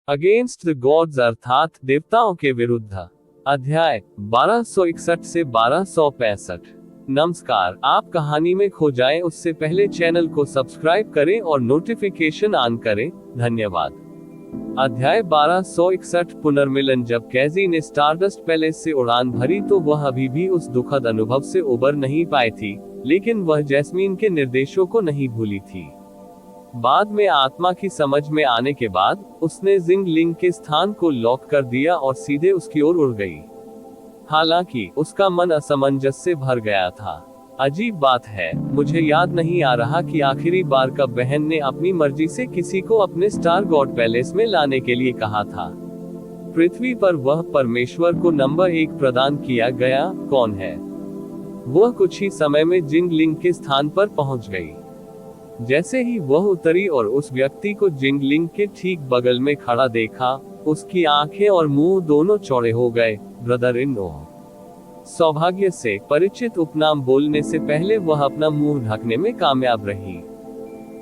Against the gods अर्थात देवताओं के विरुद्ध। अध्याय 1261 से 1265। नमस्कार, आप कहानी में खो जाएं उससे पहले चैनल को सब्सक्राइब करें और नोटिफिकेशन ऑन करें। धन्यवाद। अध्याय 1261 पुनर्मिलन। जब कैजी ने स्टारडस्ट पैलेस से उड़ान भरी तो वह अभी भी उस दुखद अनुभव से उबर नहीं पाई थी, लेकिन वह जैस्मीन के निर्देशों को नहीं भूली थी। बाद में आत्मा की समझ में आने के बाद उसने जिंगलिंग के स्थान को लॉक कर दिया और सीधे उसकी ओर उड़ गई। हालांकि उसका मन असमंजस से भर गया था। अजीब बात है, मुझे याद नहीं आ रहा कि आखिरी बार कब बहन ने अपनी मर्जी से किसी को अपने स्टार गॉड पैलेस में लाने के लिए कहा था। पृथ्वी पर वह परमेश्वर को नंबर 1 प्रदान किया गया कौन है? वह कुछ ही समय में जिंगलिंग के स्थान पर पहुंच गई। जैसे ही वह उतरी और उस व्यक्ति को जिंगलिंग के ठीक बगल में खड़ा देखा, उसकी आंखें और मुंह दोनों चौड़े हो गए। Brother in law. सौभाग्य से परिचित उपनाम बोलने से पहले वह अपना मुंह ढकने में कामयाब रही।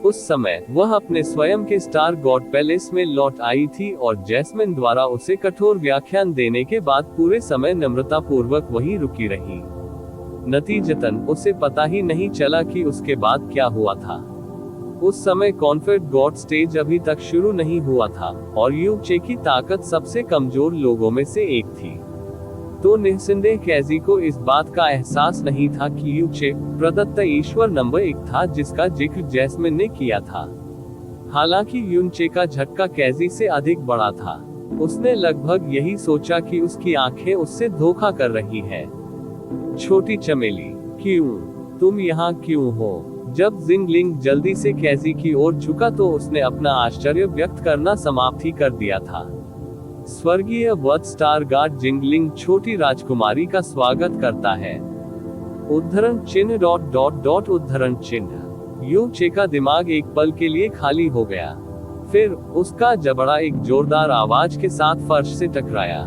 उस समय वह अपने स्वयं के स्टार गॉड पैलेस में लौट आई थी और जैस्मिन द्वारा उसे कठोर व्याख्यान देने के बाद पूरे समय नम्रता पूर्वक वहीं रुकी रही। नतीजतन उसे पता ही नहीं चला कि उसके बाद क्या हुआ था। उस समय कॉन्फेड गॉड स्टेज अभी तक शुरू नहीं हुआ था और यू चे की ताकत सबसे कमजोर लोगों में से एक थी। तो निस्संदेह कैजी को इस बात का एहसास नहीं था कि यू चे प्रदत्त ईश्वर नंबर 1 था जिसका जिक्र जैस्मिन ने किया था। हालांकि यून चे का झटका कैजी से अधिक बड़ा था। उसने लगभग यही सोचा कि उसकी आंखें उससे धोखा कर रही हैं। छोटी चमेली, क्यों? तुम यहाँ क्यों हो? जब जिंगलिंग जल्दी से कैजी की ओर झुका तो उसने अपना आश्चर्य व्यक्त करना समाप्त ही कर दिया था। स्वर्गीय वत्स स्टार गार्ड जिंगलिंग छोटी राजकुमारी का स्वागत करता है। उद्धरण चिन्ह ... उद्धरण चिन्ह। यू चे का दिमाग एक पल के लिए खाली हो गया। फिर उसका जबड़ा एक जोरदार आवाज के साथ फर्श से टकराया।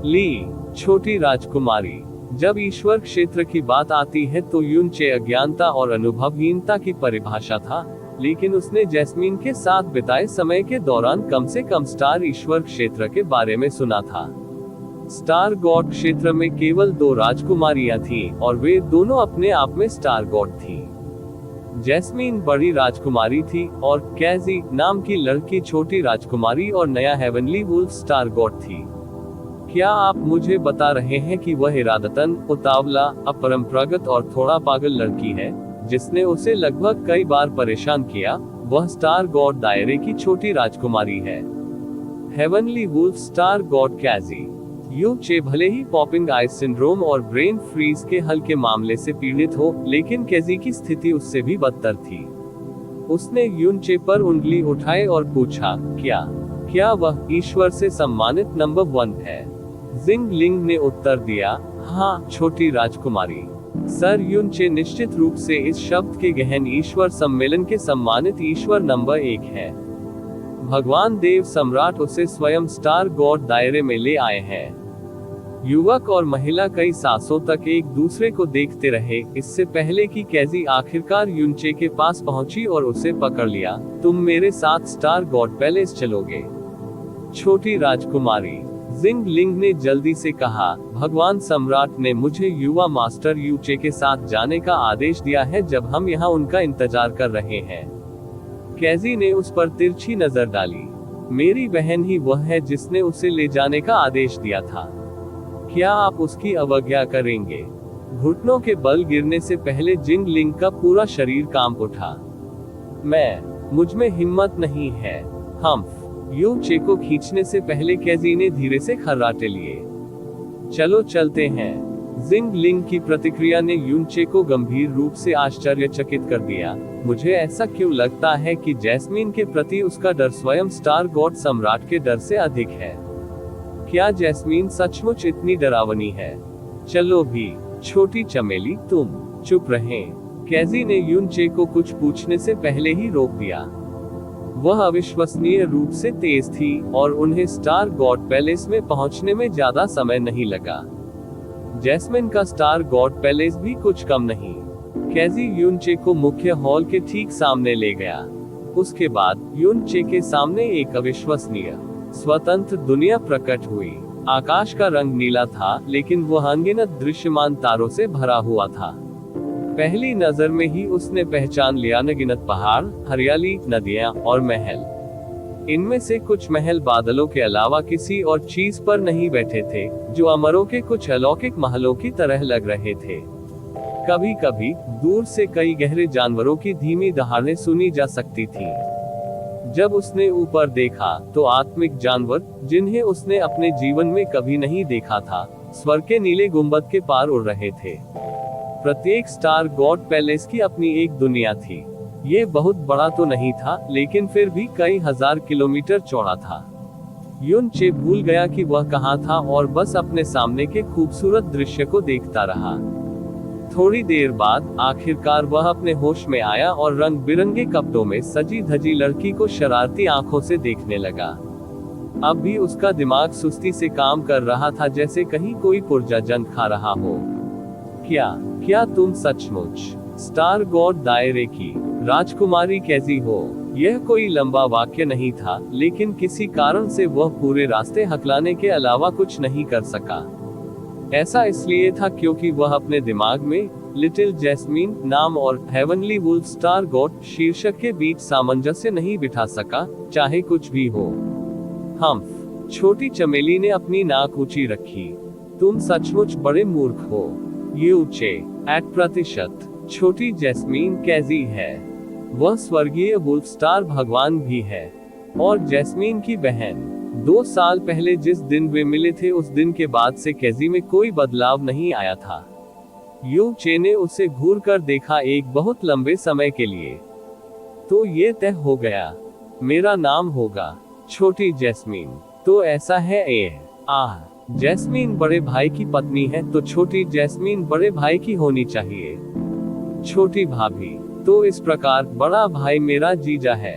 ली, छोटी राजकुमारी। जब ईश्वर क्षेत्र की बात आती है तो यून चे अज्ञानता और अनुभवहीनता की परिभाषा था, लेकिन उसने जैस्मीन के साथ बिताए समय के दौरान कम से कम स्टार ईश्वर क्षेत्र के बारे में सुना था। स्टार गॉड क्षेत्र में केवल 2 राजकुमारियां थीं और वे दोनों अपने आप में स्टार गॉड थीं। जैस्मीन बड़ी राजकुमारी थी और कैजी नाम की लड़की छोटी राजकुमारी और नया हेवनली वुल्फ स्टार गॉड थी। क्या आप मुझे बता रहे हैं कि वह इरादतन उतावला, अपरंपरागत और थोड़ा पागल लड़की है, जिसने उसे लगभग कई बार परेशान किया? वह स्टार गॉड दायरे की छोटी राजकुमारी है। Heavenly wolf star god Kaiji. Yu Che भले ही पॉपिंग आइज सिंड्रोम और ब्रेन फ्रीज के हल्के मामले से पीड़ित हो, लेकिन कैजी की स्थिति उससे भी बदतर थी। उसने यून चे पर उंगली उठाई और पूछा, क्या वह ईश्वर से सम्मानित नंबर 1 है? जिंगलिंग ने उत्तर दिया, हाँ छोटी राजकुमारी। सर यून चे निश्चित रूप से इस शब्द के गहन ईश्वर सम्मेलन के सम्मानित ईश्वर नंबर 1 है। भगवान देव सम्राट उसे स्वयं स्टार गॉड दायरे में ले आए हैं। युवक और महिला कई सांसों तक एक दूसरे को देखते रहे, इससे पहले कि कैजी आखिरकार यून चे के पास पहुंची और उसे पकड़ लिया। तुम मेरे साथ स्टार गॉड पैलेस चलोगे? छोटी राजकुमारी। जिंगलिंग ने जल्दी से कहा, भगवान सम्राट ने मुझे युवा मास्टर यू चे के साथ जाने का आदेश दिया है जब हम यहाँ उनका इंतजार कर रहे हैं। कैजी ने उस पर तिरछी नजर डाली। मेरी बहन ही वह है जिसने उसे ले जाने का आदेश दिया था। क्या आप उसकी अवज्ञा करेंगे? घुटनों के बल गिरने से पहले जिंगलिंग का पूरा शरीर कांप उठा। मुझ में हिम्मत नहीं है। यू चे को खींचने से पहले कैजी ने धीरे से खर्राटे लिए। चलो चलते हैं। जिंगलिंग की प्रतिक्रिया ने यून चे को गंभीर रूप से आश्चर्यचकित कर दिया। मुझे ऐसा क्यों लगता है कि जैस्मीन के प्रति उसका डर स्वयं स्टार गॉड सम्राट के डर से अधिक है? क्या जैस्मीन सचमुच इतनी डरावनी है? चलो भी। छोटी चमेली, तुम चुप रहें। कैजी ने यून चे को कुछ पूछने से पहले ही रोक दिया। वह अविश्वसनीय रूप से तेज थी और उन्हें स्टार गॉड पैलेस में पहुंचने में ज्यादा समय नहीं लगा। जैस्मिन का स्टार गॉड पैलेस भी कुछ कम नहीं। कैजी यून चे को मुख्य हॉल के ठीक सामने ले गया। उसके बाद यून चे के सामने एक अविश्वसनीय स्वतंत्र दुनिया प्रकट हुई। आकाश का रंग नीला था, लेकिन वह अनगिनत दृश्यमान तारों से भरा हुआ था। पहली नजर में ही उसने पहचान लिया अनगिनत पहाड़, हरियाली, नदियां और महल। इनमें से कुछ महल बादलों के अलावा किसी और चीज पर नहीं बैठे थे, जो अमरों के कुछ अलौकिक महलों की तरह लग रहे थे। कभी कभी दूर से कई गहरे जानवरों की धीमी दहाड़ें सुनी जा सकती थी। जब उसने ऊपर देखा तो आत्मिक जानवर, जिन्हें उसने अपने जीवन में कभी नहीं देखा था, स्वर्ग के नीले गुंबद के पार उड़ रहे थे। प्रत्येक स्टार गॉड पैलेस की अपनी एक दुनिया थी। ये बहुत बड़ा तो नहीं था, लेकिन फिर भी कई हजार किलोमीटर चौड़ा था। युन चे भूल गया कि वह कहाँ था और बस अपने सामने के खूबसूरत दृश्य को देखता रहा। थोड़ी देर बाद आखिरकार वह अपने होश में आया और रंग बिरंगे कपड़ों में सजी धजी लड़की को शरारती आंखों से देखने लगा। अब भी उसका दिमाग सुस्ती से काम कर रहा था, जैसे कहीं कोई पुर्जा जंग खा रहा हो। क्या तुम सचमुच स्टार गॉड दायरे की राजकुमारी कैसी हो? यह कोई लंबा वाक्य नहीं था, लेकिन किसी कारण से वह पूरे रास्ते हकलाने के अलावा कुछ नहीं कर सका। ऐसा इसलिए था क्योंकि वह अपने दिमाग में लिटिल जैस्मीन नाम और हेवनली वुल्फ स्टार गॉड शीर्षक के बीच सामंजस्य नहीं बिठा सका, चाहे कुछ भी हो। छोटी चमेली ने अपनी नाक ऊंची रखी। तुम सचमुच बड़े मूर्ख हो। ये ऊंचे 8%। छोटी जैस्मीन कैसी है? वह स्वर्गीय वुल्फ स्टार भगवान भी है और जैस्मीन की बहन। 2 साल पहले जिस दिन वे मिले थे, उस दिन के बाद से कैजी में कोई बदलाव नहीं आया था। यू चे ने उसे घूर कर देखा एक बहुत लंबे समय के लिए। तो ये तय हो गया, मेरा नाम होगा छोटी जैस्मीन। तो ऐसा है। जैस्मीन बड़े भाई की पत्नी है, तो छोटी जैस्मीन बड़े भाई की होनी चाहिए। छोटी भाभी। तो इस प्रकार बड़ा भाई मेरा जीजा है।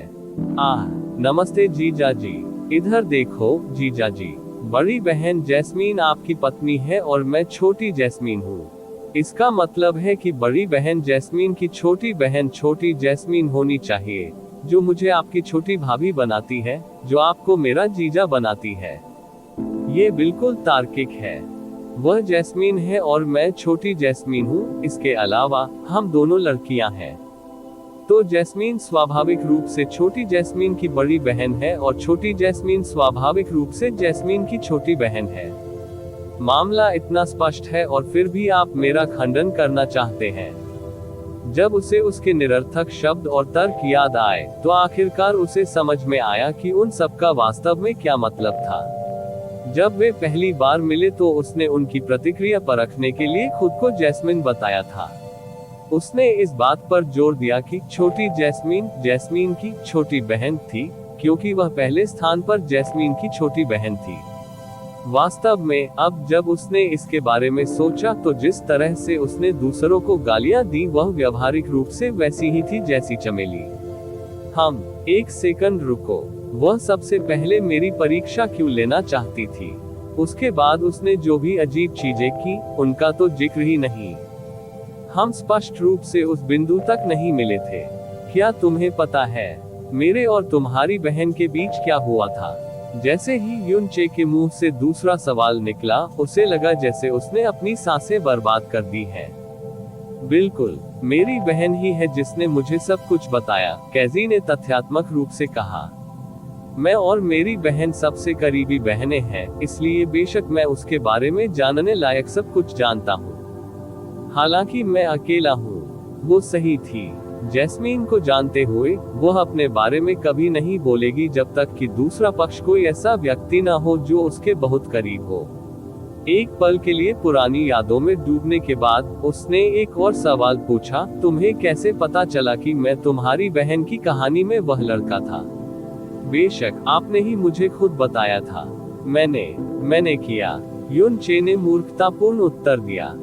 नमस्ते जीजा जी। इधर देखो जीजा जी, बड़ी बहन जैस्मीन आपकी पत्नी है और मैं छोटी जैस्मीन हूँ। इसका मतलब है कि बड़ी बहन जैस्मीन की छोटी बहन छोटी जैस्मीन होनी चाहिए, जो मुझे आपकी छोटी भाभी बनाती है, जो आपको मेरा जीजा बनाती है। ये बिल्कुल तार्किक है। वह जैस्मीन है और मैं छोटी जैस्मीन हूँ। इसके अलावा हम दोनों लड़कियां हैं। तो जैस्मीन स्वाभाविक रूप से छोटी जैस्मीन की बड़ी बहन है और छोटी जैस्मीन स्वाभाविक रूप से जैस्मीन की छोटी बहन है। मामला इतना स्पष्ट है और फिर भी आप मेरा खंडन करना चाहते हैं। जब उसे उसके निरर्थक शब्द और तर्क याद आए, तो आखिरकार उसे समझ में आया कि उन सब का वास्तव में क्या मतलब था। जब वे पहली बार मिले तो उसने उनकी प्रतिक्रिया परखने के लिए खुद को जैस्मिन बताया था। उसने इस बात पर जोर दिया कि छोटी जैस्मीन जैस्मीन की छोटी बहन थी, क्योंकि वह पहले स्थान पर जैस्मीन की छोटी बहन थी। वास्तव में अब जब उसने इसके बारे में सोचा, तो जिस तरह से उसने दूसरों को गालियां दी, वह व्यावहारिक रूप से वैसी ही थी जैसी चमेली। एक सेकंड रुको। वह सबसे पहले मेरी परीक्षा क्यों लेना चाहती थी? उसके बाद उसने जो भी अजीब चीजें की, उनका तो जिक्र ही नहीं। हम स्पष्ट रूप से उस बिंदु तक नहीं मिले थे। क्या तुम्हें पता है मेरे और तुम्हारी बहन के बीच क्या हुआ था? जैसे ही युन चे के मुंह से दूसरा सवाल निकला, उसे लगा जैसे उसने अपनी सांसें बर्बाद कर दी हैं। बिल्कुल, मेरी बहन ही है जिसने मुझे सब कुछ बताया, कैजी ने तथ्यात्मक रूप से कहा। मैं और मेरी बहन सबसे करीबी बहनें हैं, इसलिए बेशक मैं उसके बारे में जानने लायक सब कुछ जानता हूँ। हालांकि मैं अकेला हूँ। वो सही थी। जैस्मीन को जानते हुए वह अपने बारे में कभी नहीं बोलेगी जब तक कि दूसरा पक्ष कोई ऐसा व्यक्ति न हो जो उसके बहुत करीब हो। एक पल के लिए पुरानी यादों में डूबने के बाद उसने एक और सवाल पूछा, तुम्हें कैसे पता चला कि मैं तुम्हारी बहन की कहानी में वह लड़का था? बेशक आपने ही मुझे खुद बताया था। मैंने किया। युन चे ने मूर्खतापूर्ण उत्तर दिया।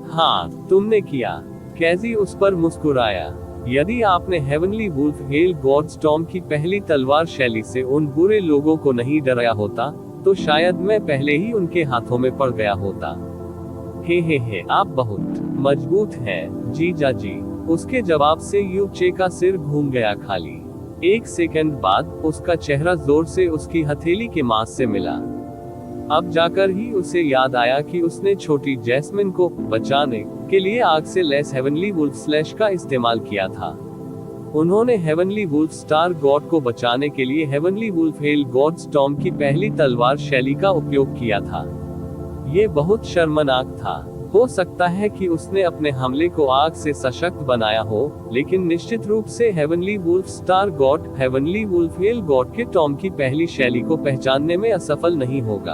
हाँ, तुमने किया। कैजी उस पर मुस्कुराया। यदि आपने heavenly wolf hell god storm की पहली तलवार शैली से उन बुरे लोगों को नहीं डराया होता, तो शायद मैं पहले ही उनके हाथों में पड़ गया होता। हे, आप बहुत मजबूत हैं जीजा जी। उसके जवाब से यू चे का सिर घूम गया खाली। एक सेकंड बाद उसका चेहरा जोर से उसकी हथेली के मांस से मिला। अब जाकर ही उसे याद आया कि उसने छोटी जैस्मिन को बचाने के लिए आग से लैस हेवनली वुल्फ स्लैश का इस्तेमाल किया था। उन्होंने हेवनली वुल्फ स्टार गॉड को बचाने के लिए heavenly wolf hell god storm की पहली तलवार शैली का उपयोग किया था। ये बहुत शर्मनाक था। हो सकता है कि उसने अपने हमले को आग से सशक्त बनाया हो, लेकिन निश्चित रूप से heavenly wolf star god heavenly wolf hell god के टॉम की पहली शैली को पहचानने में असफल नहीं होगा।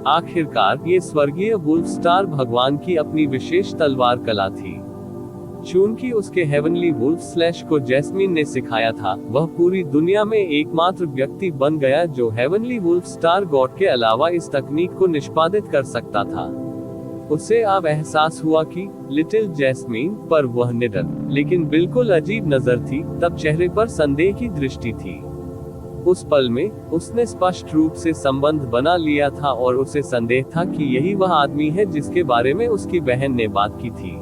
आखिरकार ये स्वर्गीय वुल्फ स्टार भगवान की अपनी विशेष तलवार कला थी। चूंकि उसके हेवनली वुल्फ स्लैश को जैस्मीन ने सिखाया था, वह पूरी दुनिया में एकमात्र व्यक्ति बन गया जो हेवनली वुल्फ स्टार गॉड के अलावा इस तकनीक को निष्पादित कर सकता था। उसे अब एहसास हुआ कि लिटिल जैस्मीन पर वह निडर लेकिन बिल्कुल अजीब नजर थी, तब चेहरे पर संदेह की दृष्टि थी। उस पल में उसने स्पष्ट रूप से संबंध बना लिया था और उसे संदेह था कि यही वह आदमी है जिसके बारे में उसकी बहन ने बात की थी।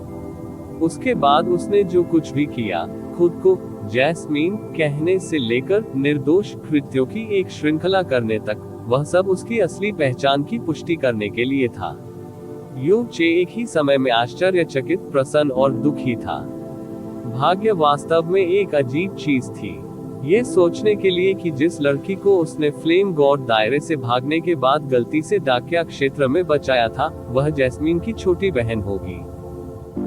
उसके बाद उसने जो कुछ भी किया, खुद को जैस्मीन कहने से लेकर निर्दोष कृत्यों की एक श्रृंखला करने तक, वह सब उसकी असली पहचान की पुष्टि करने के लिए था। यू चे एक ही समय में आश्चर्यचकित, प्रसन्न और दुखी था। भाग्य वास्तव में एक अजीब चीज थी। ये सोचने के लिए कि जिस लड़की को उसने फ्लेम गॉड दायरे से भागने के बाद गलती से डाकिया क्षेत्र में बचाया था, वह जैस्मीन की छोटी बहन होगी।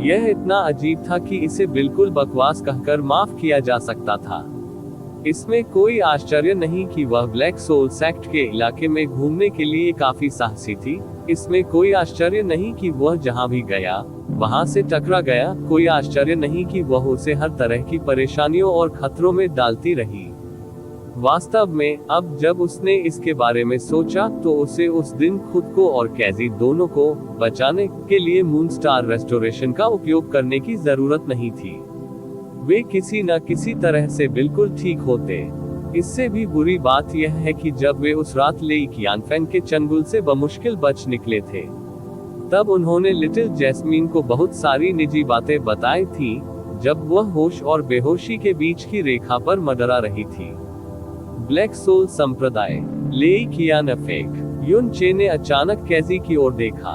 यह इतना अजीब था कि इसे बिल्कुल बकवास कहकर माफ किया जा सकता था। इसमें कोई आश्चर्य नहीं कि वह ब्लैक सोल सेक्ट के इलाके में घूमने के लिए काफी साहसी थी। इसमें कोई आश्चर्य नहीं कि वह जहां भी गया वहां से टकरा गया। कोई आश्चर्य नहीं कि वह उसे हर तरह की परेशानियों और खतरों में डालती रही। वास्तव में अब जब उसने इसके बारे में सोचा तो उसे उस दिन खुद को और कैजी दोनों को बचाने के लिए मून स्टार रेस्टोरेशन का उपयोग करने की जरूरत नहीं थी। वे किसी न किसी तरह से बिल्कुल ठीक होते। इससे भी बुरी बात यह है कि जब वे उस रात लेई कियानफेंग के चंगुल से बमुश्किल बच निकले थे, तब उन्होंने लिटिल जैस्मीन को बहुत सारी निजी बातें बताई थी, जब वह होश और बेहोशी के बीच की रेखा पर मंडरा रही थी। ब्लैक सोल संप्रदाय, लेई कियानफेंग। युन चे ने अचानक कैजी की ओर देखा।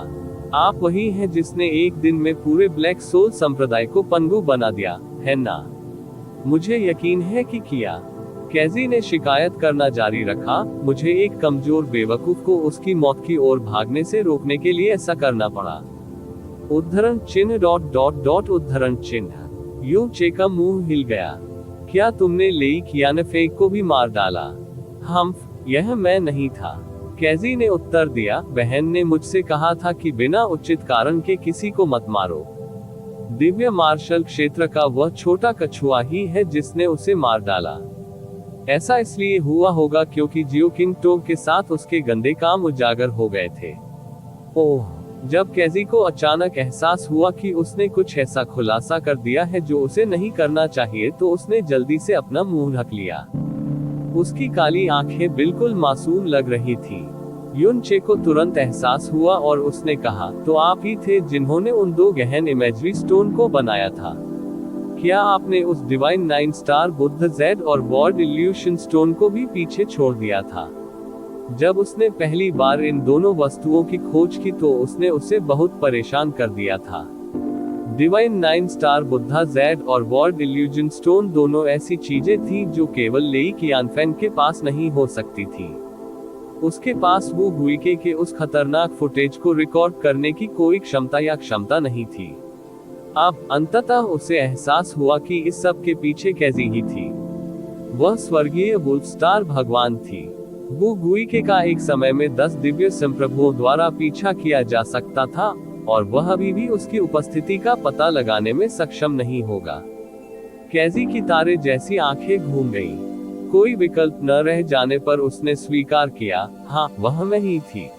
आप वही हैं जिसने एक दिन में पूरे ब्लैक सोल संप्रदाय को पंगु बना दिया, है ना? मुझे यकीन है कि किया। कैजी ने शिकायत करना जारी रखा। मुझे एक कमजोर बेवकूफ को उसकी मौत की ओर भागने से रोकने के लिए ऐसा करना पड़ा। उद्धरण चिन्ह ... उद्धरण चिन्ह। यूं चे का मुंह हिल गया। क्या तुमने लेई कियानफेंग को भी मार डाला? यह मैं नहीं था, कैजी ने उत्तर दिया। बहन ने मुझसे कहा था कि बिना उचित कारण के किसी को मत मारो। दिव्य मार्शल क्षेत्र का वह छोटा कछुआ ही है जिसने उसे मार डाला। ऐसा इसलिए हुआ होगा क्योंकि जियो किंग टो के साथ उसके गंदे काम उजागर हो गए थे। ओह! जब कैजी को अचानक एहसास हुआ कि उसने कुछ ऐसा खुलासा कर दिया है जो उसे नहीं करना चाहिए, तो उसने जल्दी से अपना मुंह ढक लिया। उसकी काली आंखें बिल्कुल मासूम लग रही थी। युन चे को तुरंत एहसास हुआ और उसने कहा, तो आप ही थे जिन्होंने उन दो गहन इमेजरी स्टोन को बनाया था। क्या आपने उस डिवाइन 9 स्टार बुद्ध जेड और वॉर्ड इल्यूशन स्टोन को भी पीछे छोड़ दिया था? जब उसने पहली बार इन दोनों वस्तुओं की खोज की तो उसने उसे बहुत परेशान कर दिया था। डिवाइन 9 स्टार बुद्धा जेड और वॉर्ड इल्यूजन स्टोन दोनों ऐसी चीजें थी जो केवल लेई कियानफेंग के पास नहीं हो सकती थी। उसके पास वो गुइके के उस खतरनाक फुटेज को रिकॉर्ड करने की कोई क्षमता नहीं थी। अब अंततः उसे एहसास हुआ कि इस सब के पीछे कैजी ही थी। वह स्वर्गीय वुल्फ स्टार भगवान थी। वो गुइके का एक समय में 10 दिव्य संप्रभुओं द्वारा पीछा किया जा सकता था, और वह अभी भी उसकी उपस्थिति का पता लगाने में सक्षम नहीं होगा। कैजी की तारे जैसी आंखें घूम गईं। कोई विकल्प न रह जाने पर उसने स्वीकार किया, हाँ, वह मैं ही थी।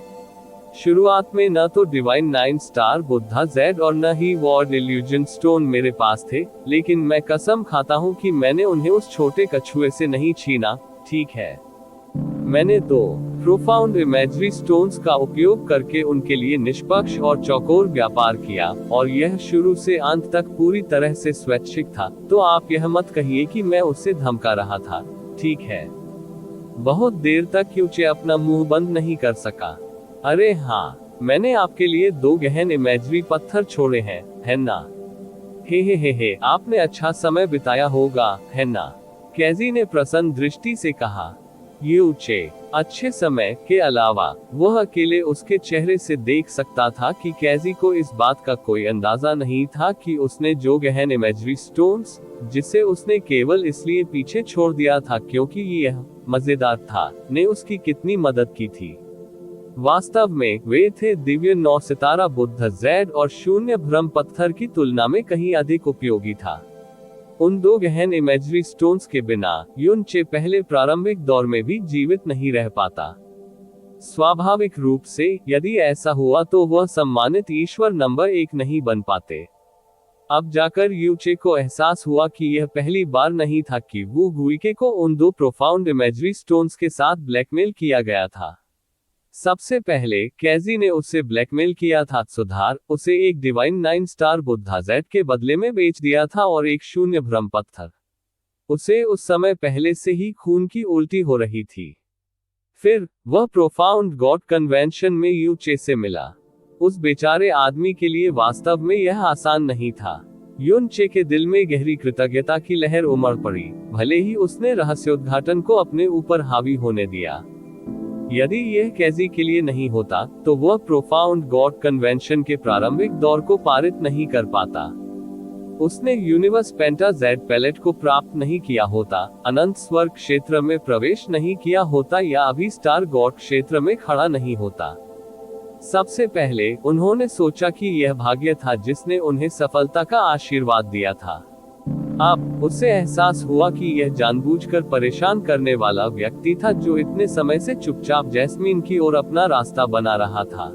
शुरुआत में न तो डिवाइन 9 स्टार बुद्धा जेड और न ही वॉर्ड इल्यूजन स्टोन मेरे पास थे, लेकिन मैं कसम खाता हूँ कि मैंने उन्हें उस छोटे कछुए से नहीं छीना। ठीक है, मैंने 2 प्रोफाउंड इमेजरी स्टोन्स का उपयोग करके उनके लिए निष्पक्ष और चौकोर व्यापार किया, और यह शुरू से अंत तक पूरी तरह से स्वैच्छिक था। तो आप यह मत कहिए कि मैं उसे धमका रहा था, ठीक है? बहुत देर तक यूचे अपना मुंह बंद नहीं कर सका। अरे हाँ, मैंने आपके लिए 2 गहन इमेजरी पत्थर छोड़े हैं, है ना? हे, आपने अच्छा समय बिताया होगा, है ना? कैजी ने प्रसन्न दृष्टि से कहा। यूचे, अच्छे समय के अलावा वह अकेले उसके चेहरे से देख सकता था कि कैजी को इस बात का कोई अंदाजा नहीं था कि उसने जो गहन इमेजरी स्टोन्स, जिसे उसने केवल इसलिए पीछे छोड़ दिया था क्योंकि यह मजेदार था, ने उसकी कितनी मदद की थी। वास्तव में वे थे दिव्य 9 सितारा बुद्ध जेड और शून्य भ्रम पत्थर की तुलना में कहीं अधिक उपयोगी था। उन 2 गहन इमेजरी स्टोन्स के बिना युनचे पहले प्रारंभिक दौर में भी जीवित नहीं रह पाता। स्वाभाविक रूप से यदि ऐसा हुआ तो वह सम्मानित ईश्वर नंबर 1 नहीं बन पाते। अब जाकर यूचे को एहसास हुआ कि यह पहली बार नहीं था कि वू गुइके को उन 2 प्रोफाउंड इमेजरी स्टोन्स के साथ ब्लैकमेल किया गया था। सबसे पहले कैजी ने उसे ब्लैकमेल किया था, सुधार उसे एक डिवाइन 9 स्टार बुद्धा जेड के बदले में बेच दिया था और एक शून्य भ्रम पत्थर। उसे उस समय पहले से ही खून की उल्टी हो रही थी। फिर वह प्रोफाउंड गॉड कन्वेंशन में यूचे से मिला। उस बेचारे आदमी के लिए वास्तव में यह आसान नहीं था। युनचे के दिल में गहरी कृतज्ञता की लहर उमड़ पड़ी, भले ही उसने रहस्योद्घाटन को अपने ऊपर हावी होने दिया। यदि यह कैजी के लिए नहीं होता तो वह प्रोफाउंड गॉड कन्वेंशन के प्रारंभिक दौर को पारित नहीं कर पाता। उसने यूनिवर्स पेंटा जेड पैलेट को प्राप्त नहीं किया होता, अनंत स्वर्ग क्षेत्र में प्रवेश नहीं किया होता या अभी स्टार गॉड क्षेत्र में खड़ा नहीं होता। सबसे पहले उन्होंने सोचा कि यह भाग्य था जिसने उन्हें सफलता का आशीर्वाद दिया था। अब उसे एहसास हुआ कि यह जानबूझकर परेशान करने वाला व्यक्ति था जो इतने समय से चुपचाप जैस्मीन की ओर अपना रास्ता बना रहा था।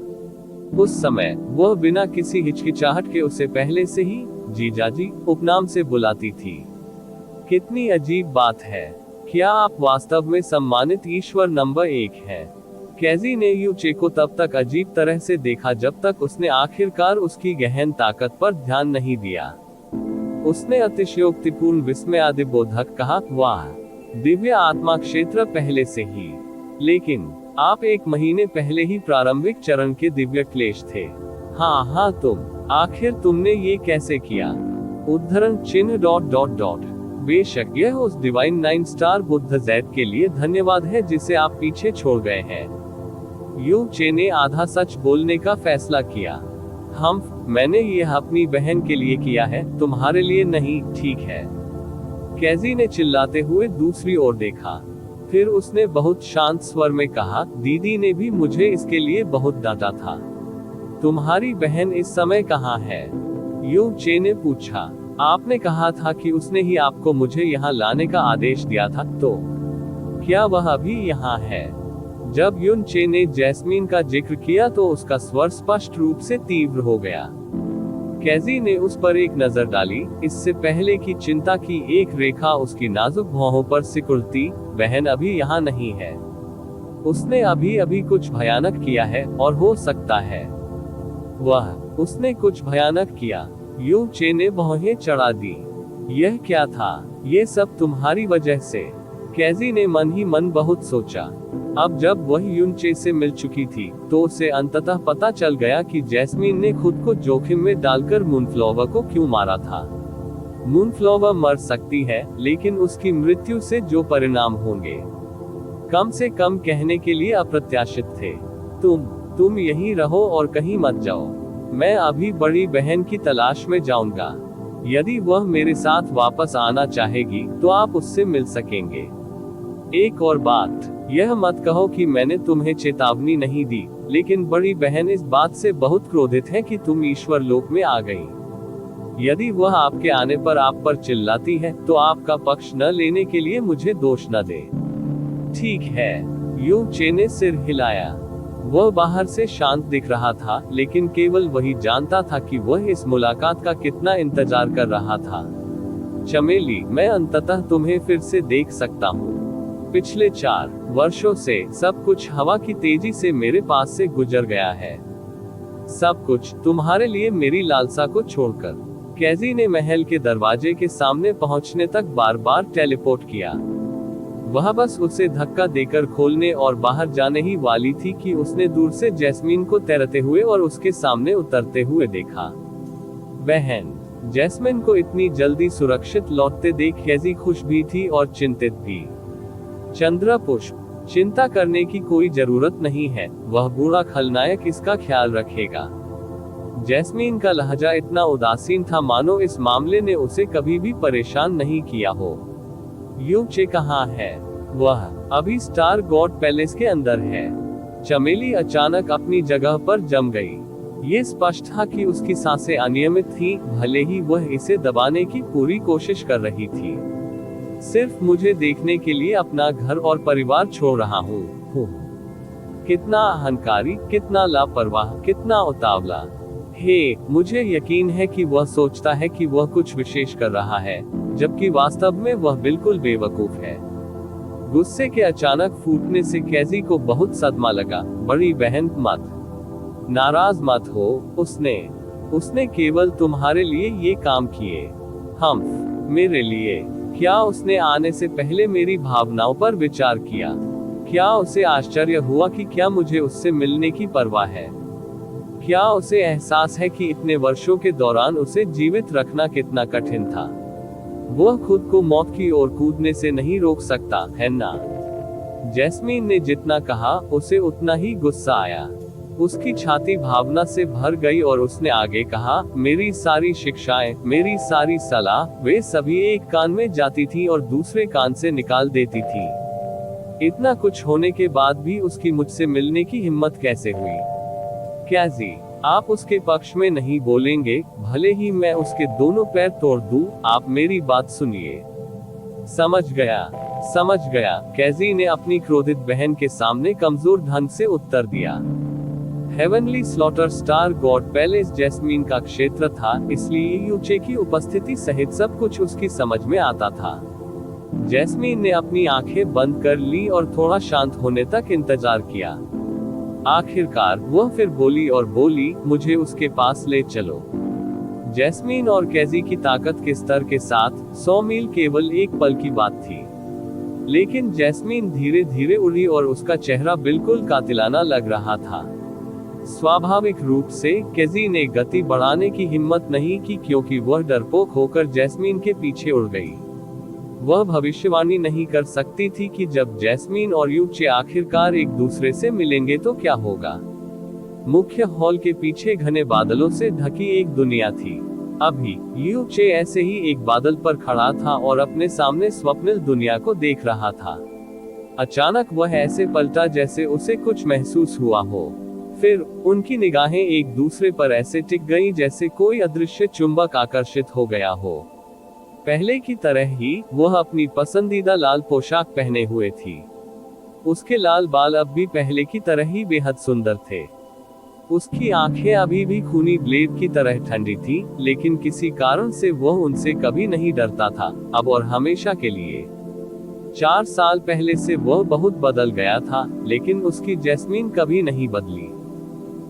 उस समय वह बिना किसी हिचकिचाहट के उसे पहले से ही जीजाजी उपनाम से बुलाती थी। कितनी अजीब बात है, क्या आप वास्तव में सम्मानित ईश्वर नंबर 1 हैं? कैजी ने यूचे को तब तक अजीब तरह से देखा जब तक उसने आखिरकार उसकी गहन ताकत पर ध्यान नहीं दिया। उसने अतिशयोक्तिपूर्ण विस्मयादिबोधक कहा, वाह, दिव्य आत्मा क्षेत्र पहले से ही। लेकिन आप 1 महीने पहले ही प्रारंभिक चरण के दिव्य क्लेश थे। हाँ, आखिर तुमने ये कैसे किया? उद्धरण चिन्ह ... बेशक यह उस डिवाइन 9 स्टार बुद्ध जेड के लिए धन्यवाद है जिसे आप पीछे छोड़ गए हैं। यूचे ने आधा सच बोलने का फैसला किया। मैंने यह अपनी बहन के लिए किया है, तुम्हारे लिए नहीं, ठीक है? कैजी ने चिल्लाते हुए दूसरी ओर देखा। फिर उसने बहुत शांत स्वर में कहा, दीदी ने भी मुझे इसके लिए बहुत डांटा था। तुम्हारी बहन इस समय कहाँ है? यूचे ने पूछा। आपने कहा था कि उसने ही आपको मुझे यहाँ लाने का आदेश दिया था, तो क्या वह अभी यहाँ है? जब युनचे ने जैस्मीन का जिक्र किया तो उसका स्वर स्पष्ट रूप से तीव्र हो गया। कैजी ने उस पर एक नजर डाली, इससे पहले कि चिंता की एक रेखा उसकी नाजुक भौहों पर सिकुड़ती। बहन अभी यहाँ नहीं है। उसने अभी कुछ भयानक किया है, और हो सकता है उसने कुछ भयानक किया। यूचे ने भौहें चढ़ा दी। यह क्या था? ये सब तुम्हारी वजह से। कैजी ने मन ही मन बहुत सोचा। अब जब वह युनचे से मिल चुकी थी तो उसे अंततः पता चल गया कि जैस्मीन ने खुद को जोखिम में डालकर मूनफ्लावर को क्यों मारा था। मूनफ्लावर मर सकती है, लेकिन उसकी मृत्यु से जो परिणाम होंगे कम से कम कहने के लिए अप्रत्याशित थे। तुम यहीं रहो और कहीं मत जाओ। मैं अभी बड़ी बहन की तलाश में जाऊंगा। यदि वह मेरे साथ वापस आना चाहेगी तो आप उससे मिल सकेंगे। एक और बात, यह मत कहो कि मैंने तुम्हें चेतावनी नहीं दी, लेकिन बड़ी बहन इस बात से बहुत क्रोधित है कि तुम ईश्वर लोक में आ गई। यदि वह आपके आने पर आप पर चिल्लाती है तो आपका पक्ष न लेने के लिए मुझे दोष न दे। ठीक है? यूचे ने सिर हिलाया। वह बाहर से शांत दिख रहा था, लेकिन केवल वही जानता था कि वह इस मुलाकात का कितना इंतजार कर रहा था। चमेली, मैं अंततः तुम्हें फिर से देख सकता हूँ। पिछले 4 वर्षों से सब कुछ हवा की तेजी से मेरे पास से गुजर गया है। सब कुछ तुम्हारे लिए मेरी लालसा को छोड़कर। कैजी ने महल के दरवाजे के सामने पहुंचने तक बार बार टेलीपोर्ट किया। वह बस उसे धक्का देकर खोलने और बाहर जाने ही वाली थी कि उसने दूर से जैस्मीन को तैरते हुए और उसके सामने उतरते हुए देखा। बहन, जैस्मिन को इतनी जल्दी सुरक्षित लौटते देख कैजी खुश भी थी और चिंतित भी। चंद्रपुष्प, चिंता करने की कोई जरूरत नहीं है, वह बूढ़ा खलनायक इसका ख्याल रखेगा। जैस्मीन का लहजा इतना उदासीन था मानो इस मामले ने उसे कभी भी परेशान नहीं किया हो। यूचे कहाँ है? वह अभी स्टार गॉड पैलेस के अंदर है। चमेली अचानक अपनी जगह पर जम गई। ये स्पष्ट था कि उसकी सांसें अनियमित थीं, भले ही वह इसे दबाने की पूरी कोशिश कर रही थी। सिर्फ मुझे देखने के लिए अपना घर और परिवार छोड़ रहा हूँ। कितना अहंकारी, कितना लापरवाह, कितना उतावला। हे, मुझे यकीन है कि वह सोचता है कि वह कुछ विशेष कर रहा है, जबकि वास्तव में वह बिल्कुल बेवकूफ है। गुस्से के अचानक फूटने से कैजी को बहुत सदमा लगा। बड़ी बहन, मत नाराज मत हो, उसने केवल तुम्हारे लिए ये काम किए। मेरे लिए। क्या उसने आने से पहले मेरी भावनाओं पर विचार किया? क्या उसे आश्चर्य हुआ कि क्या मुझे उससे मिलने की परवाह है? क्या उसे एहसास है कि इतने वर्षों के दौरान उसे जीवित रखना कितना कठिन था? वह खुद को मौत की ओर कूदने से नहीं रोक सकता, है ना? जैस्मीन ने जितना कहा उसे उतना ही गुस्सा आया। उसकी छाती भावना से भर गई और उसने आगे कहा, मेरी सारी शिक्षाएं, मेरी सारी सलाह, वे सभी एक कान में जाती थी और दूसरे कान से निकाल देती थी। इतना कुछ होने के बाद भी उसकी मुझसे मिलने की हिम्मत कैसे हुई? कैजी, आप उसके पक्ष में नहीं बोलेंगे, भले ही मैं उसके दोनों पैर तोड़ दूं, आप मेरी बात सुनिए। समझ गया, कैजी ने अपनी क्रोधित बहन के सामने कमजोर ढंग से उत्तर दिया। Heavenly slaughter star God palace jasmine का क्षेत्र था, इसलिए यूचे की उपस्थिति सहित सब कुछ उसकी समझ में आता था। जैस्मीन ने अपनी आंखें बंद कर ली और थोड़ा शांत होने तक इंतजार किया। आखिरकार वह फिर बोली, मुझे उसके पास ले चलो। जैस्मीन और कैजी की ताकत के स्तर के साथ 100 मील केवल एक पल की बात थी। लेकिन जैस्मीन धीरे धीरे उड़ी और उसका चेहरा बिल्कुल कातिलाना लग रहा था। स्वाभाविक रूप से कैजी ने गति बढ़ाने की हिम्मत नहीं की, क्योंकि वह डरपोक होकर जैस्मीन के पीछे उड़ गई। वह भविष्यवाणी नहीं कर सकती थी कि जब जैस्मीन और यूचे आखिरकार एक दूसरे से मिलेंगे तो क्या होगा। मुख्य हॉल के पीछे घने बादलों से ढकी एक दुनिया थी। अभी यूचे ऐसे ही एक बादल पर खड़ा था और अपने सामने स्वप्निल दुनिया को देख रहा था। अचानक वह ऐसे पलटा जैसे उसे कुछ महसूस हुआ हो। फिर उनकी निगाहें एक दूसरे पर ऐसे टिक गईं जैसे कोई अदृश्य चुंबक आकर्षित हो गया हो। पहले की तरह ही वह अपनी पसंदीदा लाल पोशाक पहने हुए थी। उसके लाल बाल अब भी पहले की तरह ही बेहद सुंदर थे। उसकी आंखें अभी भी खूनी ब्लेड की तरह ठंडी थी, लेकिन किसी कारण से वह उनसे कभी नहीं डरता था, अब और हमेशा के लिए। 4 साल पहले से वह बहुत बदल गया था, लेकिन उसकी जैस्मीन कभी नहीं बदली।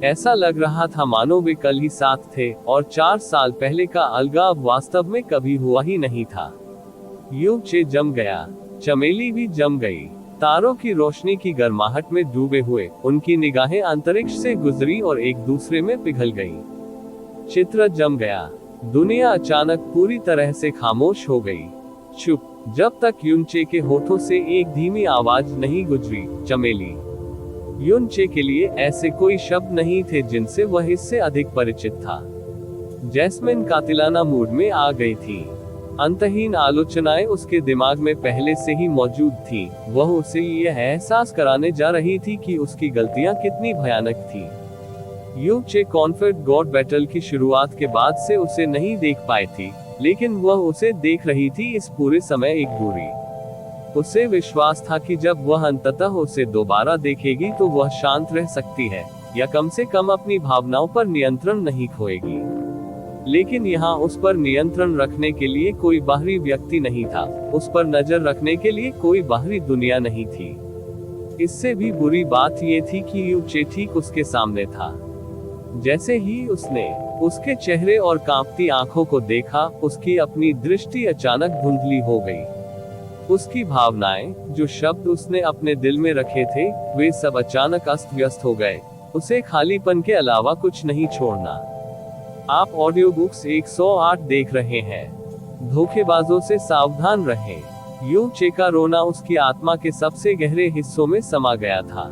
ऐसा लग रहा था मानो वे कल ही साथ थे, और 4 साल पहले का अलगाव वास्तव में कभी हुआ ही नहीं था। यूचे जम गया, चमेली भी जम गई। तारों की रोशनी की गर्माहट में डूबे हुए उनकी निगाहें अंतरिक्ष से गुजरी और एक दूसरे में पिघल गईं। चित्र जम गया। दुनिया अचानक पूरी तरह से खामोश हो गई। चुप, जब तक यूनचे के होठों से एक धीमी आवाज नहीं गुजरी, चमेली। यूनचे के लिए ऐसे कोई शब्द नहीं थे जिनसे वह इससे अधिक परिचित था। जैस्मिन कातिलाना मूड में आ गई थी। अंतहीन आलोचनाएं उसके दिमाग में पहले से ही मौजूद थीं। वह उसे यह एहसास कराने जा रही थी कि उसकी गलतियां कितनी भयानक थीं। यूचे कॉन्फेड गॉड बैटल की शुरुआत के बाद से उसे नहीं देख पाई थी, लेकिन वह उसे देख रही थी इस पूरे समय एक दूरी। उसे विश्वास था कि जब वह अंततः उसे दोबारा देखेगी तो वह शांत रह सकती है, या कम से कम अपनी भावनाओं पर नियंत्रण नहीं खोएगी। लेकिन यहाँ उस पर नियंत्रण रखने के लिए कोई बाहरी व्यक्ति नहीं था, उस पर नजर रखने के लिए कोई बाहरी दुनिया नहीं थी। इससे भी बुरी बात ये थी कि यू चे ठीक उसके सामने था। जैसे ही उसने उसके चेहरे और कांपती आंखों को देखा, उसकी अपनी दृष्टि अचानक धुंधली हो गई। उसकी भावनाएं, जो शब्द उसने अपने दिल में रखे थे, वे सब अचानक अस्त व्यस्त हो गए। उसे खालीपन के अलावा कुछ नहीं छोड़ना। आप ऑडियो बुक्स 108 देख रहे हैं। धोखेबाजों से सावधान रहें। यू चे का रोना उसकी आत्मा के सबसे गहरे हिस्सों में समा गया था।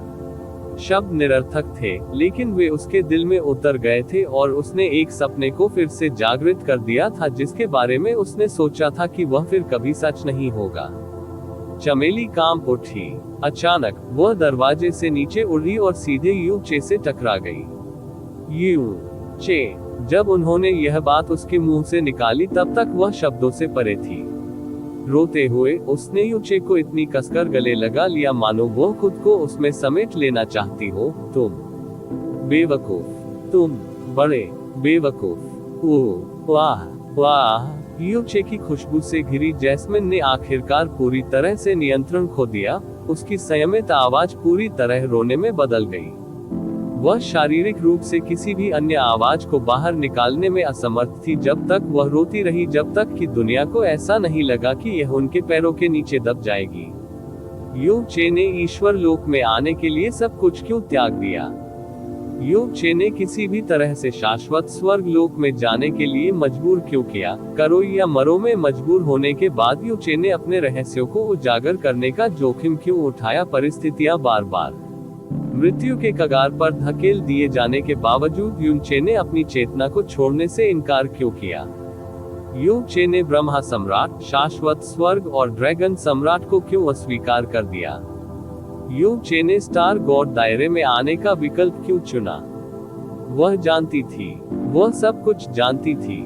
शब्द निरर्थक थे, लेकिन वे उसके दिल में उतर गए थे और उसने एक सपने को फिर से जागृत कर दिया था, जिसके बारे में उसने सोचा था कि वह फिर कभी सच नहीं होगा। चमेली कांप उठी। अचानक वह दरवाजे से नीचे उड़ी और सीधे यू चे से टकरा गई। यू चे, जब उन्होंने यह बात उसके मुंह से निकाली तब तक वह शब्दों से परे थी। रोते हुए उसने यू चे को इतनी कसकर गले लगा लिया मानो वो खुद को उसमें समेट लेना चाहती हो। तुम बेवकूफ, तुम बड़े बेवकूफ। ओह वाह वाह। यू चे की खुशबू से घिरी जैस्मिन ने आखिरकार पूरी तरह से नियंत्रण खो दिया। उसकी संयमित आवाज पूरी तरह रोने में बदल गई। वह शारीरिक रूप से किसी भी अन्य आवाज को बाहर निकालने में असमर्थ थी जब तक वह रोती रही, जब तक कि दुनिया को ऐसा नहीं लगा कि यह उनके पैरों के नीचे दब जाएगी। यू चे ने ईश्वर लोक में आने के लिए सब कुछ क्यों त्याग दिया? यू चे ने किसी भी तरह से शाश्वत स्वर्ग लोक में जाने के लिए मजबूर क्यों किया? करो या मरो में मजबूर होने के बाद यू चे ने अपने रहस्यों को उजागर करने का जोखिम क्यों उठाया? परिस्थितियां बार बार मृत्यु के कगार पर धकेल दिए जाने के बावजूद यू चे ने अपनी चेतना को छोड़ने से इनकार क्यों किया? यू चे ने ब्रह्मा सम्राट, शाश्वत स्वर्ग और ड्रैगन सम्राट को क्यों अस्वीकार कर दिया? यू चे ने स्टार गॉड दायरे में आने का विकल्प क्यों चुना? वह जानती थी, वह सब कुछ जानती थी।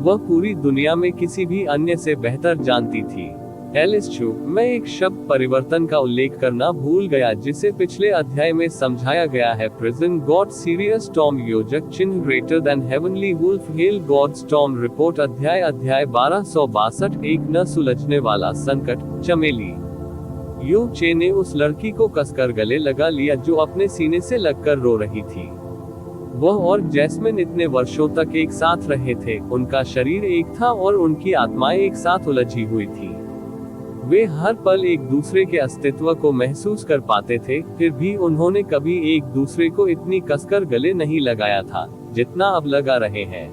वह पूरी दुनिया में किसी भी अन्य से बेहतर जानती थी। एलिस चू, मैं एक शब्द परिवर्तन का उल्लेख करना भूल गया जिसे पिछले अध्याय में समझाया गया है। प्रिजन गॉड सीरियस स्टॉर्म योजक चिन्ह greater than heavenly wolf hell god storm report अध्याय 1262 एक न सुलझने वाला संकट। चमेली। यू चे ने उस लड़की को कसकर गले लगा लिया जो अपने सीने से लगकर रो रही थी। वह और जैस्मिन इतने वर्षों तक एक साथ रहे थे, उनका शरीर एक था और उनकी आत्माएं एक साथ उलझी हुई थी। वे हर पल एक दूसरे के अस्तित्व को महसूस कर पाते थे, फिर भी उन्होंने कभी एक दूसरे को इतनी कसकर गले नहीं लगाया था जितना अब लगा रहे हैं।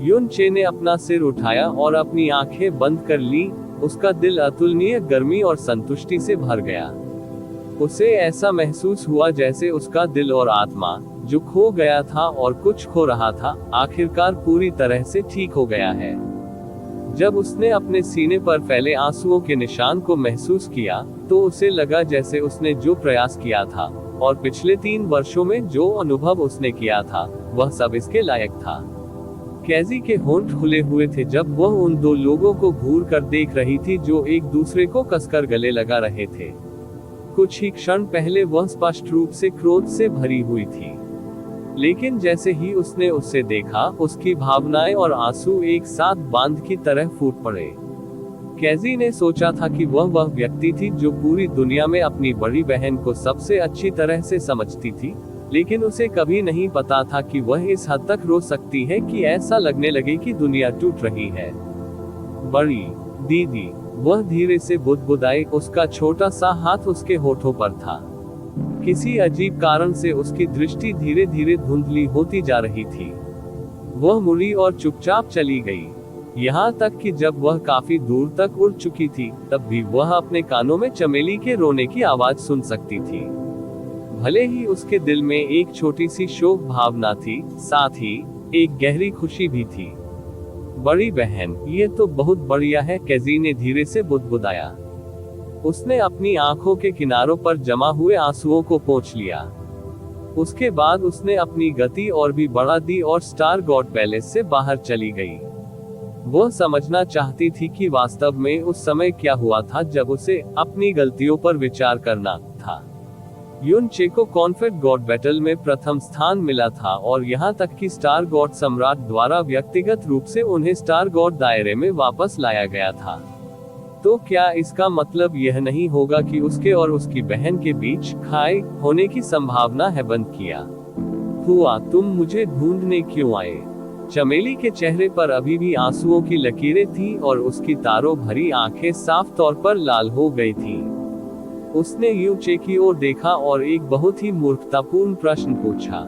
यून चे ने अपना सिर उठाया और अपनी आंखें बंद कर ली। उसका दिल अतुलनीय गर्मी और संतुष्टि से भर गया। उसे ऐसा महसूस हुआ जैसे उसका दिल और आत्मा, जो खो गया था और कुछ खो रहा था, आखिरकार पूरी तरह से ठीक हो गया है। जब उसने अपने सीने पर फैले आंसुओं के निशान को महसूस किया, तो उसे लगा जैसे उसने जो प्रयास किया था और पिछले 3 वर्षों में जो अनुभव उसने किया था, वह सब इसके लायक था। कैजी के होंठ खुले हुए थे जब वह उन 2 लोगों को घूर कर देख रही थी जो एक दूसरे को कसकर गले लगा रहे थे। कुछ ही क्षण पहले वह स्पष्ट रूप से क्रोध से भरी हुई थी, लेकिन जैसे ही उसने उसे देखा, उसकी भावनाएं और आंसू एक साथ बांध की तरह फूट पड़े। कैजी ने सोचा था कि वह व्यक्ति थी जो पूरी दुनिया में अपनी बड़ी बहन को सबसे अच्छी तरह से समझती थी, लेकिन उसे कभी नहीं पता था कि वह इस हद तक रो सकती है कि ऐसा लगने लगे कि दुनिया टूट रही है। बड़ी दीदी, वह धीरे से बुदबुदाई। उसका छोटा सा हाथ उसके होठों पर था। किसी अजीब कारण से उसकी दृष्टि धीरे धीरे धुंधली होती जा रही थी। वह मुड़ी और चुपचाप चली गई, यहाँ तक कि जब वह काफी दूर तक उड़ चुकी थी, तब भी वह अपने कानों में चमेली के रोने की आवाज सुन सकती थी। भले ही उसके दिल में एक छोटी सी शोक भावना थी, साथ ही एक गहरी खुशी भी थी। बड़ी बहन, ये तो बहुत बढ़िया है, कैजी ने धीरे से बुदबुदाया। उसने अपनी आंखों के किनारों पर जमा हुए आंसुओं को पोंछ लिया। उसके बाद उसने अपनी गति और भी बढ़ा दी और स्टार गॉड पैलेस से बाहर चली गई। वह समझना चाहती थी कि वास्तव में उस समय क्या हुआ था जब उसे अपनी गलतियों पर विचार करना था। युन चे को कॉन्फेड गॉड बैटल में प्रथम स्थान मिला था और यहाँ तक कि स्टार गॉड सम्राट द्वारा व्यक्तिगत रूप से उन्हें स्टार गॉड दायरे में वापस लाया गया था। तो क्या इसका मतलब यह नहीं होगा कि उसके और उसकी बहन के बीच खाई होने की संभावना है? बंद किया हुआ, तुम मुझे ढूंढने क्यों आए? चमेली के चेहरे पर अभी भी आंसुओं की लकीरें थी और उसकी तारों भरी आंखें साफ तौर पर लाल हो गई थीं। उसने यू चे की ओर देखा और एक बहुत ही मूर्खतापूर्ण प्रश्न पूछा।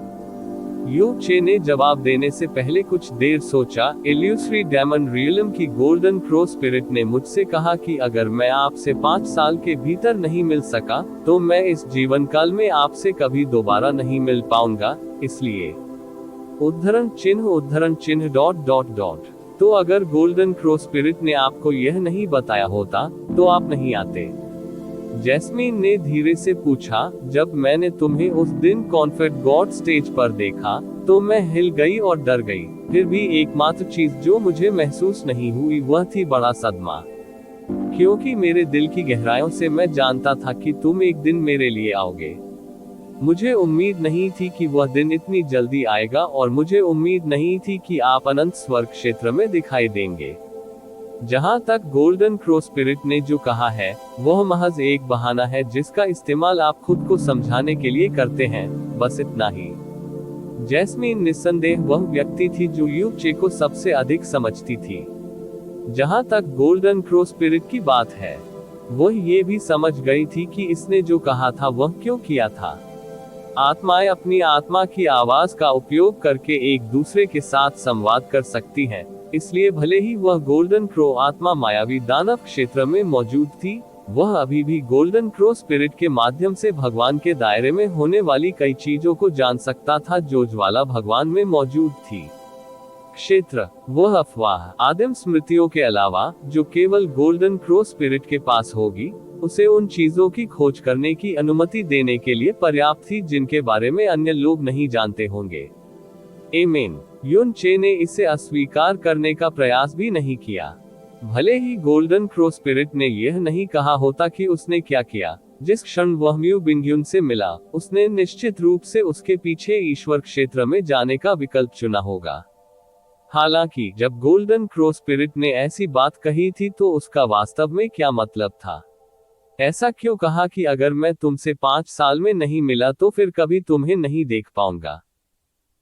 यू चे ने जवाब देने से पहले कुछ देर सोचा। इल्यूसरी डेमन रियलम की गोल्डन क्रो स्पिरिट ने मुझसे कहा कि अगर मैं आपसे 5 साल के भीतर नहीं मिल सका तो मैं इस जीवन काल में आपसे कभी दोबारा नहीं मिल पाऊंगा, इसलिए उद्धरण चिन्ह ... तो अगर गोल्डन क्रो स्पिरिट ने आपको यह नहीं बताया होता तो आप नहीं आते? जैस्मीन ने धीरे से पूछा। जब मैंने तुम्हें उस दिन कॉन्फेड गॉड स्टेज पर देखा तो मैं हिल गई और डर गई। फिर भी एकमात्र चीज जो मुझे महसूस नहीं हुई वह थी बड़ा सदमा, क्योंकि मेरे दिल की गहराइयों से मैं जानता था कि तुम एक दिन मेरे लिए आओगे। मुझे उम्मीद नहीं थी कि वह दिन इतनी जल्दी आएगा और मुझे उम्मीद नहीं थी कि आप अनंत स्वर्ग क्षेत्र में दिखाई देंगे। जहां तक गोल्डन क्रो स्पिरिट ने जो कहा है वह महज एक बहाना है जिसका इस्तेमाल आप खुद को समझाने के लिए करते हैं, बस इतना ही। जैस्मीन निस्संदेह वह व्यक्ति थी जो यू चे को सबसे अधिक समझती थी। जहां तक गोल्डन क्रो स्पिरिट की बात है, वह ये भी समझ गई थी कि इसने जो कहा था वह क्यों किया था। आत्माएं अपनी आत्मा की आवाज का उपयोग करके एक दूसरे के साथ संवाद कर सकती हैं, इसलिए भले ही वह गोल्डन क्रो आत्मा मायावी दानव क्षेत्र में मौजूद थी, वह अभी भी गोल्डन क्रो स्पिरिट के माध्यम से भगवान के दायरे में होने वाली कई चीजों को जान सकता था जो ज्वाला भगवान में मौजूद थी। क्षेत्र, वह अफवाह, आदिम स्मृतियों के अलावा जो केवल गोल्डन क्रो स्पिरिट के पास होगी, उसे उन चीजों की खोज करने की अनुमति देने के लिए पर्याप्त थी जिनके बारे में अन्य लोग नहीं जानते होंगे। एमेन। युन चे ने इसे अस्वीकार करने का प्रयास भी नहीं किया। भले ही गोल्डन क्रो स्पिरिट ने यह नहीं कहा होता कि उसने क्या किया। जिस क्षण वह म्यू बिंगयुन से मिला, उसने निश्चित रूप से उसके पीछे ईश्वर क्षेत्र में जाने का विकल्प चुना होगा। हालांकि जब गोल्डन क्रो स्पिरिट ने ऐसी बात कही थी तो उसका वास्तव में क्या मतलब था? ऐसा क्यों कहा कि अगर मैं तुमसे 5 साल में नहीं मिला तो फिर कभी तुम्हें नहीं देख पाऊंगा?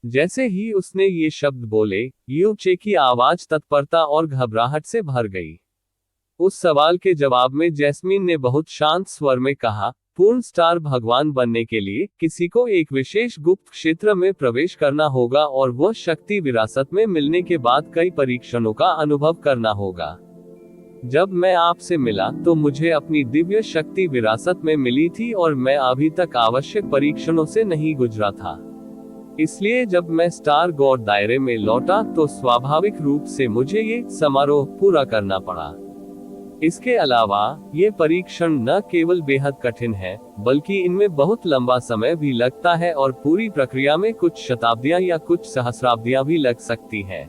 जैसे ही उसने ये शब्द बोले, यू चे की आवाज तत्परता और घबराहट से भर गई। उस सवाल के जवाब में जैस्मीन ने बहुत शांत स्वर में कहा, पूर्ण स्टार भगवान बनने के लिए किसी को एक विशेष गुप्त क्षेत्र में प्रवेश करना होगा और वह शक्ति विरासत में मिलने के बाद कई परीक्षणों का अनुभव करना होगा। जब मैं आपसे मिला तो मुझे अपनी दिव्य शक्ति विरासत में मिली थी और मैं अभी तक आवश्यक परीक्षणों से नहीं गुजरा था। इसलिए जब मैं स्टार गॉड दायरे में लौटा तो स्वाभाविक रूप से मुझे ये समारोह पूरा करना पड़ा। इसके अलावा ये परीक्षण न केवल बेहद कठिन है, बल्कि इनमें बहुत लंबा समय भी लगता है और पूरी प्रक्रिया में कुछ शताब्दियां या कुछ सहस्राब्दियां भी लग सकती हैं।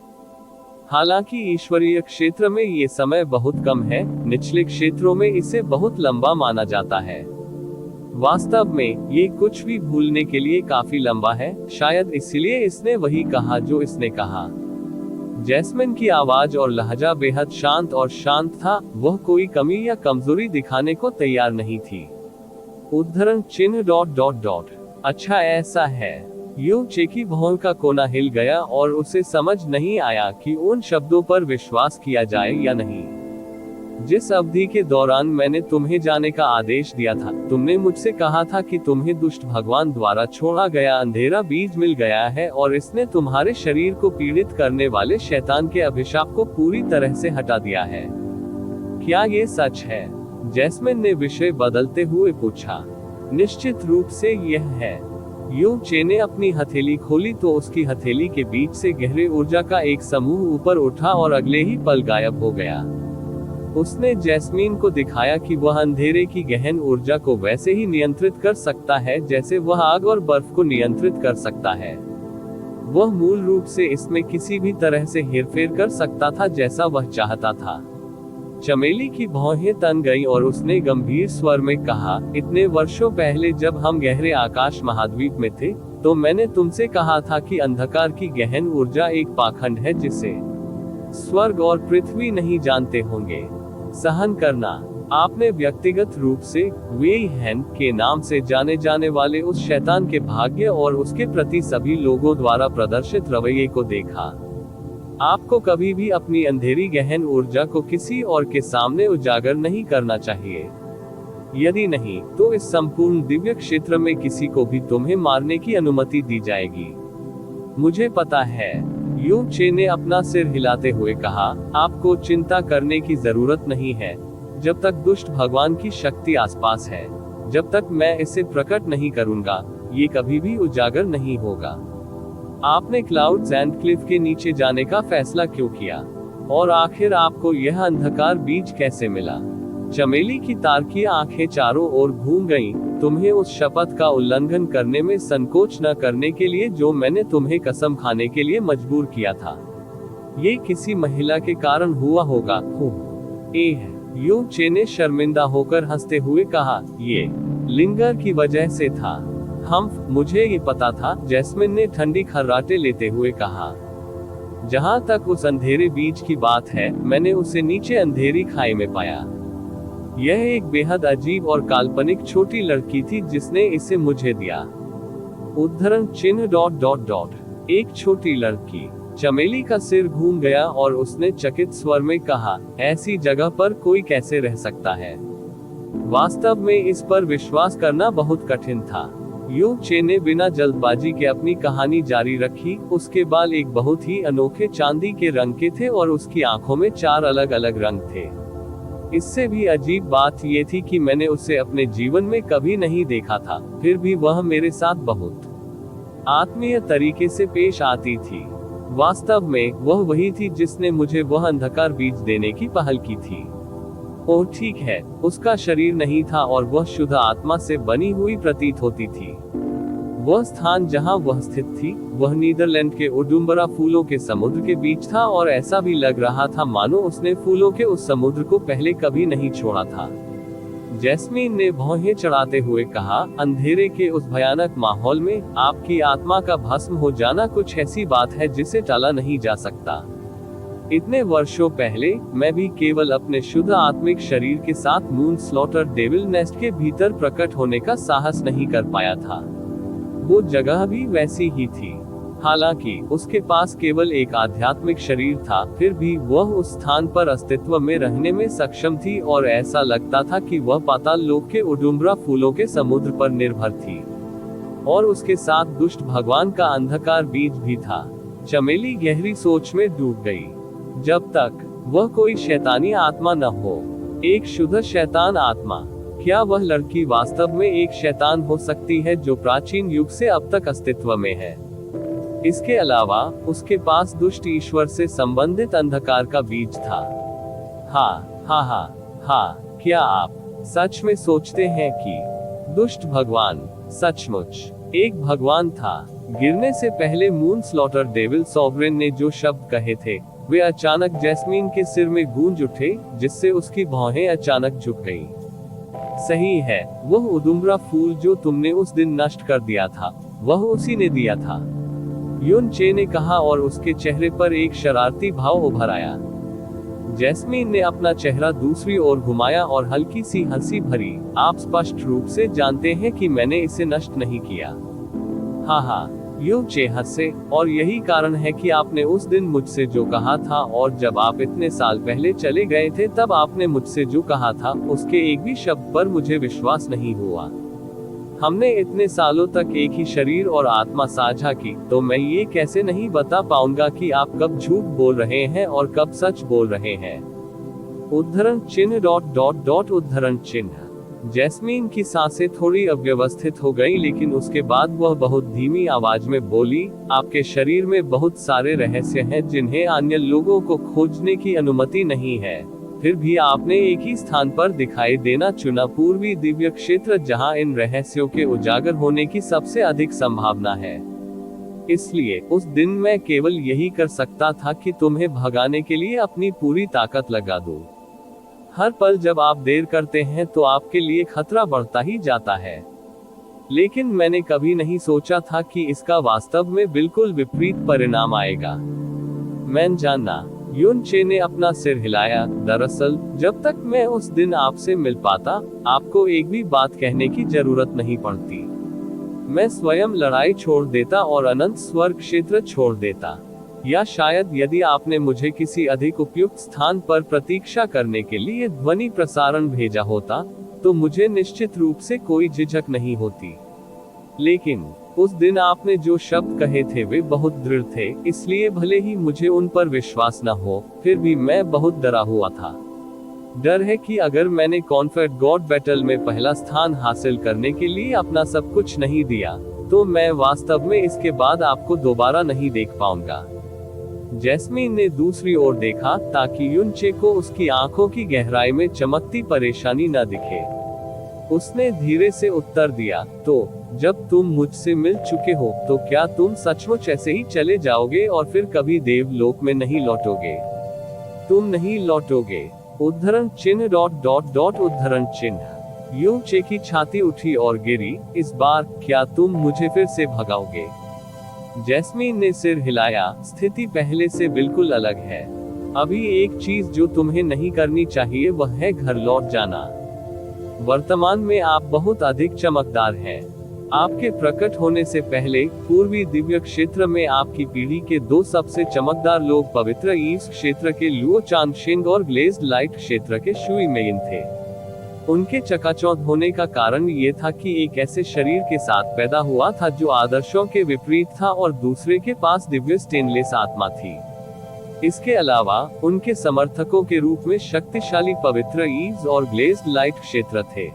हालांकि ईश्वरीय क्षेत्र में ये समय बहुत कम है, निचले क्षेत्रों में इसे बहुत लंबा माना जाता है। वास्तव में ये कुछ भी भूलने के लिए काफी लंबा है, शायद इसलिए इसने वही कहा जो इसने कहा। जैस्मिन की आवाज और लहजा बेहद शांत और शांत था, वह कोई कमी या कमजोरी दिखाने को तैयार नहीं थी। उद्धरण चिन्ह ... अच्छा ऐसा है। यू चे की भौं का कोना हिल गया और उसे समझ नहीं आया कि उन शब्दों पर विश्वास किया जाए या नहीं। जिस अवधि के दौरान मैंने तुम्हें जाने का आदेश दिया था, तुमने मुझसे कहा था कि तुम्हें दुष्ट भगवान द्वारा छोड़ा गया अंधेरा बीज मिल गया है और इसने तुम्हारे शरीर को पीड़ित करने वाले शैतान के अभिशाप को पूरी तरह से हटा दिया है। क्या ये सच है? जैस्मिन ने विषय बदलते हुए पूछा। निश्चित रूप से यह है। यू चे ने अपनी हथेली खोली तो उसकी हथेली के बीच से गहरे ऊर्जा का एक समूह ऊपर उठा और अगले ही पल गायब हो गया। उसने जैस्मीन को दिखाया कि वह अंधेरे की गहन ऊर्जा को वैसे ही नियंत्रित कर सकता है जैसे वह आग और बर्फ को नियंत्रित कर सकता है। वह मूल रूप से इसमें किसी भी तरह से हेरफेर कर सकता था जैसा वह चाहता था। चमेली की भौहें तन गईं और उसने गंभीर स्वर में कहा, इतने वर्षों पहले जब हम गहरे आकाश महाद्वीप में थे, तो मैंने तुमसे कहा था कि अंधकार की गहन ऊर्जा एक पाखंड है जिसे स्वर्ग और पृथ्वी नहीं जानते होंगे सहन करना। आपने व्यक्तिगत रूप से वेई हैन के नाम से जाने जाने वाले उस शैतान के भाग्य और उसके प्रति सभी लोगों द्वारा प्रदर्शित रवैये को देखा। आपको कभी भी अपनी अंधेरी गहन ऊर्जा को किसी और के सामने उजागर नहीं करना चाहिए। यदि नहीं, तो इस संपूर्ण दिव्य क्षेत्र में किसी को भी तुम्हें मारने की अनुमति दी जाएगी। मुझे पता है, यू चे ने अपना सिर हिलाते हुए कहा, आपको चिंता करने की जरूरत नहीं है। जब तक दुष्ट भगवान की शक्ति आसपास है, जब तक मैं इसे प्रकट नहीं करूंगा, ये कभी भी उजागर नहीं होगा। आपने क्लाउड्स एंड क्लिफ के नीचे जाने का फैसला क्यों किया? और आखिर आपको यह अंधकार बीज कैसे मिला? चमेली की तारकी आंखें चारों ओर घूम गईं, तुम्हें उस शपथ का उल्लंघन करने में संकोच न करने के लिए जो मैंने तुम्हें कसम खाने के लिए मजबूर किया था। ये किसी महिला के कारण हुआ होगा। यू चे ने शर्मिंदा होकर हंसते हुए कहा, ये लिंगर की वजह से था। मुझे ये पता था, जैस्मिन ने ठंडी खर्राटे लेते हुए कहा। जहां तक उस अंधेरे बीज की बात है, मैंने उसे नीचे अंधेरी खाई में पाया। यह एक बेहद अजीब और काल्पनिक छोटी लड़की थी जिसने इसे मुझे दिया। उद्धरण चिन्ह ... एक छोटी लड़की। चमेली का सिर घूम गया और उसने चकित स्वर में कहा, ऐसी जगह पर कोई कैसे रह सकता है? वास्तव में इस पर विश्वास करना बहुत कठिन था। यू चे ने बिना जल्दबाजी के अपनी कहानी जारी रखी। उसके बाल एक बहुत ही अनोखे चांदी के रंग के थे और उसकी आंखों में 4 अलग अलग रंग थे। इससे भी अजीब बात यह थी कि मैंने उसे अपने जीवन में कभी नहीं देखा था, फिर भी वह मेरे साथ बहुत आत्मीय तरीके से पेश आती थी। वास्तव में वह वही थी जिसने मुझे वह अंधकार बीज देने की पहल की थी। ओह ठीक है, उसका शरीर नहीं था और वह शुद्ध आत्मा से बनी हुई प्रतीत होती थी। वह स्थान जहां वह स्थित थी, वह नीदरलैंड के उडुम्बरा फूलों के समुद्र के बीच था और ऐसा भी लग रहा था मानो उसने फूलों के उस समुद्र को पहले कभी नहीं छोड़ा था। जैस्मीन ने भौहें चढ़ाते हुए कहा, अंधेरे के उस भयानक माहौल में आपकी आत्मा का भस्म हो जाना कुछ ऐसी बात है जिसे टाला नहीं जा सकता। इतने वर्षों पहले मैं भी केवल अपने शुद्ध आत्मिक शरीर के साथ मून स्लॉटर डेविल नेस्ट के भीतर प्रकट होने का साहस नहीं कर पाया था। वो जगह भी वैसी ही थी। हालांकि उसके पास केवल एक आध्यात्मिक शरीर था, फिर भी वह उस स्थान पर अस्तित्व में रहने में सक्षम थी और ऐसा लगता था कि वह पाताल लोक के उडुम्बरा फूलों के समुद्र पर निर्भर थी। और उसके साथ दुष्ट भगवान का अंधकार बीज भी था। चमेली गहरी सोच में डूब गई। जब तक वह कोई शैतानी आत्मा न हो, एक शुद्ध शैतान आत्मा, क्या वह लड़की वास्तव में एक शैतान हो सकती है जो प्राचीन युग से अब तक अस्तित्व में है? इसके अलावा उसके पास दुष्ट ईश्वर से संबंधित अंधकार का बीज था। हाँ, क्या आप सच में सोचते हैं कि दुष्ट भगवान सचमुच एक भगवान था? गिरने से पहले मून स्लॉटर डेविल सॉवरेन ने जो शब्द कहे थे, वे अचानक जैस्मीन के सिर में गूंज उठे, जिससे उसकी भौहें अचानक झुक गईं। सही है, वह उडुम्बरा फूल जो तुमने उस दिन नष्ट कर दिया था, वह उसी ने दिया था, यून चे ने कहा और उसके चेहरे पर एक शरारती भाव उभर आया। जैस्मीन ने अपना चेहरा दूसरी ओर घुमाया और हल्की सी हंसी भरी, आप स्पष्ट रूप से जानते हैं कि मैंने इसे नष्ट नहीं किया। हाँ, यू चे हंसे, और यही कारण है कि आपने उस दिन मुझसे जो कहा था और जब आप इतने साल पहले चले गए थे तब आपने मुझसे जो कहा था उसके एक भी शब्द पर मुझे विश्वास नहीं हुआ। हमने इतने सालों तक एक ही शरीर और आत्मा साझा की, तो मैं ये कैसे नहीं बता पाऊंगा कि आप कब झूठ बोल रहे हैं और कब सच बोल रहे हैं। उद्धरण चिन्ह ... उद्धरण चिन्ह। जैस्मीन की सांसें थोड़ी अव्यवस्थित हो गईं, लेकिन उसके बाद वह बहुत धीमी आवाज में बोली, आपके शरीर में बहुत सारे रहस्य हैं जिन्हें अन्य लोगों को खोजने की अनुमति नहीं है। फिर भी आपने एक ही स्थान पर दिखाई देना चुना, पूर्वी दिव्य क्षेत्र, जहां इन रहस्यों के उजागर होने की सबसे अधिक संभावना है। इसलिए उस दिन मैं केवल यही कर सकता था कि तुम्हें भगाने के लिए अपनी पूरी ताकत लगा दूं। हर पल जब आप देर करते हैं तो आपके लिए खतरा बढ़ता ही जाता है। लेकिन मैंने कभी नहीं सोचा था कि इसका वास्तव में बिल्कुल विपरीत परिणाम आएगा। मैं जानना। युन चे ने अपना सिर हिलाया। दरअसल जब तक मैं उस दिन आपसे मिल पाता, आपको एक भी बात कहने की जरूरत नहीं पड़ती। मैं स्वयं लड़ाई छोड़ देता और अनंत स्वर्ग क्षेत्र छोड़ देता। या शायद यदि आपने मुझे किसी अधिक उपयुक्त स्थान पर प्रतीक्षा करने के लिए ध्वनि प्रसारण भेजा होता, तो मुझे निश्चित रूप से कोई झिझक नहीं होती। लेकिन उस दिन आपने जो शब्द कहे थे वे बहुत दृढ़ थे, इसलिए भले ही मुझे उन पर विश्वास न हो, फिर भी मैं बहुत डरा हुआ था। डर है कि अगर मैंने कॉन्फेड गॉड बैटल में पहला स्थान हासिल करने के लिए अपना सब कुछ नहीं दिया, तो मैं वास्तव में इसके बाद आपको दोबारा नहीं देख पाऊंगा। जैस्मीन ने दूसरी ओर देखा ताकि युन चे को उसकी आंखों की गहराई में चमकती परेशानी न दिखे। उसने धीरे से उत्तर दिया, तो जब तुम मुझसे मिल चुके हो, तो क्या तुम सचमुच ऐसे ही चले जाओगे और फिर कभी देवलोक में नहीं लौटोगे? तुम नहीं लौटोगे। उद्धरण चिन्ह उद्धरण चिन्ह। युन चे की छाती उठी और गिरी। इस बार क्या तुम मुझे फिर से भगाओगे? जैस्मीन ने सिर हिलाया। स्थिति पहले से बिल्कुल अलग है। अभी एक चीज जो तुम्हें नहीं करनी चाहिए वह है घर लौट जाना। वर्तमान में आप बहुत अधिक चमकदार हैं। आपके प्रकट होने से पहले पूर्वी दिव्य क्षेत्र में आपकी पीढ़ी के दो सबसे चमकदार लोग पवित्र ईस्ट क्षेत्र के लुओ चांगशेंग और ग्लेज्ड लाइट क्षेत्र के शुई मेइन थे। उनके चकाचौंध होने का कारण ये था कि एक ऐसे शरीर के साथ पैदा हुआ था जो आदर्शों के विपरीत था और दूसरे के पास दिव्य स्टेनलेस आत्मा थी। इसके अलावा उनके समर्थकों के रूप में शक्तिशाली पवित्र ईव्स और ग्लेज्ड लाइट क्षेत्र थे।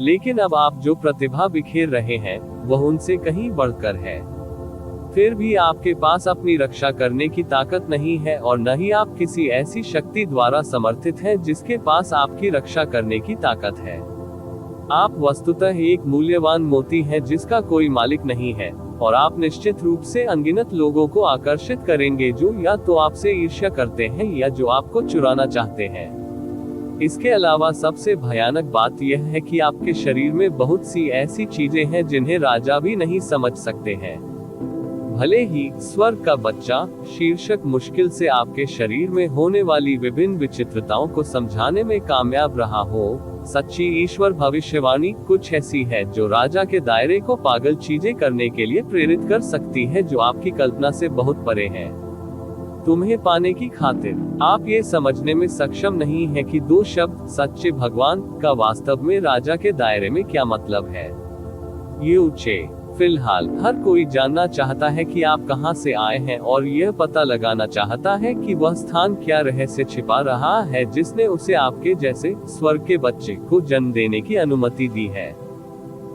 लेकिन अब आप जो प्रतिभा बिखेर रहे हैं वह उनसे कहीं बढ़कर है। फिर भी आपके पास अपनी रक्षा करने की ताकत नहीं है और न ही आप किसी ऐसी शक्ति द्वारा समर्थित हैं जिसके पास आपकी रक्षा करने की ताकत है। आप वस्तुतः एक मूल्यवान मोती हैं जिसका कोई मालिक नहीं है, और आप निश्चित रूप से अनगिनत लोगों को आकर्षित करेंगे जो या तो आपसे ईर्ष्या करते हैं या जो आपको चुराना चाहते हैं। इसके अलावा सबसे भयानक बात यह है कि आपके शरीर में बहुत सी ऐसी चीजें हैं जिन्हें राजा भी नहीं समझ सकते हैं। भले ही स्वर्ग का बच्चा शीर्षक मुश्किल से आपके शरीर में होने वाली विभिन्न विचित्रताओं को समझाने में कामयाब रहा हो, सच्ची ईश्वर भविष्यवाणी कुछ ऐसी है जो राजा के दायरे को पागल चीजें करने के लिए प्रेरित कर सकती है जो आपकी कल्पना से बहुत परे है। तुम्हें पाने की खातिर आप ये समझने में सक्षम नहीं है कि दो शब्द सच्चे भगवान का वास्तव में राजा के दायरे में क्या मतलब है। युन चे। फिलहाल हर कोई जानना चाहता है कि आप कहां से आए हैं और यह पता लगाना चाहता है कि वह स्थान क्या रहस्य छिपा रहा है जिसने उसे आपके जैसे स्वर्ग के बच्चे को जन्म देने की अनुमति दी है।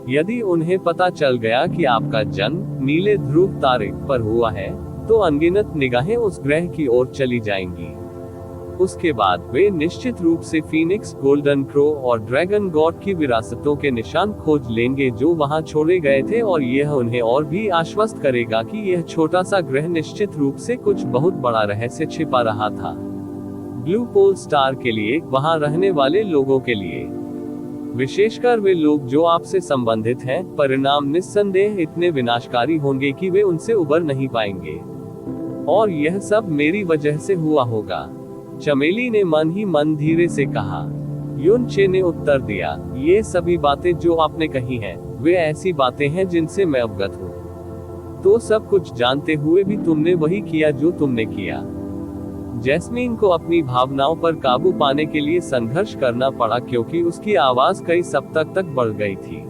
यदि उन्हें पता चल गया कि आपका जन्म नीले ध्रुव तारे पर हुआ है, तो अनगिनत निगाहें उस ग्रह की ओर चली जाएंगी। उसके बाद वे निश्चित रूप से फीनिक्स, गोल्डन क्रो और ड्रैगन गॉड की विरासतों के निशान खोज लेंगे जो वहां छोड़े गए थे, और यह उन्हें और भी आश्वस्त करेगा कि यह छोटा सा ग्रह निश्चित रूप से कुछ बहुत बड़ा रहस्य छिपा रहा था। ब्लू पोल स्टार के लिए, वहां रहने वाले लोगों के लिए, विशेषकर वे लोग जो आपसे संबंधित हैं, परिणाम निस्संदेह इतने विनाशकारी होंगे कि वे उनसे उबर नहीं पाएंगे। और यह सब मेरी वजह से हुआ होगा। चमेली ने मन ही मन धीरे से कहा। युन चे ने उत्तर दिया, ये सभी बातें जो आपने कही हैं, वे ऐसी बातें हैं जिनसे मैं अवगत हूँ। तो सब कुछ जानते हुए भी तुमने वही किया जो तुमने किया। जैस्मीन को अपनी भावनाओं पर काबू पाने के लिए संघर्ष करना पड़ा क्योंकि उसकी आवाज कई सप्ताह तक बढ़ गई थी।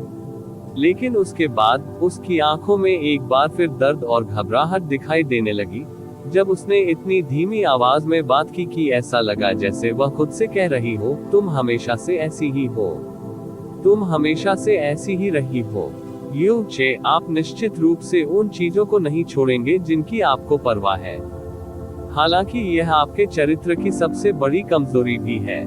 लेकिन उसके बाद उसकी आंखों में एक बार फिर दर्द और घबराहट दिखाई देने लगी। जब उसने इतनी धीमी आवाज में बात की कि ऐसा लगा जैसे वह खुद से कह रही हो, तुम हमेशा से ऐसी ही हो, तुम हमेशा से ऐसी ही रही हो। युन चे, आप निश्चित रूप से उन चीजों को नहीं छोड़ेंगे जिनकी आपको परवाह है। हालांकि यह आपके चरित्र की सबसे बड़ी कमजोरी भी है।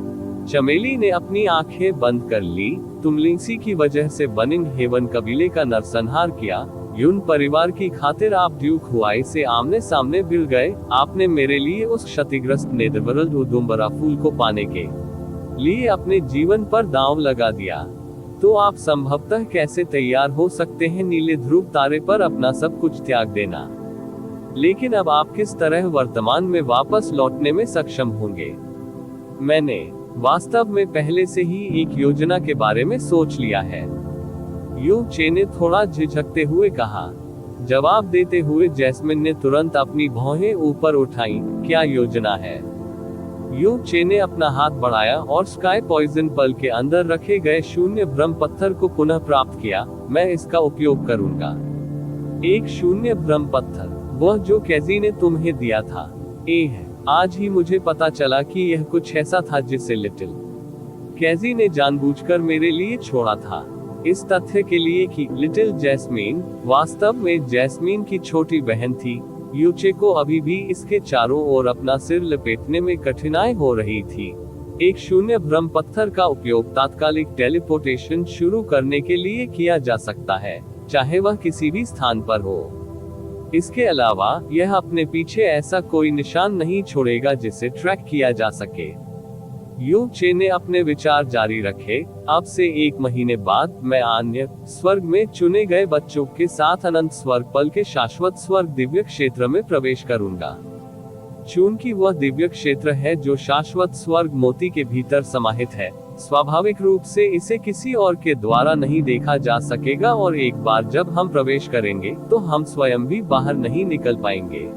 चमेली ने अपनी आंखें बंद कर ली। तुम लिंसी की वजह से बनिंग हेवन कबीले का नरसंहार किया। युन परिवार की खातिर आप ड्यूक हुआई से आमने सामने भिड़ गए। आपने मेरे लिए उस क्षतिग्रस्त नेदरवर्ल्ड उदुम्बरा फूल को पाने के लिए अपने जीवन पर दांव लगा दिया, तो आप संभवतः कैसे तैयार हो सकते हैं नीले ध्रुव तारे पर अपना सब कुछ त्याग देना। लेकिन अब आप किस तरह वर्तमान में वापस लौटने में सक्षम होंगे? मैंने वास्तव में पहले से ही एक योजना के बारे में सोच लिया है, यू चे ने थोड़ा झिझकते हुए कहा। जवाब देते हुए जैस्मिन ने तुरंत अपनी भौहें ऊपर उठाईं। क्या योजना है? यू चे ने अपना हाथ बढ़ाया और स्काई पॉइजन पल के अंदर रखे गए शून्य ब्रह्म पत्थर को पुनः प्राप्त किया। मैं इसका उपयोग करूंगा। एक शून्य ब्रह्म पत्थर, वह जो कैजी ने तुम्हें दिया था। आज ही मुझे पता चला कि यह कुछ ऐसा था जिसे लिटिल कैजी ने जानबूझकर मेरे लिए छोड़ा था, इस तथ्य के लिए कि लिटिल जैस्मीन वास्तव में जैस्मीन की छोटी बहन थी। यूचे को अभी भी इसके चारों ओर अपना सिर लपेटने में कठिनाई हो रही थी। एक शून्य ब्रह्म पत्थर का उपयोग तात्कालिक टेलीपोर्टेशन शुरू करने के लिए किया जा सकता है, चाहे वह किसी भी स्थान पर हो। इसके अलावा यह अपने पीछे ऐसा कोई निशान नहीं छोड़ेगा जिसे ट्रैक किया जा सके। यू चे ने अपने विचार जारी रखे। अब से 1 महीने बाद मैं अन्य स्वर्ग में चुने गए बच्चों के साथ अनंत स्वर्ग पल के शाश्वत स्वर्ग दिव्य क्षेत्र में प्रवेश करूंगा। चूंकि वह दिव्य क्षेत्र है जो शाश्वत स्वर्ग मोती के भीतर समाहित है, स्वाभाविक रूप से इसे किसी और के द्वारा नहीं देखा जा सकेगा, और एक बार जब हम प्रवेश करेंगे तो हम स्वयं भी बाहर नहीं निकल पाएंगे।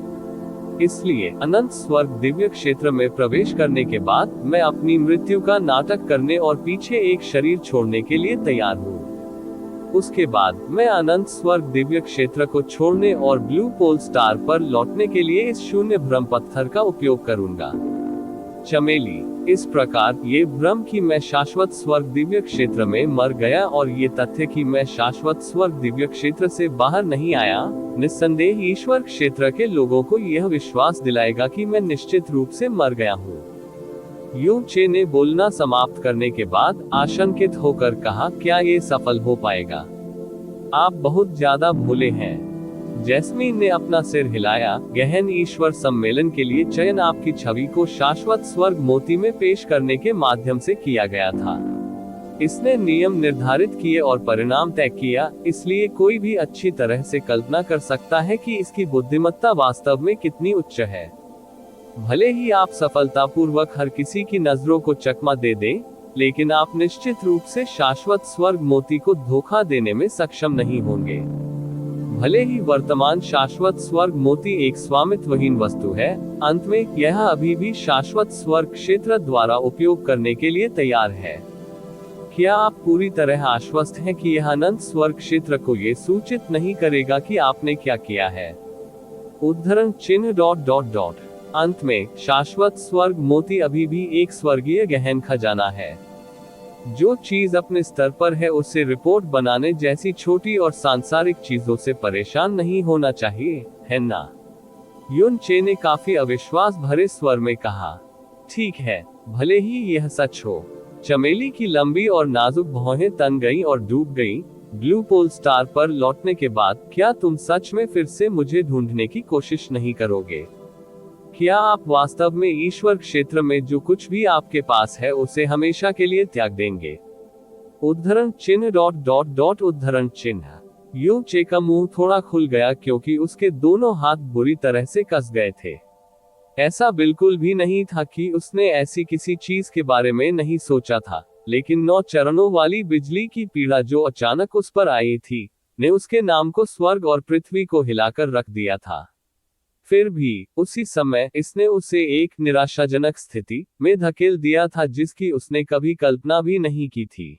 इसलिए अनंत स्वर्ग दिव्य क्षेत्र में प्रवेश करने के बाद मैं अपनी मृत्यु का नाटक करने और पीछे एक शरीर छोड़ने के लिए तैयार हूँ। उसके बाद मैं अनंत स्वर्ग दिव्य क्षेत्र को छोड़ने और ब्लू पोल स्टार पर लौटने के लिए इस शून्य ब्रह्म पत्थर का उपयोग करूंगा। चमेली, इस प्रकार ये भ्रम कि मैं शाश्वत स्वर्ग दिव्य क्षेत्र में मर गया और ये तथ्य कि मैं शाश्वत स्वर्ग दिव्य क्षेत्र से बाहर नहीं आया, निस्संदेह ईश्वर क्षेत्र के लोगों को यह विश्वास दिलाएगा कि मैं निश्चित रूप से मर गया हूँ। यू चे ने बोलना समाप्त करने के बाद आशंकित होकर कहा, क्या ये सफल हो पाएगा? आप बहुत ज्यादा भोले हैं। जैस्मीन ने अपना सिर हिलाया। गहन ईश्वर सम्मेलन के लिए चयन आपकी छवि को शाश्वत स्वर्ग मोती में पेश करने के माध्यम से किया गया था। इसने नियम निर्धारित किए और परिणाम तय किया, इसलिए कोई भी अच्छी तरह से कल्पना कर सकता है कि इसकी बुद्धिमत्ता वास्तव में कितनी उच्च है। भले ही आप सफलतापूर्वक हर किसी की नजरों को चकमा दे दें, लेकिन आप निश्चित रूप से शाश्वत स्वर्ग मोती को धोखा देने में सक्षम नहीं होंगे। भले ही वर्तमान शाश्वत स्वर्ग मोती एक स्वामित्वहीन वस्तु है, अंत में यह अभी भी शाश्वत स्वर्ग क्षेत्र द्वारा उपयोग करने के लिए तैयार है। क्या आप पूरी तरह आश्वस्त हैं कि यह अनंत स्वर्ग क्षेत्र को ये सूचित नहीं करेगा कि आपने क्या किया है? उद्धरण चिन्ह ... अंत में शाश्वत स्वर्ग मोती अभी भी एक स्वर्गीय गहन खजाना है। जो चीज अपने स्तर पर है उसे रिपोर्ट बनाने जैसी छोटी और सांसारिक चीजों से परेशान नहीं होना चाहिए, है ना? युन चे ने काफी अविश्वास भरे स्वर में कहा। ठीक है, भले ही यह सच हो। चमेली की लंबी और नाजुक भौहें तन गईं और डूब गईं। ब्लू पोल स्टार पर लौटने के बाद क्या तुम सच में फिर से मुझे ढूंढने की कोशिश नहीं करोगे? क्या आप वास्तव में ईश्वर क्षेत्र में जो कुछ भी आपके पास है उसे हमेशा के लिए त्याग देंगे? उद्धरण चिन्ह ... उद्धरण चिन्ह। यू चे का मुंह थोड़ा खुल गया क्योंकि उसके दोनों हाथ बुरी तरह से कस गए थे। ऐसा बिल्कुल भी नहीं था कि उसने ऐसी किसी चीज के बारे में नहीं सोचा था, लेकिन 9 चरणों वाली बिजली की पीड़ा जो अचानक उस पर आई थी, ने उसके नाम को स्वर्ग और पृथ्वी को हिलाकर रख दिया था। फिर भी उसी समय इसने उसे एक निराशाजनक स्थिति में धकेल दिया था जिसकी उसने कभी कल्पना भी नहीं की थी।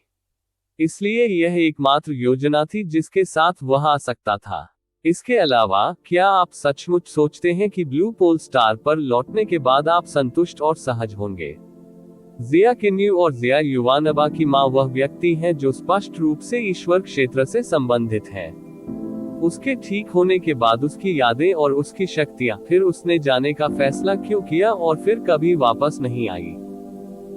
इसलिए यह एकमात्र योजना थी जिसके साथ वह आ सकता था। इसके अलावा क्या आप सचमुच सोचते हैं कि ब्लू पोल स्टार पर लौटने के बाद आप संतुष्ट और सहज होंगे? जिया किन्यू और जिया युवानबा की मां वह व्यक्ति हैं जो स्पष्ट रूप से ईश्वर क्षेत्र से संबंधित है। उसके ठीक होने के बाद उसकी यादें और उसकी शक्तियां, फिर उसने जाने का फैसला क्यों किया और फिर कभी वापस नहीं आई।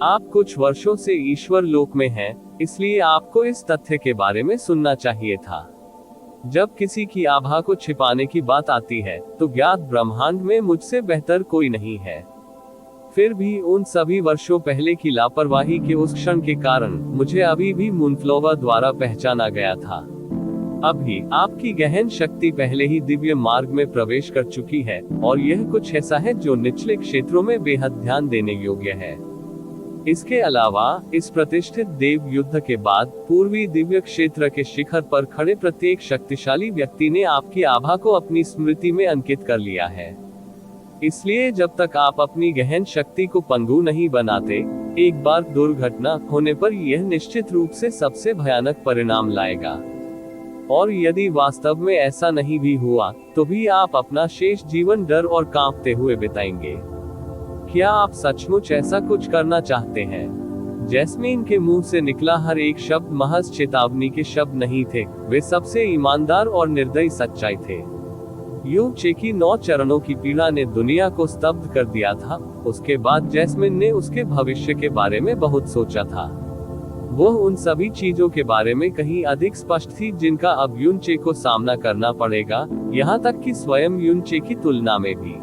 आप कुछ वर्षों से ईश्वर लोक में हैं, इसलिए आपको इस तथ्य के बारे में सुनना चाहिए था। जब किसी की आभा को छिपाने की बात आती है, तो ज्ञात ब्रह्मांड में मुझसे बेहतर कोई नहीं है। फिर भी उन सभी वर्षों पहले की लापरवाही के उस क्षण के कारण मुझे अभी भी मूनफ्लोवर द्वारा पहचाना गया था। अभी आपकी गहन शक्ति पहले ही दिव्य मार्ग में प्रवेश कर चुकी है, और यह कुछ ऐसा है जो निचले क्षेत्रों में बेहद ध्यान देने योग्य है। इसके अलावा इस प्रतिष्ठित देव युद्ध के बाद पूर्वी दिव्य क्षेत्र के शिखर पर खड़े प्रत्येक शक्तिशाली व्यक्ति ने आपकी आभा को अपनी स्मृति में अंकित कर लिया है। इसलिए जब तक आप अपनी गहन शक्ति को पंगु नहीं बनाते, एक बार दुर्घटना होने पर यह निश्चित रूप से सबसे भयानक परिणाम लाएगा। और यदि वास्तव में ऐसा नहीं भी हुआ, तो भी आप अपना शेष जीवन डर और कांपते हुए बिताएंगे। क्या आप सचमुच ऐसा कुछ करना चाहते हैं? जैस्मीन के मुंह से निकला हर एक शब्द महज चेतावनी के शब्द नहीं थे, वे सबसे ईमानदार और निर्दयी सच्चाई थे। यू चे की 9 चरणों की पीड़ा ने दुनिया को स्तब्ध कर दिया था। उसके बाद जैस्मिन ने उसके भविष्य के बारे में बहुत सोचा था। वह उन सभी चीजों के बारे में कहीं अधिक स्पष्ट थी जिनका अब यूनचे को सामना करना पड़ेगा, यहाँ तक कि स्वयं यूनचे की तुलना में भी।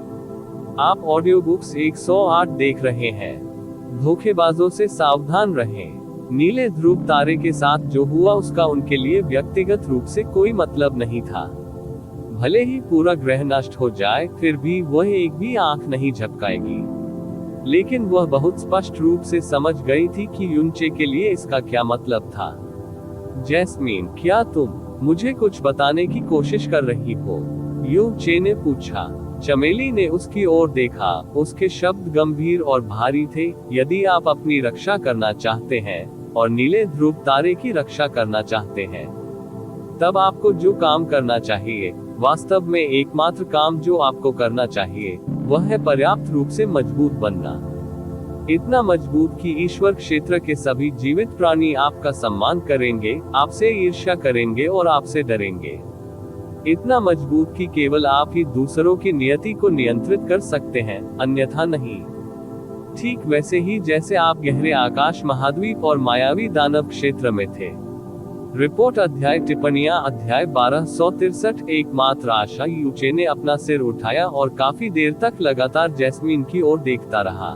आप ऑडियो बुक्स 108 देख रहे हैं। धोखेबाजों से सावधान रहें। नीले ध्रुव तारे के साथ जो हुआ उसका उनके लिए व्यक्तिगत रूप से कोई मतलब नहीं था। भले ही पूरा ग्रह नष्ट हो जाए, फिर भी वह एक भी आंख नहीं झपकाएगी। लेकिन वह बहुत स्पष्ट रूप से समझ गई थी कि यूनचे के लिए इसका क्या मतलब था। जैस्मीन, क्या तुम मुझे कुछ बताने की कोशिश कर रही हो? यूनचे ने पूछा। चमेली ने उसकी ओर देखा। उसके शब्द गंभीर और भारी थे। यदि आप अपनी रक्षा करना चाहते हैं और नीले ध्रुव तारे की रक्षा करना चाहते हैं, तब आपको जो काम करना चाहिए, वास्तव में एकमात्र काम जो आपको करना चाहिए, वह है पर्याप्त रूप से मजबूत बनना। इतना मजबूत कि ईश्वर क्षेत्र के सभी जीवित प्राणी आपका सम्मान करेंगे, आपसे ईर्ष्या करेंगे और आपसे डरेंगे। इतना मजबूत कि केवल आप ही दूसरों की नियति को नियंत्रित कर सकते हैं, अन्यथा नहीं। ठीक वैसे ही जैसे आप गहरे आकाश महाद्वीप और मायावी दानव क्षेत्र में थे। रिपोर्ट अध्याय टिप्पणियां अध्याय 1263। एकमात्र आशा। यूचे ने अपना सिर उठाया और काफी देर तक लगातार जैस्मीन की ओर देखता रहा।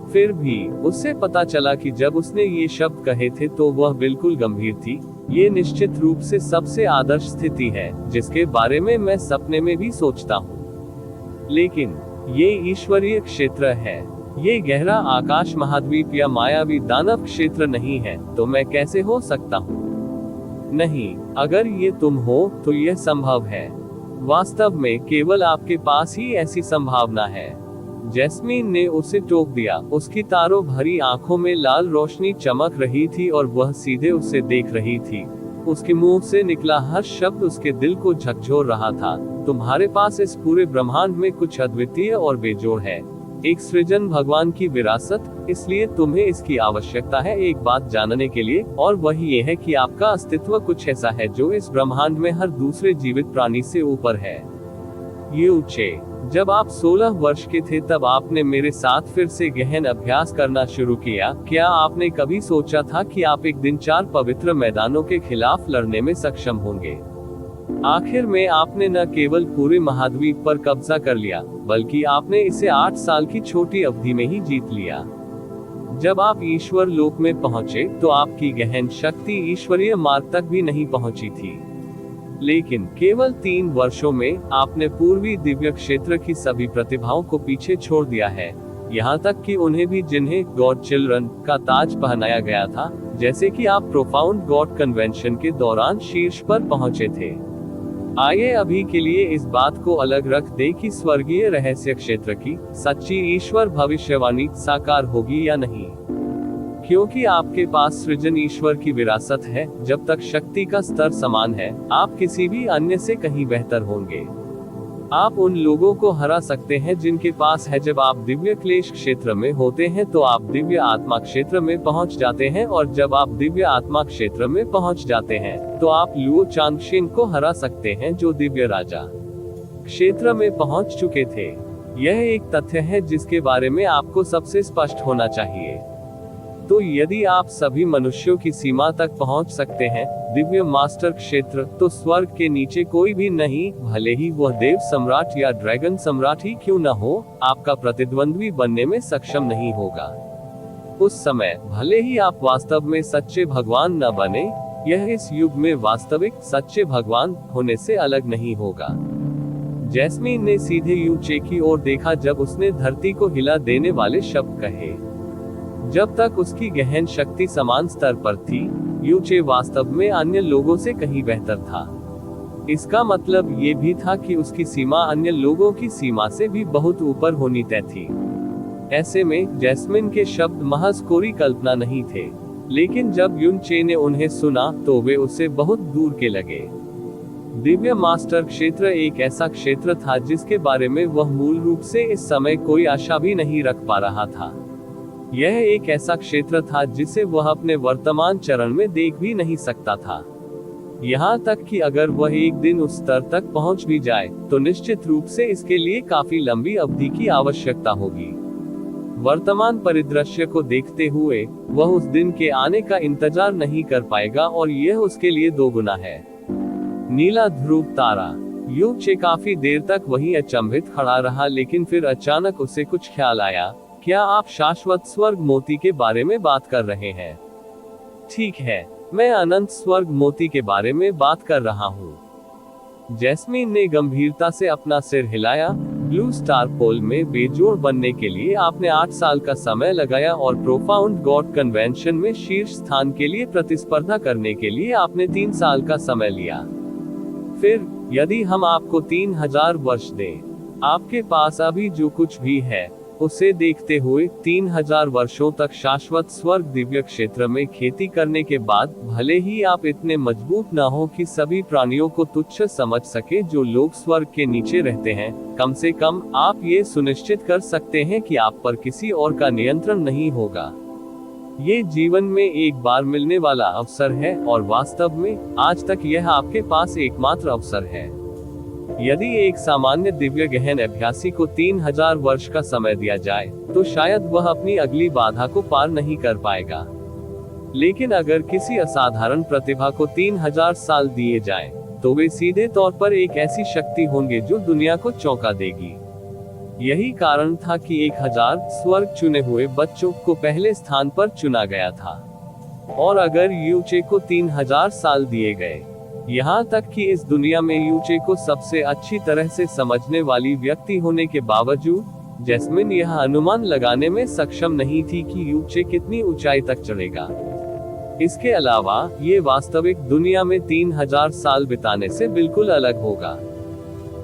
फिर भी उससे पता चला कि जब उसने ये शब्द कहे थे तो वह बिल्कुल गंभीर थी। ये निश्चित रूप से सबसे आदर्श स्थिति है जिसके बारे में मैं सपने में भी सोचता हूँ। लेकिन ये ईश्वरीय क्षेत्र है। ये गहरा आकाश महाद्वीप या मायावी दानव क्षेत्र नहीं है, तो मैं कैसे हो सकता हूँ? नहीं, अगर ये तुम हो तो यह संभव है। वास्तव में केवल आपके पास ही ऐसी संभावना है। जैस्मीन ने उसे टोक दिया। उसकी तारों भरी आंखों में लाल रोशनी चमक रही थी और वह सीधे उसे देख रही थी। उसके मुंह से निकला हर शब्द उसके दिल को झकझोर रहा था। तुम्हारे पास इस पूरे ब्रह्मांड में कुछ अद्वितीय और बेजोड़ है, एक सृजन भगवान की विरासत। इसलिए तुम्हें इसकी आवश्यकता है एक बात जानने के लिए, और वह ये है कि आपका अस्तित्व कुछ ऐसा है जो इस ब्रह्मांड में हर दूसरे जीवित प्राणी से ऊपर है। यूचे, जब आप 16 वर्ष के थे तब आपने मेरे साथ फिर से गहन अभ्यास करना शुरू किया। क्या आपने कभी सोचा था कि आप एक दिन 4 पवित्र मैदानों के खिलाफ लड़ने में सक्षम होंगे? आखिर में आपने न केवल पूरे महाद्वीप पर कब्जा कर लिया, बल्कि आपने इसे 8 साल की छोटी अवधि में ही जीत लिया। जब आप ईश्वर लोक में पहुंचे तो आपकी गहन शक्ति ईश्वरीय मार्ग तक भी नहीं पहुंची थी। लेकिन केवल 3 वर्षों में आपने पूर्वी दिव्य क्षेत्र की सभी प्रतिभाओं को पीछे छोड़ दिया है, यहाँ तक कि उन्हें भी जिन्हें गॉड चिल्ड्रन का ताज पहनाया गया था, जैसे कि आप प्रोफाउंड गॉड कन्वेंशन के दौरान शीर्ष पर पहुंचे थे। आइए अभी के लिए इस बात को अलग रख दें कि स्वर्गीय रहस्य क्षेत्र की सच्ची ईश्वर भविष्यवाणी साकार होगी या नहीं, क्योंकि आपके पास सृजन ईश्वर की विरासत है। जब तक शक्ति का स्तर समान है, आप किसी भी अन्य से कहीं बेहतर होंगे। आप उन लोगों को हरा सकते हैं जिनके पास है। जब आप दिव्य क्लेश क्षेत्र में होते हैं तो आप दिव्य आत्मा क्षेत्र में पहुंच जाते हैं, और जब आप दिव्य आत्मा क्षेत्र में पहुंच जाते हैं तो आप लुओ चांगशेन को हरा सकते हैं जो दिव्य राजा क्षेत्र में पहुंच चुके थे। यह एक तथ्य है जिसके बारे में आपको सबसे स्पष्ट होना चाहिए। तो यदि आप सभी मनुष्यों की सीमा तक पहुंच सकते हैं, दिव्य मास्टर क्षेत्र, तो स्वर्ग के नीचे कोई भी नहीं, भले ही वह देव सम्राट या ड्रैगन सम्राट ही क्यों न हो, आपका प्रतिद्वंद्वी बनने में सक्षम नहीं होगा। उस समय भले ही आप वास्तव में सच्चे भगवान न बने, यह इस युग में वास्तविक सच्चे भगवान होने से अलग नहीं होगा। जैस्मीन ने सीधे यूचे की ओर देखा जब उसने धरती को हिला देने वाले शब्द कहे। जब तक उसकी गहन शक्ति समान स्तर पर थी, यूचे वास्तव में अन्य लोगों से कहीं बेहतर था। इसका मतलब ये भी था कि उसकी सीमा अन्य लोगों की सीमा से भी बहुत ऊपर होनी तय थी। ऐसे में जैस्मिन के शब्द महज कोरी कल्पना नहीं थे, लेकिन जब यूचे ने उन्हें सुना तो वे उससे बहुत दूर के लगे। दिव्य मास्टर क्षेत्र एक ऐसा क्षेत्र था जिसके बारे में वह मूल रूप से इस समय कोई आशा भी नहीं रख पा रहा था। यह एक ऐसा क्षेत्र था जिसे वह अपने वर्तमान चरण में देख भी नहीं सकता था। यहाँ तक कि अगर वह एक दिन उस स्तर तक पहुँच भी जाए, तो निश्चित रूप से इसके लिए काफी लंबी अवधि की आवश्यकता होगी। वर्तमान परिदृश्य को देखते हुए वह उस दिन के आने का इंतजार नहीं कर पाएगा और यह उसके लिए दोगुना है। नीला ध्रुव तारा। यूचे काफी देर तक वहीं अचंभित खड़ा रहा, लेकिन फिर अचानक उसे कुछ ख्याल आया। क्या आप शाश्वत स्वर्ग मोती के बारे में बात कर रहे हैं? ठीक है, मैं अनंत स्वर्ग मोती के बारे में बात कर रहा हूँ। जैस्मीन ने गंभीरता से अपना सिर हिलाया। ब्लू स्टार पोल में बेजोड़ बनने के लिए आपने 8 साल का समय लगाया और प्रोफाउंड गॉड कन्वेंशन में शीर्ष स्थान के लिए प्रतिस्पर्धा करने के लिए आपने 3 साल का समय लिया। फिर यदि हम आपको 3000 वर्ष दें, आपके पास अभी जो कुछ भी है उसे देखते हुए 3000 वर्षों तक शाश्वत स्वर्ग दिव्य क्षेत्र में खेती करने के बाद, भले ही आप इतने मजबूत न हो कि सभी प्राणियों को तुच्छ समझ सके जो लोग स्वर्ग के नीचे रहते हैं, कम से कम आप ये सुनिश्चित कर सकते हैं कि आप पर किसी और का नियंत्रण नहीं होगा। ये जीवन में एक बार मिलने वाला अवसर है और वास्तव में आज तक यह आपके पास एकमात्र अवसर है। यदि एक सामान्य दिव्य गहन अभ्यासी को 3000 वर्ष का समय दिया जाए, तो शायद वह अपनी अगली बाधा को पार नहीं कर पाएगा। लेकिन अगर किसी असाधारण प्रतिभा को 3000 साल दिए जाएं, तो वे सीधे तौर पर एक ऐसी शक्ति होंगे जो दुनिया को चौंका देगी। यही कारण था कि 1000 स्वर्ग चुने हुए बच्चों को पहले स्थान पर चुना गया था। और अगर यूचे को 3000 साल दिए गए, यहाँ तक कि इस दुनिया में यूचे को सबसे अच्छी तरह से समझने वाली व्यक्ति होने के बावजूद, जैस्मिन यह अनुमान लगाने में सक्षम नहीं थी कि यूचे कितनी ऊंचाई तक चढ़ेगा। इसके अलावा ये वास्तविक दुनिया में 3000 साल बिताने से बिल्कुल अलग होगा।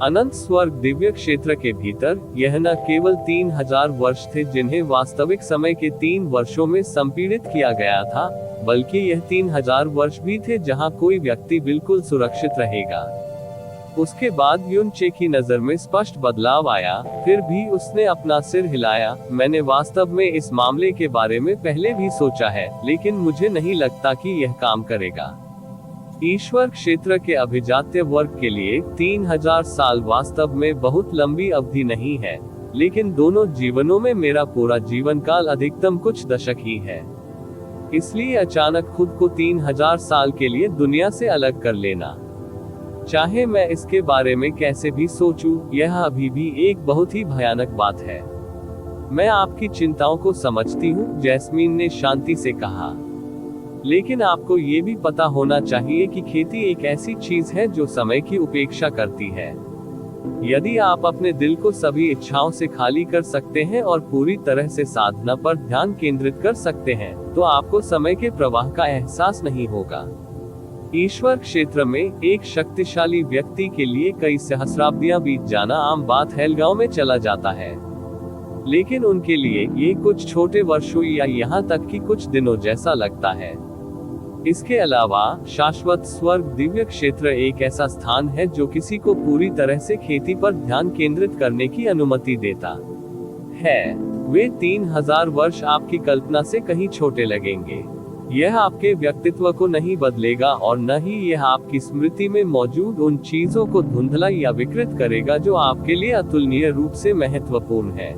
अनंत स्वर्ग दिव्य क्षेत्र के भीतर यह न केवल 3000 वर्ष थे जिन्हें वास्तविक समय के 3 वर्षों में संपीड़ित किया गया था, बल्कि यह 3000 वर्ष भी थे जहां कोई व्यक्ति बिल्कुल सुरक्षित रहेगा। उसके बाद यूचे की नजर में स्पष्ट बदलाव आया, फिर भी उसने अपना सिर हिलाया। मैंने वास्तव में इस मामले के बारे में पहले भी सोचा है, लेकिन मुझे नहीं लगता कि यह काम करेगा। ईश्वर क्षेत्र के अभिजात्य वर्ग के लिए 3000 साल वास्तव में बहुत लंबी अवधि नहीं है, लेकिन दोनों जीवनों में मेरा पूरा जीवन काल अधिकतम कुछ दशक ही है। इसलिए अचानक खुद को 3000 साल के लिए दुनिया से अलग कर लेना, चाहे मैं इसके बारे में कैसे भी सोचूं, यह अभी भी एक बहुत ही भयानक बात है। मैं आपकी चिंताओं को समझती हूँ, जैस्मीन ने शांति से कहा, लेकिन आपको ये भी पता होना चाहिए कि खेती एक ऐसी चीज है जो समय की उपेक्षा करती है। यदि आप अपने दिल को सभी इच्छाओं से खाली कर सकते हैं और पूरी तरह से साधना पर ध्यान केंद्रित कर सकते हैं, तो आपको समय के प्रवाह का एहसास नहीं होगा। ईश्वर क्षेत्र में एक शक्तिशाली व्यक्ति के लिए कई सहस्राब्दियां बीत जाना आम बात है, गांव में चला जाता है, लेकिन उनके लिए ये कुछ छोटे वर्षों या यहाँ तक कि कुछ दिनों जैसा लगता है। इसके अलावा शाश्वत स्वर्ग दिव्य क्षेत्र एक ऐसा स्थान है जो किसी को पूरी तरह से खेती पर ध्यान केंद्रित करने की अनुमति देता है। वे 3000 वर्ष आपकी कल्पना से कहीं छोटे लगेंगे। यह आपके व्यक्तित्व को नहीं बदलेगा और न ही यह आपकी स्मृति में मौजूद उन चीजों को धुंधला या विकृत करेगा जो आपके लिए अतुलनीय रूप से महत्वपूर्ण है।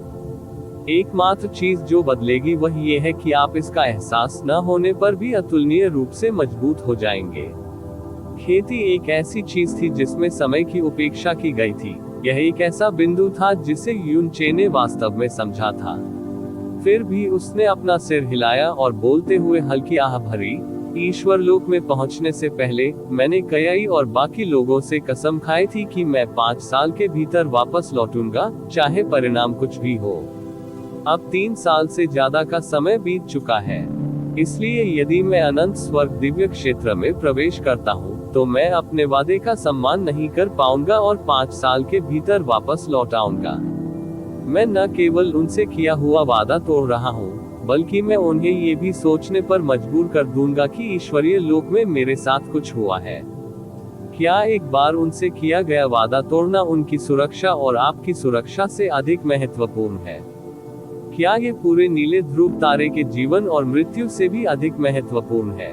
एकमात्र चीज जो बदलेगी वह ये है कि आप इसका एहसास न होने पर भी अतुलनीय रूप से मजबूत हो जाएंगे। खेती एक ऐसी चीज थी जिसमें समय की उपेक्षा की गई थी। यह एक ऐसा बिंदु था जिसे यून चे ने वास्तव में समझा था। फिर भी उसने अपना सिर हिलाया और बोलते हुए हल्की आह भरी, ईश्वर लोक में पहुंचने से पहले मैंने कयाई और बाकी लोगों से कसम खाई थी कि मैं 5 साल के भीतर वापस लौटूंगा, चाहे परिणाम कुछ भी हो। अब 3 साल से ज्यादा का समय बीत चुका है। इसलिए यदि मैं अनंत स्वर्ग दिव्य क्षेत्र में प्रवेश करता हूँ, तो मैं अपने वादे का सम्मान नहीं कर पाऊंगा और 5 साल के भीतर वापस लौट आऊंगा। मैं न केवल उनसे किया हुआ वादा तोड़ रहा हूँ, बल्कि मैं उन्हें ये भी सोचने पर मजबूर कर दूंगा कि ईश्वरीय लोक में मेरे साथ कुछ हुआ है। क्या एक बार उनसे किया गया वादा तोड़ना उनकी सुरक्षा और आपकी सुरक्षा से अधिक महत्वपूर्ण है? क्या ये पूरे नीले ध्रुव तारे के जीवन और मृत्यु से भी अधिक महत्वपूर्ण है?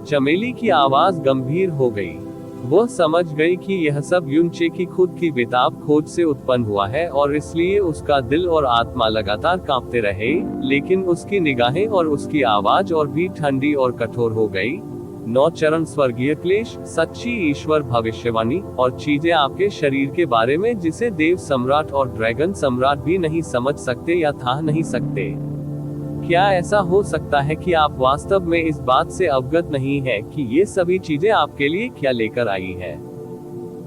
चमेली की आवाज गंभीर हो गई। वह समझ गई कि यह सब यून चे की खुद की बेताब खोज से उत्पन्न हुआ है और इसलिए उसका दिल और आत्मा लगातार कांपते रहे, लेकिन उसकी निगाहें और उसकी आवाज और भी ठंडी और कठोर हो गई। 9 चरण स्वर्गीय क्लेश, सच्ची ईश्वर भविष्यवाणी और चीजें आपके शरीर के बारे में जिसे देव सम्राट और ड्रैगन सम्राट भी नहीं समझ सकते या था नहीं सकते। क्या ऐसा हो सकता है कि आप वास्तव में इस बात से अवगत नहीं है कि ये सभी चीजें आपके लिए क्या लेकर आई है?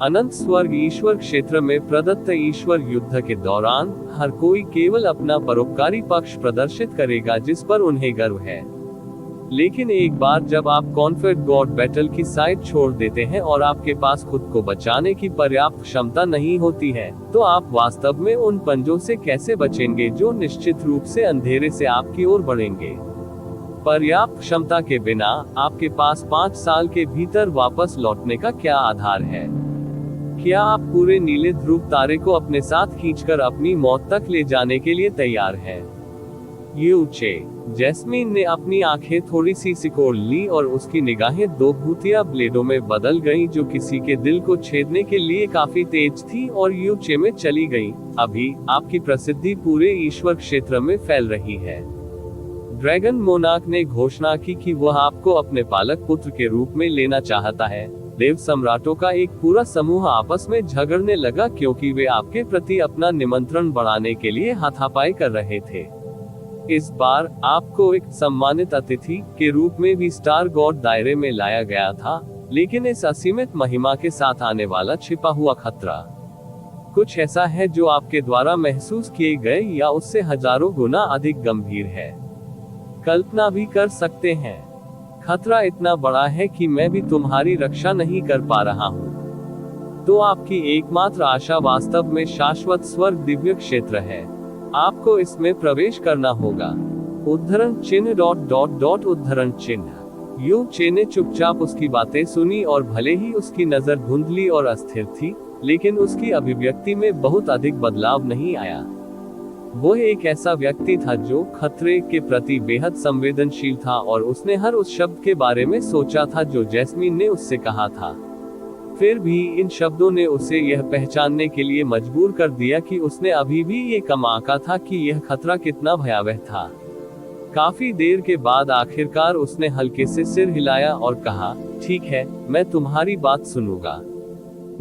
अनंत स्वर्ग ईश्वर क्षेत्र में प्रदत्त ईश्वर युद्ध के दौरान हर कोई केवल अपना परोपकारी पक्ष प्रदर्शित करेगा जिस पर उन्हें गर्व है। लेकिन एक बार जब आप कॉन्फेड गॉड बैटल की साइड छोड़ देते हैं और आपके पास खुद को बचाने की पर्याप्त क्षमता नहीं होती है, तो आप वास्तव में उन पंजों से कैसे बचेंगे जो निश्चित रूप से अंधेरे से आपकी ओर बढ़ेंगे? पर्याप्त क्षमता के बिना आपके पास 5 साल के भीतर वापस लौटने का क्या आधार है? क्या आप पूरे नीले ध्रुव तारे को अपने साथ खींचकर अपनी मौत तक ले जाने के लिए तैयार हैं? यू चे। जैस्मीन ने अपनी आंखें थोड़ी सी सिकोड़ ली और उसकी निगाहें 2 भूतिया ब्लेडों में बदल गईं जो किसी के दिल को छेदने के लिए काफी तेज थी और यू चे में चली गईं। अभी आपकी प्रसिद्धि पूरे ईश्वर क्षेत्र में फैल रही है। ड्रैगन मोनार्क ने घोषणा की कि वह आपको अपने पालक पुत्र के रूप में लेना चाहता है। देव सम्राटों का एक पूरा समूह आपस में झगड़ने लगा क्योंकि वे आपके प्रति अपना निमंत्रण बढ़ाने के लिए हाथापाई कर रहे थे। इस बार आपको एक सम्मानित अतिथि के रूप में भी स्टार गॉड दायरे में लाया गया था, लेकिन इस असीमित महिमा के साथ आने वाला छिपा हुआ खतरा कुछ ऐसा है जो आपके द्वारा महसूस किए गए या उससे हजारों गुना अधिक गंभीर है। कल्पना भी कर सकते हैं, खतरा इतना बड़ा है कि मैं भी तुम्हारी रक्षा नहीं कर पा रहा हूँ। तो आपकी एकमात्र आशा वास्तव में शाश्वत स्वर्ग दिव्य क्षेत्र है। आपको इसमें प्रवेश करना होगा। उद्धरण चिन्ह ... उद्धरण चिन्ह। यू चे ने चुपचाप उसकी बातें सुनी और भले ही उसकी नजर धुंधली और अस्थिर थी, लेकिन उसकी अभिव्यक्ति में बहुत अधिक बदलाव नहीं आया। वह एक ऐसा व्यक्ति था जो खतरे के प्रति बेहद संवेदनशील था और उसने हर उस शब्द के बारे में सोचा था जो जैस्मीन ने उससे कहा था। फिर भी इन शब्दों ने उसे यह पहचानने के लिए मजबूर कर दिया कि उसने अभी भी ये कम आंका था कि यह खतरा कितना भयावह था। काफी देर के बाद आखिरकार उसने हल्के से सिर हिलाया और कहा, ठीक है, मैं तुम्हारी बात सुनूंगा।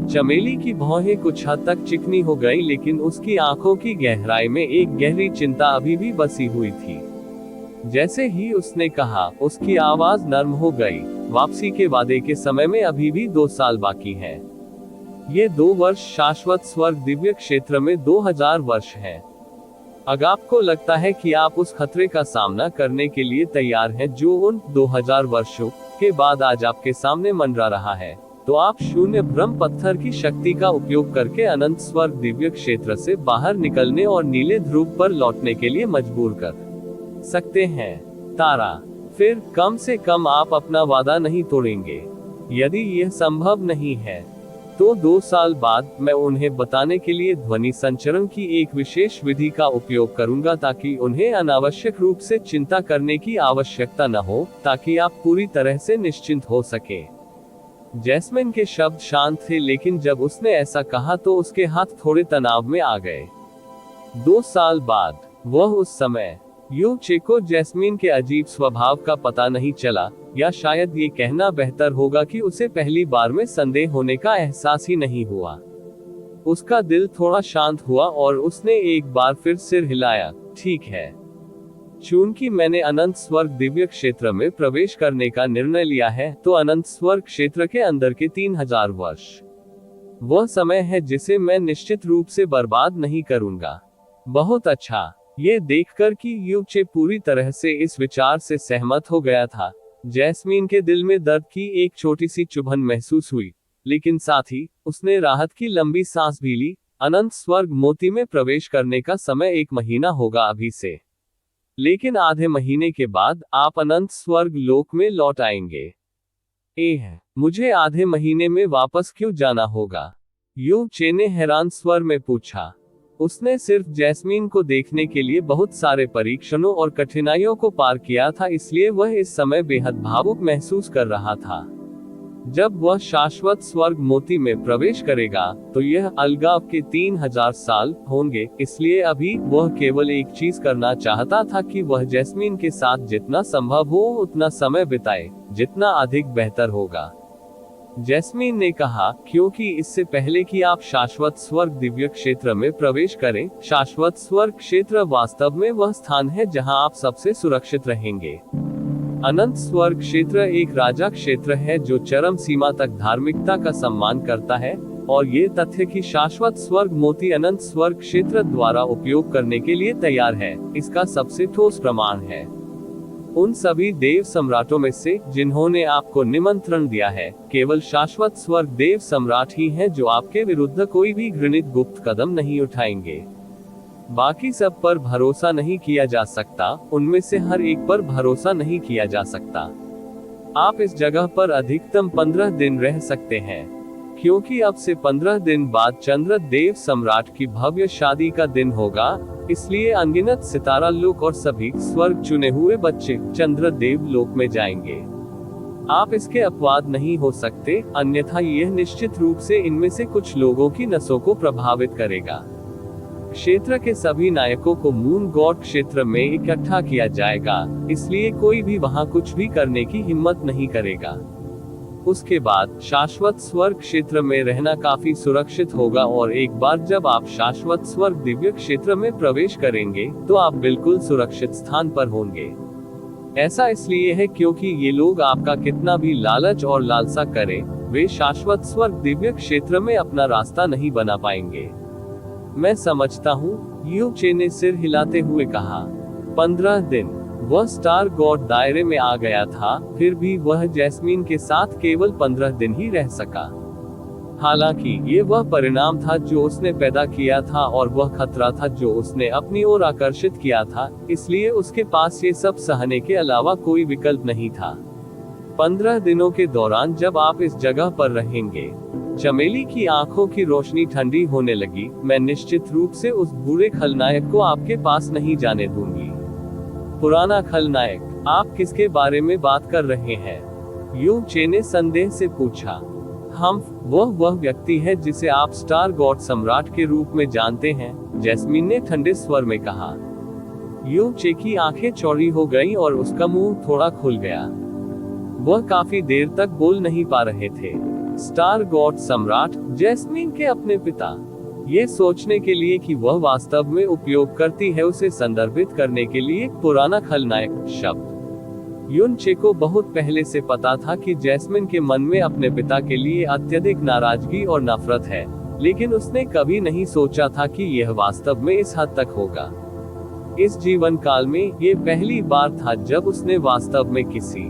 चमेली की भौहें कुछ हद तक चिकनी हो गई, लेकिन उसकी आंखों की गहराई में एक गहरी चिंता अभी भी बसी हुई थी। जैसे ही उसने कहा, उसकी आवाज नर्म हो गई। वापसी के वादे के समय में अभी भी 2 साल बाकी है। ये 2 वर्ष शाश्वत स्वर्ग दिव्य क्षेत्र में 2000 वर्ष है। अगर आपको लगता है कि आप उस खतरे का सामना करने के लिए तैयार हैं जो उन 2000 वर्षों के बाद आज आपके सामने मंडरा रहा है, तो आप शून्य ब्रह्म पत्थर की शक्ति का उपयोग करके अनंत स्वर्ग दिव्य क्षेत्र से बाहर निकलने और नीले ध्रुव पर लौटने के लिए मजबूर कर सकते हैं। तारा, फिर कम से कम आप अपना वादा नहीं तोड़ेंगे। यदि यह संभव नहीं है, तो 2 साल बाद मैं उन्हें बताने के लिए ध्वनि संचरण की एक विशेष विधि का उपयोग करूंगा ताकि उन्हें अनावश्यक रूप से चिंता करने की आवश्यकता न हो, ताकि आप पूरी तरह से निश्चिंत हो सके। जैस्मिन के शब्द शांत थे, लेकिन जब उसने ऐसा कहा तो उसके हाथ थोड़े तनाव में आ गए। 2 साल बाद वह उस समय यू चे को जैस्मीन के अजीब स्वभाव का पता नहीं चला, या शायद ये कहना बेहतर होगा कि उसे पहली बार में संदेह होने का एहसास ही नहीं हुआ। उसका दिल थोड़ा शांत हुआ और उसने एक बार फिर सिर हिलाया। ठीक है, चूंकि मैंने अनंत स्वर्ग दिव्य क्षेत्र में प्रवेश करने का निर्णय लिया है, तो अनंत स्वर्ग क्षेत्र के अंदर के 3000 वर्ष वह समय है जिसे मैं निश्चित रूप से बर्बाद नहीं करूंगा। बहुत अच्छा। ये देखकर कि यू चे पूरी तरह से इस विचार से सहमत हो गया था, जैस्मीन के दिल में दर्द की एक छोटी सी चुभन महसूस हुई, लेकिन साथ ही उसने राहत की लंबी सांस भी ली। अनंत स्वर्ग मोती में प्रवेश करने का समय 1 महीना होगा अभी से, लेकिन आधे महीने के बाद आप अनंत स्वर्ग लोक में लौट आएंगे। मुझे आधे महीने में वापस क्यों जाना होगा? यू चे ने हैरान स्वर में पूछा। उसने सिर्फ जैस्मीन को देखने के लिए बहुत सारे परीक्षणों और कठिनाइयों को पार किया था, इसलिए वह इस समय बेहद भावुक महसूस कर रहा था। जब वह शाश्वत स्वर्ग मोती में प्रवेश करेगा, तो यह अलगाव के 3000 साल होंगे, इसलिए अभी वह केवल एक चीज करना चाहता था कि वह जैस्मीन के साथ जितना संभव हो उतना समय बिताए, जितना अधिक बेहतर होगा। जैस्मीन ने कहा, क्योंकि इससे पहले कि आप शाश्वत स्वर्ग दिव्य क्षेत्र में प्रवेश करें, शाश्वत स्वर्ग क्षेत्र वास्तव में वह स्थान है जहां आप सबसे सुरक्षित रहेंगे। अनंत स्वर्ग क्षेत्र एक राजा क्षेत्र है जो चरम सीमा तक धार्मिकता का सम्मान करता है, और ये तथ्य कि शाश्वत स्वर्ग मोती अनंत स्वर्ग क्षेत्र द्वारा उपयोग करने के लिए तैयार है, इसका सबसे ठोस प्रमाण है। उन सभी देव सम्राटों में से जिन्होंने आपको निमंत्रण दिया है, केवल शाश्वत स्वर्ग देव सम्राट ही हैं जो आपके विरुद्ध कोई भी घृणित गुप्त कदम नहीं उठाएंगे। बाकी सब पर भरोसा नहीं किया जा सकता, उनमें से हर एक पर भरोसा नहीं किया जा सकता। आप इस जगह पर अधिकतम 15 दिन रह सकते हैं, क्योंकि अब से 15 दिन बाद चंद्र देव सम्राट की भव्य शादी का दिन होगा, इसलिए अनगिनत सितारा लोक और सभी स्वर्ग चुने हुए बच्चे चंद्र देव लोक में जाएंगे। आप इसके अपवाद नहीं हो सकते, अन्यथा यह निश्चित रूप से इनमें से कुछ लोगों की नसों को प्रभावित करेगा। क्षेत्र के सभी नायकों को मून गॉड क्षेत्र में इकट्ठा किया जाएगा, इसलिए कोई भी वहां कुछ भी करने की हिम्मत नहीं करेगा। उसके बाद शाश्वत स्वर्ग क्षेत्र में रहना काफी सुरक्षित होगा, और एक बार जब आप शाश्वत स्वर्ग दिव्य क्षेत्र में प्रवेश करेंगे, तो आप बिल्कुल सुरक्षित स्थान पर होंगे। ऐसा इसलिए है क्योंकि ये लोग आपका कितना भी लालच और लालसा करें, वे शाश्वत स्वर्ग दिव्य क्षेत्र में अपना रास्ता नहीं बना पाएंगे। मैं समझता हूँ, यू चे ने सिर हिलाते हुए कहा। 15 दिन। वह स्टार गॉड दायरे में आ गया था, फिर भी वह जैस्मीन के साथ केवल 15 दिन ही रह सका। हालांकि ये वह परिणाम था जो उसने पैदा किया था, और वह खतरा था जो उसने अपनी ओर आकर्षित किया था, इसलिए उसके पास ये सब सहने के अलावा कोई विकल्प नहीं था। 15 दिनों के दौरान जब आप इस जगह पर रहेंगे, चमेली की आंखों की रोशनी ठंडी होने लगी। मैं निश्चित रूप से उस बुरे खलनायक को आपके पास नहीं जाने दूंगी। पुराना खलनायक? आप किसके बारे में बात कर रहे हैं? यू चे ने संदेह से पूछा। वह व्यक्ति है जिसे आप स्टार गॉड सम्राट के रूप में जानते हैं, जैस्मीन ने ठंडे स्वर में कहा। यू चे की आंखें चौड़ी हो गईं और उसका मुंह थोड़ा खुल गया। वह काफी देर तक बोल नहीं पा रहे थे। स्टार गॉड सम्राट, जैस्मीन के अपने पिता। ये सोचने के लिए कि वह वास्तव में उपयोग करती है उसे संदर्भित करने के लिए पुराना खलनायक शब्द। युन चे को बहुत पहले से पता था कि जैस्मिन के मन में अपने पिता के लिए अत्यधिक नाराजगी और नफरत है, लेकिन उसने कभी नहीं सोचा था कि यह वास्तव में इस हद तक होगा। इस जीवन काल में ये पहली बार था जब उसने वास्तव में किसी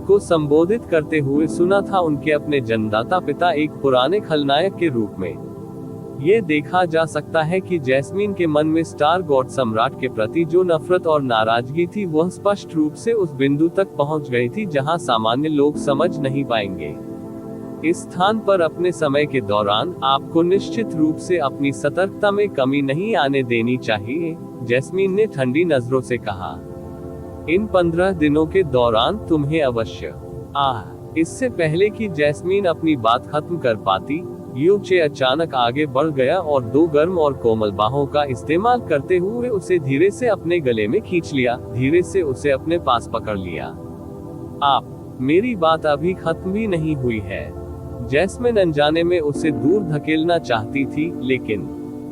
को संबोधित करते हुए सुना था उनके अपने जन्मदाता पिता एक पुराने खलनायक के रूप में। ये देखा जा सकता है कि जैस्मीन के मन में स्टार गॉड सम्राट के प्रति जो नफरत और नाराजगी थी वह स्पष्ट रूप से उस बिंदु तक पहुंच गई थी जहां सामान्य लोग समझ नहीं पाएंगे। इस स्थान पर अपने समय के दौरान आपको निश्चित रूप से अपनी सतर्कता में कमी नहीं आने देनी चाहिए, जैस्मीन ने ठंडी नजरों से कहा। इन 15 दिनों के दौरान तुम्हें अवश्य इससे पहले कि जैस्मीन अपनी बात खत्म कर पाती, यूचे अचानक आगे बढ़ गया और दो गर्म और कोमल बाहों का इस्तेमाल करते हुए उसे धीरे से अपने गले में खींच लिया, धीरे से उसे अपने पास पकड़ लिया। आप, मेरी बात अभी खत्म भी नहीं हुई है। जैस्मिन अनजाने में उसे दूर धकेलना चाहती थी, लेकिन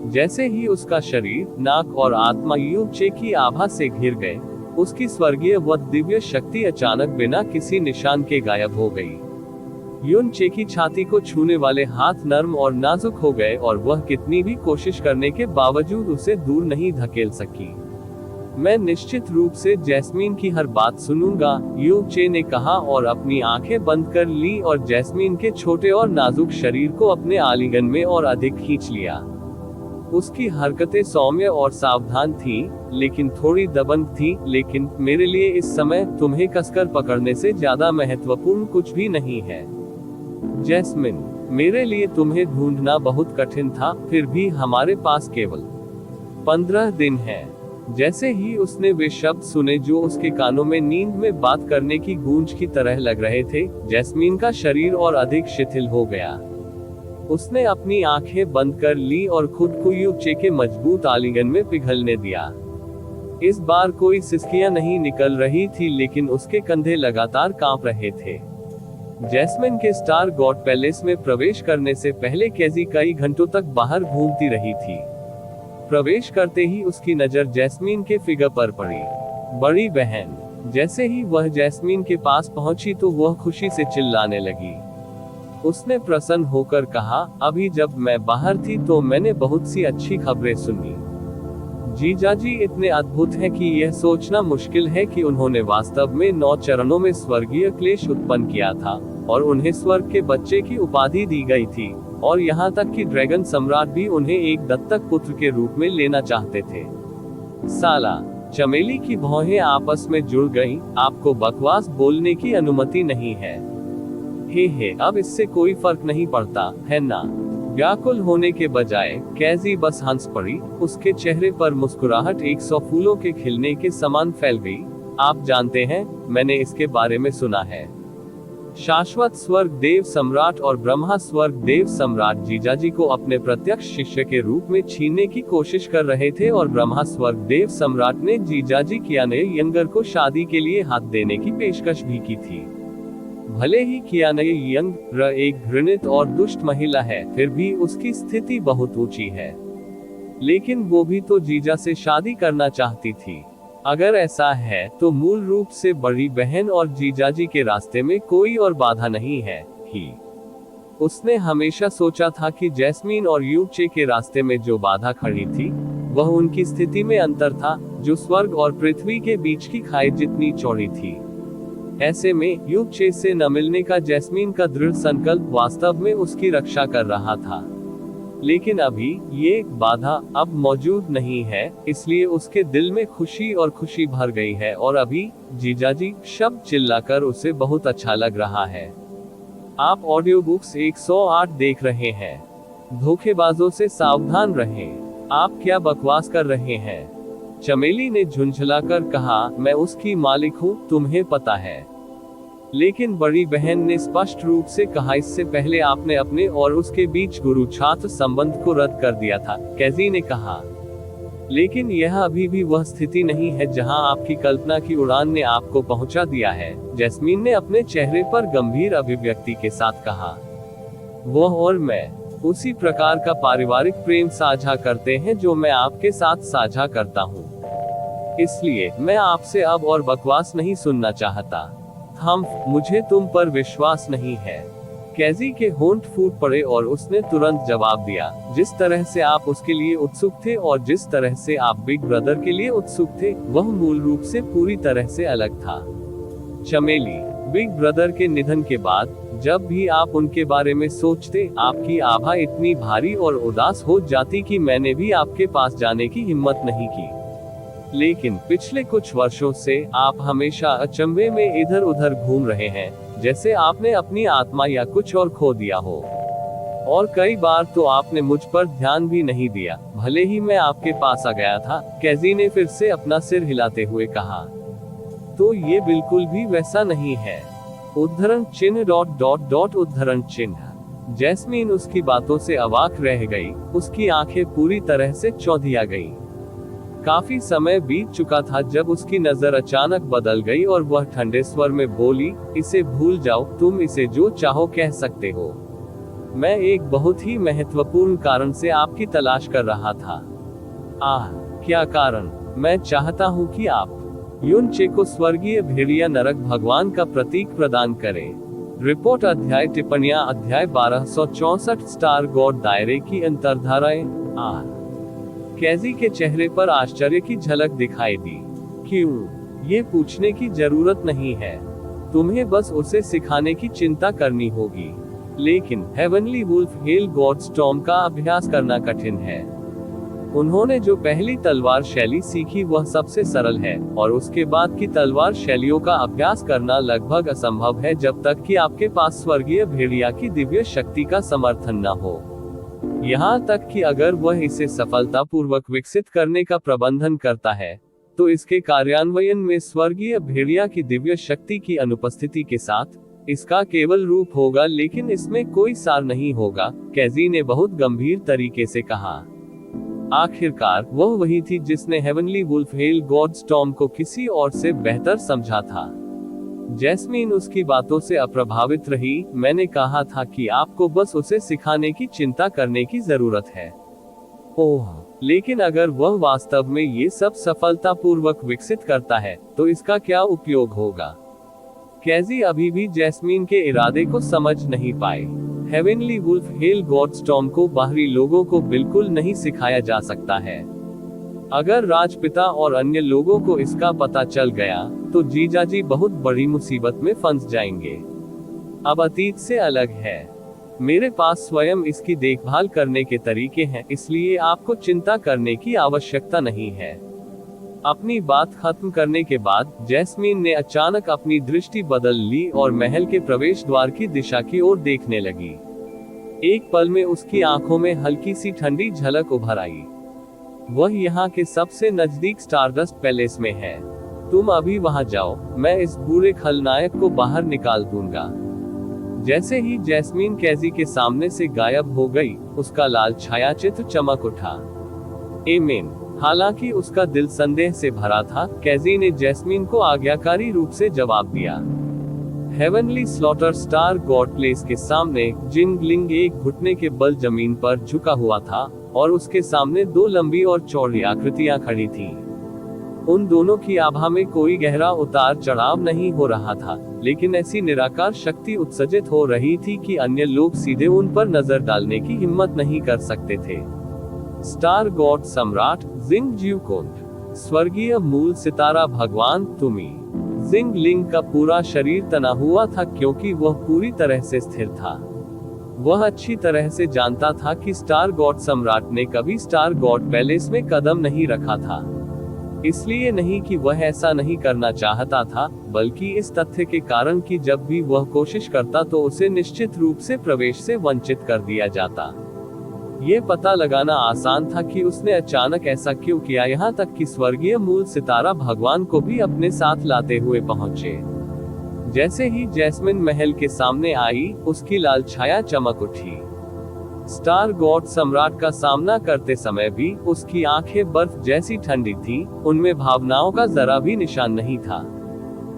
जैसे ही उसका शरीर, नाक और आत्मा यूचे की आभा से घिर गए, उसकी स्वर्गीय व दिव्य शक्ति अचानक बिना किसी निशान के गायब हो गई। यूचे की छाती को छूने वाले हाथ नर्म और नाजुक हो गए और वह कितनी भी कोशिश करने के बावजूद उसे दूर नहीं धकेल सकी। मैं निश्चित रूप से जैस्मीन की हर बात सुनूंगा, यूचे ने कहा और अपनी आंखें बंद कर ली और जैस्मीन के छोटे और नाजुक शरीर को अपने आलिंगन में और अधिक खींच लिया। उसकी हरकतें सौम्य और सावधान थीं, लेकिन थोड़ी दबंग थीं, लेकिन मेरे लिए इस समय तुम्हें कसकर पकड़ने से ज्यादा महत्वपूर्ण कुछ भी नहीं है। जैस्मिन, मेरे लिए तुम्हें ढूंढना बहुत कठिन था, फिर भी हमारे पास केवल 15 दिन है। जैसे ही उसने वे शब्द सुने जो उसके कानों में नींद में बात करने की गूंज की तरह लग रहे थे, जैस्मीन का शरीर और अधिक शिथिल हो गया। उसने अपनी आंखें बंद कर ली और खुद को यूचे के मजबूत आलिंगन में पिघलने दिया। इस बार कोई सिसकियां नहीं निकल रही थी, लेकिन उसके कंधे लगातार कांप रहे थे। जैस्मिन के स्टार गॉड पैलेस में प्रवेश करने से पहले कैजी कई घंटों तक बाहर घूमती रही थी। प्रवेश करते ही उसकी नजर जैस्मिन के फिगर पर पड़ी। बड़ी बहन। जैसे ही वह जैस्मिन के पास पहुंची तो वह खुशी से चिल्लाने लगी। उसने प्रसन्न होकर कहा, अभी जब मैं बाहर थी तो मैंने बहुत सी अच्छी खबरें सुनी। जीजाजी इतने अद्भुत हैं कि यह सोचना मुश्किल है कि उन्होंने वास्तव में 9 चरणों में स्वर्गीय क्लेश उत्पन्न किया था और उन्हें स्वर्ग के बच्चे की उपाधि दी गई थी, और यहाँ तक कि ड्रैगन सम्राट भी उन्हें एक दत्तक पुत्र के रूप में लेना चाहते थे। साला, चमेली की भौहें आपस में जुड़ गईं, आपको बकवास बोलने की अनुमति नहीं है। हे, अब इससे कोई फर्क नहीं पड़ता, है ना? व्याकुल होने के बजाय कैजी बस हंस पड़ी। उसके चेहरे पर मुस्कुराहट 100 फूलों के खिलने के समान फैल गई। आप जानते हैं, मैंने इसके बारे में सुना है। शाश्वत स्वर्ग देव सम्राट और ब्रह्मा स्वर्ग देव सम्राट जीजाजी को अपने प्रत्यक्ष शिष्य के रूप में छीनने की कोशिश कर रहे थे, और ब्रह्मा स्वर्ग देव सम्राट ने जीजाजी कियाने यंगर को शादी के लिए हाथ देने की पेशकश भी की थी। भले ही कियाने यंग एक घृणित और दुष्ट महिला है, फिर भी उसकी स्थिति बहुत ऊंची है। लेकिन वो भी तो जीजा से शादी करना चाहती थी। अगर ऐसा है तो मूल रूप से बड़ी बहन और जीजाजी के रास्ते में कोई और बाधा नहीं है ही। उसने हमेशा सोचा था कि जैस्मीन और यूचे के रास्ते में जो बाधा खड़ी थी, वह उनकी स्थिति में अंतर था, जो स्वर्ग और पृथ्वी के बीच की खाई जितनी चौड़ी थी। ऐसे में यूचे से न मिलने का जैस्मीन का दृढ़ संकल्प वास्तव में उसकी रक्षा कर रहा था। लेकिन अभी ये बाधा अब मौजूद नहीं है, इसलिए उसके दिल में खुशी और खुशी भर गई है, और अभी जीजाजी शब्द चिल्लाकर उसे बहुत अच्छा लग रहा है। आप ऑडियो बुक्स 108 देख रहे हैं। धोखेबाजों से सावधान रहें। आप क्या बकवास कर रहे हैं? चमेली ने झुंझलाकर कहा, मैं उसकी मालिक हूँ, तुम्हें पता है। लेकिन बड़ी बहन ने स्पष्ट रूप से कहा, इससे पहले आपने अपने और उसके बीच गुरु छात्र संबंध को रद्द कर दिया था, कैजी ने कहा। लेकिन यह अभी भी वह स्थिति नहीं है जहां आपकी कल्पना की उड़ान ने आपको पहुंचा दिया है, जैस्मीन ने अपने चेहरे पर गंभीर अभिव्यक्ति के साथ कहा। वह और मैं उसी प्रकार का पारिवारिक प्रेम साझा करते हैं जो मैं आपके साथ साझा करता हूं। इसलिए मैं आपसे अब और बकवास नहीं सुनना चाहता। मुझे तुम पर विश्वास नहीं है। कैजी के होंठ फूट पड़े और उसने तुरंत जवाब दिया, जिस तरह से आप उसके लिए उत्सुक थे और जिस तरह से आप बिग ब्रदर के लिए उत्सुक थे, वह मूल रूप से पूरी तरह से अलग था। चमेली, बिग ब्रदर के निधन के बाद जब भी आप उनके बारे में सोचते, आपकी आभा इतनी भारी और उदास हो जाती कि मैंने भी आपके पास जाने की हिम्मत नहीं की। लेकिन पिछले कुछ वर्षों से आप हमेशा अचंभे में इधर उधर घूम रहे हैं, जैसे आपने अपनी आत्मा या कुछ और खो दिया हो। और कई बार तो आपने मुझ पर ध्यान भी नहीं दिया, भले ही मैं आपके पास आ गया था, कैजी ने फिर से अपना सिर हिलाते हुए कहा। तो ये बिल्कुल भी वैसा नहीं है। उद्धरण चिन्ह ... उद्धरण चिन्ह। जैस्मीन उसकी बातों से अवाक रह गई, उसकी आंखें पूरी तरह से चौंधिया गई। काफी समय बीत चुका था जब उसकी नजर अचानक बदल गई और वह ठंडे स्वर में बोली, इसे भूल जाओ, तुम इसे जो चाहो कह सकते हो। मैं एक बहुत ही महत्वपूर्ण कारण से आपकी तलाश कर रहा था। आह, क्या कारण? मैं चाहता हूँ कि आप युनचे को स्वर्गीय भेड़िया नरक भगवान का प्रतीक प्रदान करें। रिपोर्ट अध्याय टिप्पणियां अध्याय 1264 स्टार गॉड दायरे की अंतर्धाराएं। आह, कैजी के चेहरे पर आश्चर्य की झलक दिखाई दी। क्यों? ये पूछने की जरूरत नहीं है, तुम्हें बस उसे सिखाने की चिंता करनी होगी। लेकिन heavenly wolf hell god storm का अभ्यास करना कठिन है। उन्होंने जो पहली तलवार शैली सीखी वह सबसे सरल है, और उसके बाद की तलवार शैलियों का अभ्यास करना लगभग असंभव है जब तक कि आपके पास स्वर्गीय भेड़िया की दिव्य शक्ति का समर्थन न हो। यहाँ तक कि अगर वह इसे सफलतापूर्वक विकसित करने का प्रबंधन करता है, तो इसके कार्यान्वयन में स्वर्गीय भेड़िया की दिव्य शक्ति की अनुपस्थिति के साथ इसका केवल रूप होगा, लेकिन इसमें कोई सार नहीं होगा, कैजी ने बहुत गंभीर तरीके से कहा। आखिरकार वह वही थी जिसने heavenly wolf hell god storm को किसी और से बेहतर समझा था। जैस्मीन उसकी बातों से अप्रभावित रही। मैंने कहा था कि आपको बस उसे सिखाने की चिंता करने की जरूरत है। ओह, लेकिन अगर वह वास्तव में ये सब सफलतापूर्वक विकसित करता है, तो इसका क्या उपयोग होगा? कैजी अभी भी जैस्मीन के इरादे को समझ नहीं पाए। Heavenly wolf hell god storm को बाहरी लोगों को बिल्कुल नहीं सिखाया जा सकता है। अगर राजपिता और अन्य लोगों को इसका पता चल गया, तो जीजाजी बहुत बड़ी मुसीबत में फंस जाएंगे। अब अतीत से अलग है। मेरे पास स्वयं इसकी देखभाल करने के तरीके हैं, इसलिए आपको चिंता करने की आवश्यकता नहीं है। अपनी बात खत्म करने के बाद जैस्मीन ने अचानक अपनी दृष्टि बदल ली और महल के प्रवेश द्वार की दिशा की ओर देखने लगी। एक पल में उसकी आंखों में हल्की सी ठंडी झलक उभर आई। वह यहाँ के सबसे नजदीक स्टारडस्ट पैलेस में है। तुम अभी वहां जाओ, मैं इस बुरे खलनायक को बाहर निकाल दूंगा। जैसे ही जैस्मीन कैजी के सामने से गायब हो गई, उसका लाल छायाचित्र चमक उठा। एमेन। हालांकि उसका दिल संदेह से भरा था, कैजी ने जैस्मीन को आज्ञाकारी रूप से जवाब दिया। Heavenly slaughter star God place के सामने जिंगलिंग एक घुटने के बल जमीन पर झुका हुआ था, और उसके सामने दो लंबी और चौड़ी आकृतियां खड़ी थीं। उन दोनों की आभा में कोई गहरा उतार चढ़ाव नहीं हो रहा था, लेकिन ऐसी निराकार शक्ति उत्सर्जित हो रही थी कि अन्य लोग सीधे उन पर नजर डालने की हिम्मत नहीं कर सकते थे। स्टार गॉड सम्राट जिंग ज्यूकोंड, स्वर्गीय मूल सितारा भगवान तुमी। जिंग लिंग का पूरा शरीर तना हुआ था क्योंकि वह पूरी तरह से स्थिर था। वह अच्छी तरह से जानता था कि स्टार गॉड सम्राट ने कभी स्टार गॉड पैलेस में कदम नहीं रखा था। इसलिए नहीं कि वह ऐसा नहीं करना चाहता था, बल्कि इस तथ्य के कारण कि जब भी वह कोशिश करता तो उसे निश्चित रूप से प्रवेश से वंचित कर दिया जाता। ये पता लगाना आसान था कि उसने अचानक ऐसा क्यों किया, यहाँ तक कि स्वर्गीय मूल सितारा भगवान को भी अपने साथ लाते हुए पहुंचे। जैसे ही जैस्मिन महल के सामने आई, उसकी लाल छाया चमक उठी। स्टार गॉड सम्राट का सामना करते समय भी उसकी आंखें बर्फ जैसी ठंडी थी, उनमें भावनाओं का जरा भी निशान नहीं था।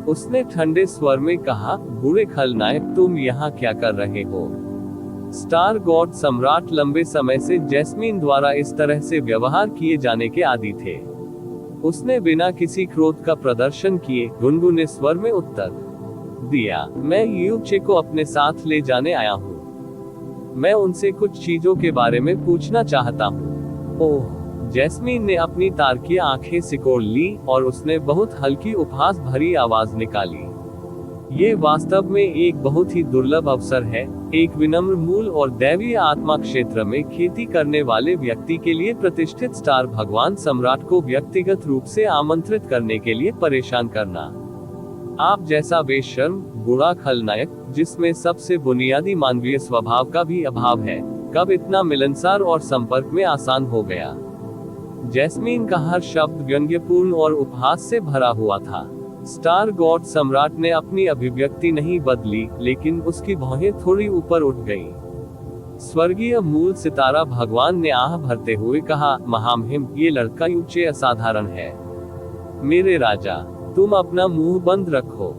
उसने ठंडे स्वर में कहा, बुरे खलनायक, तुम यहाँ क्या कर रहे हो? स्टार गॉड सम्राट लंबे समय से जैस्मीन द्वारा इस तरह से व्यवहार किए जाने के आदी थे। उसने बिना किसी क्रोध का प्रदर्शन किए गुनगुने स्वर में उत्तर दिया, मैं यूचे को अपने साथ ले जाने आया हूँ। मैं उनसे कुछ चीजों के बारे में पूछना चाहता हूँ। ओह, जैस्मीन ने अपनी तारकीय आंखें सिकोड़ ली और उसने बहुत हल्की उपहास भरी आवाज निकाली। ये वास्तव में एक बहुत ही दुर्लभ अवसर है, एक विनम्र मूल और दैवीय आत्मा क्षेत्र में खेती करने वाले व्यक्ति के लिए प्रतिष्ठित स्टार भगवान सम्राट को व्यक्तिगत रूप से आमंत्रित करने के लिए परेशान करना। आप जैसा बेशर्म, बुरा खलनायक, जिसमें सबसे बुनियादी मानवीय स्वभाव का भी अभाव है, कब इतना मिलनसार और संपर्क में आसान हो गया? जैस्मीन का हर शब्द व्यंग्यपूर्ण और उपहास से भरा हुआ था। स्टार गॉड सम्राट ने अपनी अभिव्यक्ति नहीं बदली, लेकिन उसकी भौहें थोड़ी ऊपर उठ गईं। स्वर्गीय मूल सितारा भगवान ने आह भरते हुए कहा, महामहिम, ये लड़का यूचे असाधारण है। मेरे राजा, तुम अपना मुंह बंद रखो।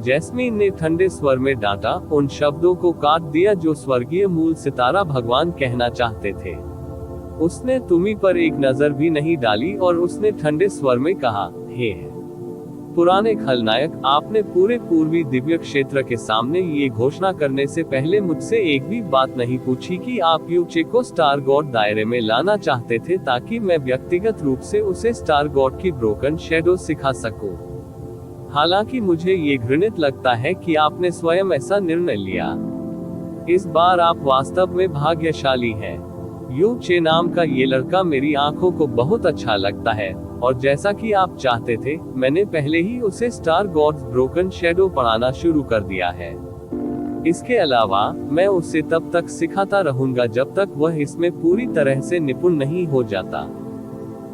जैस्मीन ने ठंडे स्वर में डांटा, उन शब्दों को काट दिया जो स्वर्गीय मूल सितारा भगवान कहना चाहते थे। उसने तुम्ही पर एक नजर भी नहीं डाली और उसने ठंडे स्वर में कहा, हे पुराने खलनायक, आपने पूरे पूर्वी दिव्य क्षेत्र के सामने ये घोषणा करने से पहले मुझसे एक भी बात नहीं पूछी कि आप यूचे को स्टार गॉड दायरे में लाना चाहते थे ताकि मैं व्यक्तिगत रूप से उसे स्टार गॉड की ब्रोकन शैडो सिखा सकूं। हालांकि मुझे ये घृणित लगता है कि आपने स्वयं ऐसा निर्णय लिया। इस बार आप वास्तव में भाग्यशाली हैं। यू चे नाम का ये लड़का मेरी आंखों को बहुत अच्छा लगता है, और जैसा कि आप चाहते थे, मैंने पहले ही उसे स्टार गॉड्स ब्रोकन शैडो पढ़ाना शुरू कर दिया है। इसके अलावा मैं उसे तब तक सिखाता रहूंगा जब तक वह इसमें पूरी तरह से निपुण नहीं हो जाता।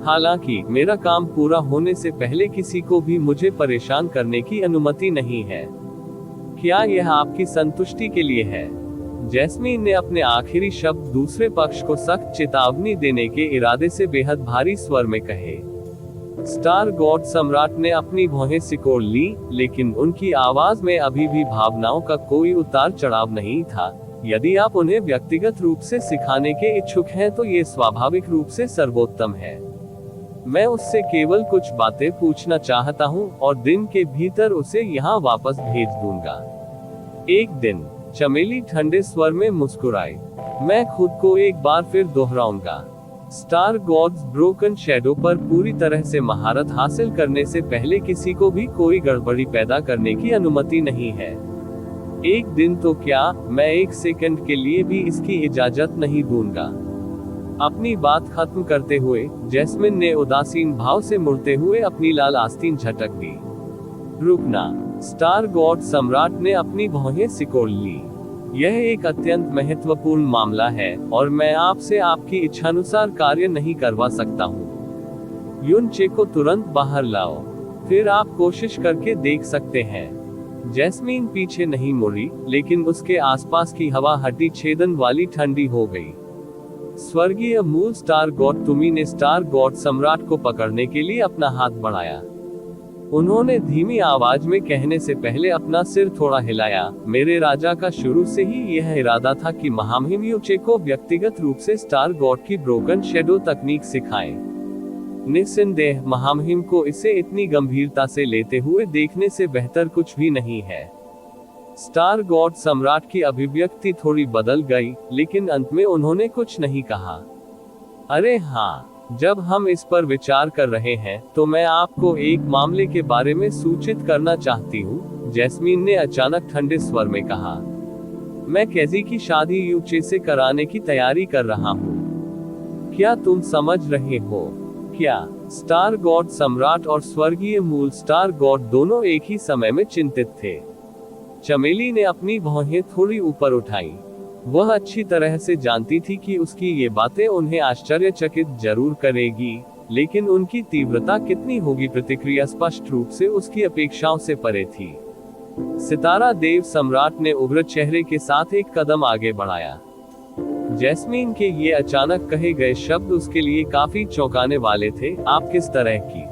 हालांकि मेरा काम पूरा होने से पहले किसी को भी मुझे परेशान करने की अनुमति नहीं है। क्या यह आपकी संतुष्टि के लिए है? जैस्मीन ने अपने आखिरी शब्द दूसरे पक्ष को सख्त चेतावनी देने के इरादे से बेहद भारी स्वर में कहे। स्टार गॉड सम्राट ने अपनी भौहें सिकोड़ ली, लेकिन उनकी आवाज में अभी भी भावनाओं का कोई उतार चढ़ाव नहीं था। यदि आप उन्हें व्यक्तिगत रूप से सिखाने के इच्छुक हैं तो ये स्वाभाविक रूप से सर्वोत्तम है। मैं उससे केवल कुछ बातें पूछना चाहता हूँ और दिन के भीतर उसे यहाँ वापस भेज दूंगा। एक दिन, चमेली ठंडे स्वर में मुस्कुराई। मैं खुद को एक बार फिर दोहराऊंगा। स्टार गॉड्स ब्रोकन शैडो पर पूरी तरह से महारत हासिल करने से पहले किसी को भी कोई गड़बड़ी पैदा करने की अनुमति नहीं है। एक दिन तो क्या, मैं एक सेकंड के लिए भी इसकी इजाजत नहीं दूंगा। अपनी बात खत्म करते हुए जैस्मिन ने उदासीन भाव से मुड़ते हुए अपनी लाल आस्तीन झटक दी। रुकना, स्टार गॉड सम्राट ने अपनी भौहें सिकोड़ ली। यह एक अत्यंत महत्वपूर्ण मामला है और मैं आपसे आपकी इच्छानुसार कार्य नहीं करवा सकता हूँ। युन चे को तुरंत बाहर लाओ, फिर आप कोशिश करके देख सकते हैं। जैस्मीन पीछे नहीं मुड़ी, लेकिन उसके आसपास की हवा हड्डी छेदन वाली ठंडी हो गई। स्वर्गीय मूल स्टार गॉड तुम्ही ने स्टार गॉड सम्राट को पकड़ने के लिए अपना हाथ बढ़ाया। उन्होंने धीमी आवाज में कहने से पहले अपना सिर थोड़ा हिलाया। मेरे राजा का शुरू से ही यह इरादा था कि महामहिम यूचे को व्यक्तिगत रूप से स्टार गॉड की ब्रोकन शैडो तकनीक सिखाएं। निस्संदेह महामहिम को इसे इतनी गंभीरता से लेते हुए देखने से बेहतर कुछ भी नहीं है। स्टार गॉड सम्राट की अभिव्यक्ति थोड़ी बदल गई, लेकिन अंत में उन्होंने कुछ नहीं कहा। अरे हाँ, जब हम इस पर विचार कर रहे हैं तो मैं आपको एक मामले के बारे में सूचित करना चाहती हूँ, जैस्मीन ने अचानक ठंडे स्वर में कहा। मैं कैजी की शादी यूचे से कराने की तैयारी कर रहा हूँ। क्या तुम समझ रहे हो? क्या स्टार गॉड सम्राट और स्वर्गीय मूल स्टार गॉड दोनों एक ही समय में चिंतित थे? चमेली ने अपनी भौहें थोड़ी ऊपर उठाई। वह अच्छी तरह से जानती थी कि उसकी ये बातें उन्हें आश्चर्यचकित जरूर करेगी, लेकिन उनकी तीव्रता कितनी होगी प्रतिक्रिया स्पष्ट रूप से उसकी अपेक्षाओं से परे थी। सितारा देव सम्राट ने उग्र चेहरे के साथ एक कदम आगे बढ़ाया। जैस्मीन के ये अचानक कहे गए शब्द उसके लिए काफी चौंकाने वाले थे। आप किस तरह की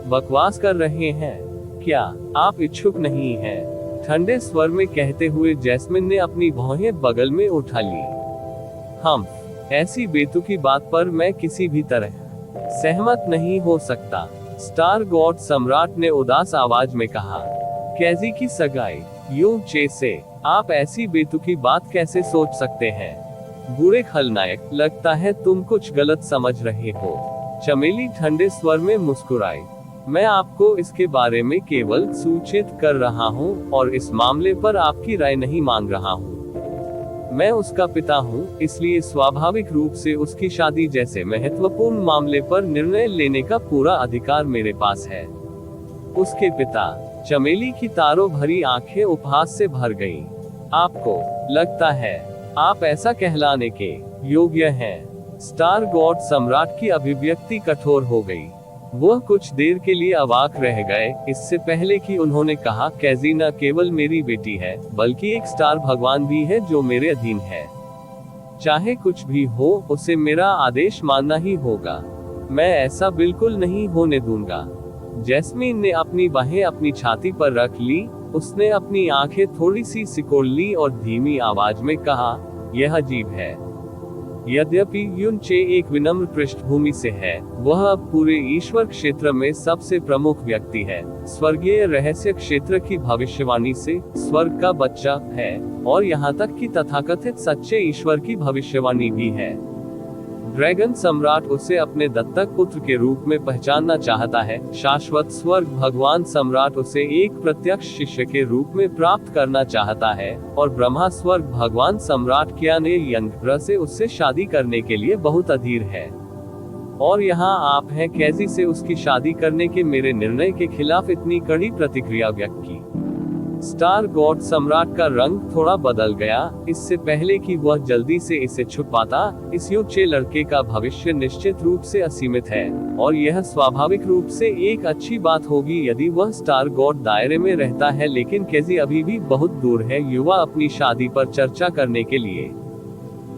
बकवास कर रहे हैं? क्या आप इच्छुक नहीं हैं? ठंडे स्वर में कहते हुए जैस्मिन ने अपनी भौहें बगल में उठा ली। ऐसी बेतुकी बात पर मैं किसी भी तरह सहमत नहीं हो सकता, स्टार गॉड सम्राट ने उदास आवाज में कहा। कैजी की सगाई यू चे से? आप ऐसी बेतुकी बात कैसे सोच सकते हैं? बुरे खलनायक, लगता है तुम कुछ गलत समझ रहे हो। चमेली ठंडे स्वर में मुस्कुराई। मैं आपको इसके बारे में केवल सूचित कर रहा हूँ और इस मामले पर आपकी राय नहीं मांग रहा हूँ। मैं उसका पिता हूँ, इसलिए स्वाभाविक रूप से उसकी शादी जैसे महत्वपूर्ण मामले पर निर्णय लेने का पूरा अधिकार मेरे पास है। उसके पिता? चमेली की तारों भरी आंखें उपहास से भर गईं। आपको लगता है आप ऐसा कहलाने के योग्य हैं? स्टार गॉड सम्राट की अभिव्यक्ति कठोर हो गई। वह कुछ देर के लिए अवाक रह गए, इससे पहले कि उन्होंने कहा, कैजी न केवल मेरी बेटी है, बल्कि एक स्टार भगवान भी है जो मेरे अधीन है। चाहे कुछ भी हो, उसे मेरा आदेश मानना ही होगा। मैं ऐसा बिल्कुल नहीं होने दूंगा। जैस्मीन ने अपनी बाहें अपनी छाती पर रख ली, उसने अपनी आंखें थोड़ी सी सिकोड़ ली और धीमी आवाज में कहा, यह अजीब है। यद्यपि युनचे एक विनम्र पृष्ठभूमि से है, वह अब पूरे ईश्वर क्षेत्र में सबसे प्रमुख व्यक्ति है। स्वर्गीय रहस्य क्षेत्र की भविष्यवाणी से स्वर्ग का बच्चा है, और यहाँ तक कि तथाकथित सच्चे ईश्वर की भविष्यवाणी भी है। ड्रैगन सम्राट उसे अपने दत्तक पुत्र के रूप में पहचानना चाहता है। शाश्वत स्वर्ग भगवान सम्राट उसे एक प्रत्यक्ष शिष्य के रूप में प्राप्त करना चाहता है, और ब्रह्मा स्वर्ग भगवान सम्राट कियाने यंग से उससे शादी करने के लिए बहुत अधीर है। और यहाँ आप हैं कैजी से उसकी शादी करने के मेरे निर्णय के खिलाफ इतनी कड़ी प्रतिक्रिया व्यक्त की। स्टार गॉड सम्राट का रंग थोड़ा बदल गया। इससे पहले कि वह जल्दी से इसे छुपाता, इस युचे लड़के का भविष्य निश्चित रूप से असीमित है, और यह स्वाभाविक रूप से एक अच्छी बात होगी यदि वह स्टार गॉड दायरे में रहता है, लेकिन केजी अभी भी बहुत दूर है युवा अपनी शादी पर चर्चा करने के लिए।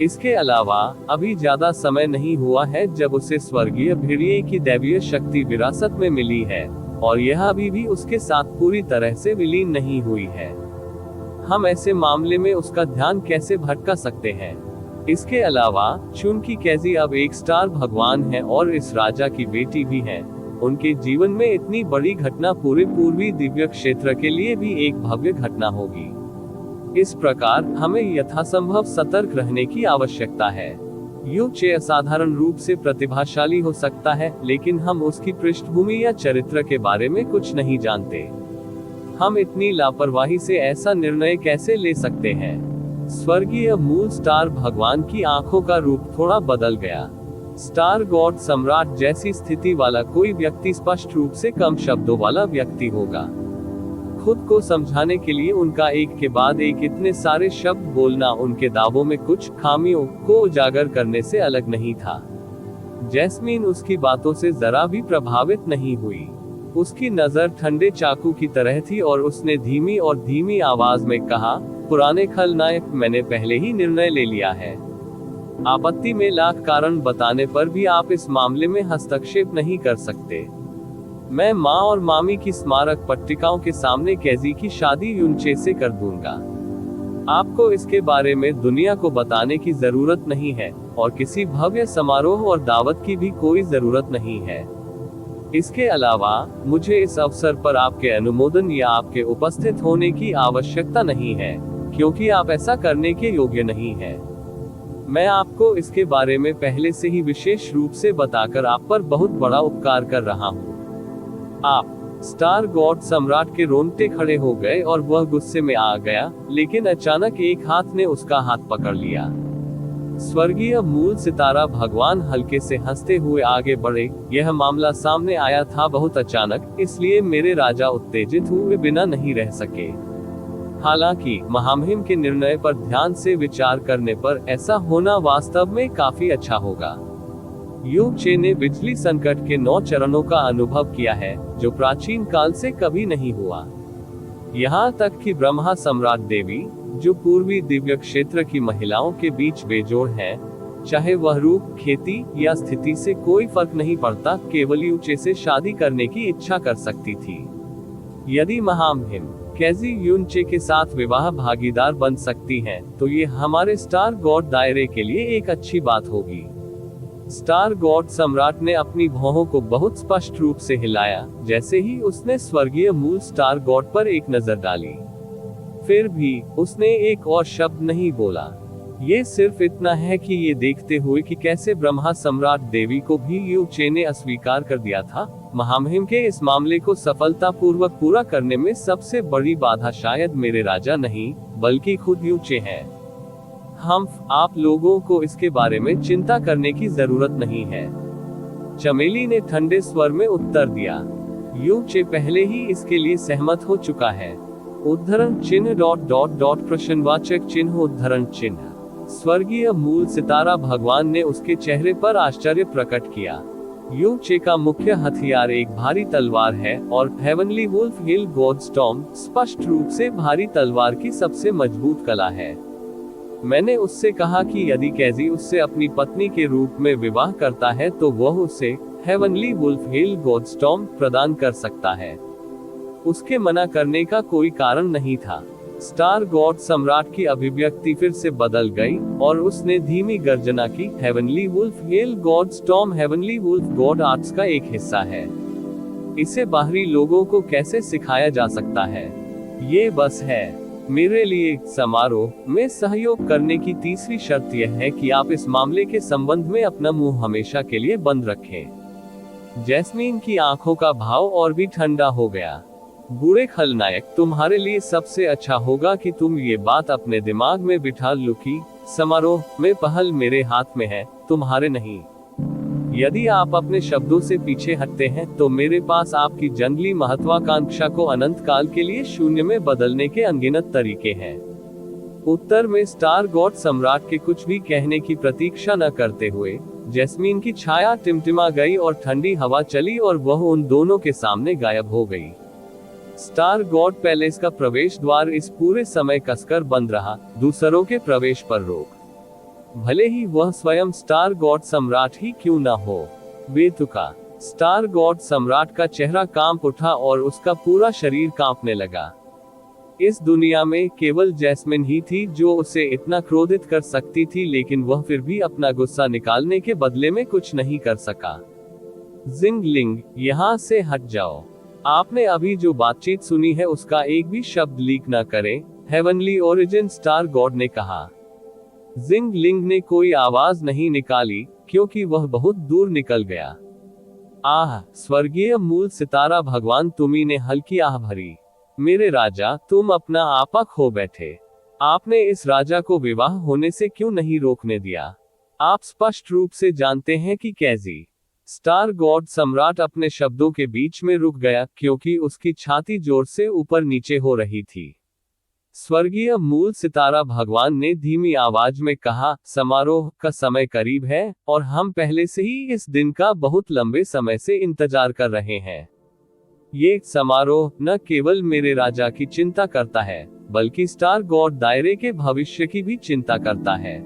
इसके अलावा अभी ज्यादा समय नहीं हुआ है जब उसे स्वर्गीय भेड़िए की दैवीय शक्ति विरासत में मिली है, और यह अभी भी उसके साथ पूरी तरह से विलीन नहीं हुई है। हम ऐसे मामले में उसका ध्यान कैसे भटका सकते हैं? इसके अलावा चूंकि केजी अब एक स्टार भगवान है और इस राजा की बेटी भी है, उनके जीवन में इतनी बड़ी घटना पूरे पूर्वी दिव्य क्षेत्र के लिए भी एक भव्य घटना होगी। इस प्रकार हमें यथासंभव सतर्क रहने की आवश्यकता है। युचे असाधारण रूप से प्रतिभाशाली हो सकता है, लेकिन हम उसकी पृष्ठभूमि या चरित्र के बारे में कुछ नहीं जानते। हम इतनी लापरवाही से ऐसा निर्णय कैसे ले सकते हैं? स्वर्गीय मूल स्टार भगवान की आंखों का रूप थोड़ा बदल गया। स्टार गॉड सम्राट जैसी स्थिति वाला कोई व्यक्ति स्पष्ट रूप से कम शब्दों वाला व्यक्ति होगा। खुद को समझाने के लिए उनका एक के बाद एक इतने सारे शब्द बोलना उनके दावों में कुछ खामियों को उजागर करने से अलग नहीं था। जैस्मीन उसकी बातों से जरा भी प्रभावित नहीं हुई। उसकी नजर ठंडे चाकू की तरह थी और उसने धीमी आवाज में कहा, पुराने खलनायक, मैंने पहले ही निर्णय ले लिया है। आपत्ति में लाख कारण बताने पर भी आप इस मामले में हस्तक्षेप नहीं कर सकते। मैं माँ और मामी की स्मारक पट्टिकाओं के सामने केजी की शादी युनचे से कर दूंगा। आपको इसके बारे में दुनिया को बताने की जरूरत नहीं है, और किसी भव्य समारोह और दावत की भी कोई जरूरत नहीं है। इसके अलावा मुझे इस अवसर पर आपके अनुमोदन या आपके उपस्थित होने की आवश्यकता नहीं है, क्योंकि आप ऐसा करने के योग्य नहीं हैं। मैं आपको इसके बारे में पहले से ही विशेष रूप से बताकर आप पर बहुत बड़ा उपकार कर रहा हूँ। आप स्टार गॉड सम्राट के रोंगटे खड़े हो गए और वह गुस्से में आ गया, लेकिन अचानक एक हाथ ने उसका हाथ पकड़ लिया। स्वर्गीय मूल सितारा भगवान हल्के से हंसते हुए आगे बढ़े। यह मामला सामने आया था बहुत अचानक, इसलिए मेरे राजा उत्तेजित हुए बिना नहीं रह सके। हालांकि महामहिम के निर्णय पर ध्यान से विचार करने पर ऐसा होना वास्तव में काफी अच्छा होगा। युचे ने बिजली संकट के 9 चरणों का अनुभव किया है, जो प्राचीन काल से कभी नहीं हुआ। यहाँ तक कि ब्रह्मा सम्राट देवी, जो पूर्वी दिव्य क्षेत्र की महिलाओं के बीच बेजोड़ है, चाहे वह रूप, खेती या स्थिति से कोई फर्क नहीं पड़ता, केवल युचे से शादी करने की इच्छा कर सकती थी। यदि महामहिम केजी युनचे के साथ विवाह भागीदार बन सकती हैं, तो ये हमारे स्टार गॉड दायरे के लिए एक अच्छी बात होगी। स्टार गॉड सम्राट ने अपनी भौहों को बहुत स्पष्ट रूप से हिलाया, जैसे ही उसने स्वर्गीय मूल स्टार गॉड पर एक नजर डाली। फिर भी उसने एक और शब्द नहीं बोला। ये सिर्फ इतना है कि ये देखते हुए कि कैसे ब्रह्मा सम्राट देवी को भी युचे ने अस्वीकार कर दिया था, महामहिम के इस मामले को सफलतापूर्वक पूरा करने में सबसे बड़ी बाधा शायद मेरे राजा नहीं, बल्कि खुद युचे हैं। आप लोगों को इसके बारे में चिंता करने की जरूरत नहीं है, चमेली ने ठंडे स्वर में उत्तर दिया। युचे पहले ही इसके लिए सहमत हो चुका है। उद्धरण चिन्ह ... प्रश्नवाचक चिन्ह उद्धरण चिन्ह। स्वर्गीय मूल सितारा भगवान ने उसके चेहरे पर आश्चर्य प्रकट किया। युचे का मुख्य हथियार एक भारी तलवार है, और हेवनली वुल्फ हिल गॉड स्टॉर्म स्पष्ट रूप से भारी तलवार की सबसे मजबूत कला है। मैंने उससे कहा कि यदि कैजी उससे अपनी पत्नी के रूप में विवाह करता है तो वह उसे हेवनली वुल्फ हेल गॉडस्टॉर्म प्रदान कर सकता है। उसके मना करने का कोई कारण नहीं था। स्टार गॉड सम्राट की अभिव्यक्ति फिर से बदल गई और उसने धीमी गर्जना की, heavenly wolf hell god storm heavenly wolf god arts का एक हिस्सा है। इसे बाहरी लोगों को कैसे सिखाया जा सकता है? ये बस है। मेरे लिए समारोह में सहयोग करने की तीसरी शर्त यह है कि आप इस मामले के संबंध में अपना मुंह हमेशा के लिए बंद रखें। जैस्मीन की आंखों का भाव और भी ठंडा हो गया। बूढ़े खलनायक, तुम्हारे लिए सबसे अच्छा होगा कि तुम ये बात अपने दिमाग में बिठा लो कि समारोह में पहल मेरे हाथ में है, तुम्हारे नहीं। यदि आप अपने शब्दों से पीछे हटते हैं तो मेरे पास आपकी जंगली महत्वाकांक्षा को अनंत काल के लिए शून्य में बदलने के अनगिनत तरीके हैं। उत्तर में स्टार गॉड सम्राट के कुछ भी कहने की प्रतीक्षा न करते हुए जैस्मीन की छाया टिमटिमा गई और ठंडी हवा चली और वह उन दोनों के सामने गायब हो गई। स्टार गॉड पैलेस का प्रवेश द्वार इस पूरे समय कसकर बंद रहा, दूसरों के प्रवेश पर रोक। भले ही वह स्वयं स्टार गॉड सम्राट ही क्यों न हो। बेतुका स्टार गॉड सम्राट का चेहरा कांप उठा और उसका पूरा शरीर कांपने लगा। इस दुनिया में केवल जैस्मिन ही थी जो उसे इतना क्रोधित कर सकती थी, लेकिन वह फिर भी अपना गुस्सा निकालने के बदले में कुछ नहीं कर सका। जिंगलिंग, यहाँ से हट जाओ। आपने अभी जो बातचीत सुनी है उसका एक भी शब्द लीक न करें, हेवनली ओरिजिन स्टार गॉड ने कहा। जिंगलिंग ने कोई आवाज नहीं निकाली क्योंकि वह बहुत दूर निकल गया। आह, स्वर्गीय मूल सितारा भगवान, तुम्ही ने हल्की आह भरी। मेरे राजा, तुम अपना आपा खो बैठे। आपने इस राजा को विवाह होने से क्यों नहीं रोकने दिया? आप स्पष्ट रूप से जानते हैं कि कैजी। स्टार गॉड सम्राट अपने शब्दों के बीच में रुक गया क्योंकि उसकी छाती जोर से ऊपर नीचे हो रही थी। स्वर्गीय मूल सितारा भगवान ने धीमी आवाज में कहा, समारोह का समय करीब है और हम पहले से ही इस दिन का बहुत लंबे समय से इंतजार कर रहे हैं। ये समारोह न केवल मेरे राजा की चिंता करता है बल्कि स्टार गॉड दायरे के भविष्य की भी चिंता करता है।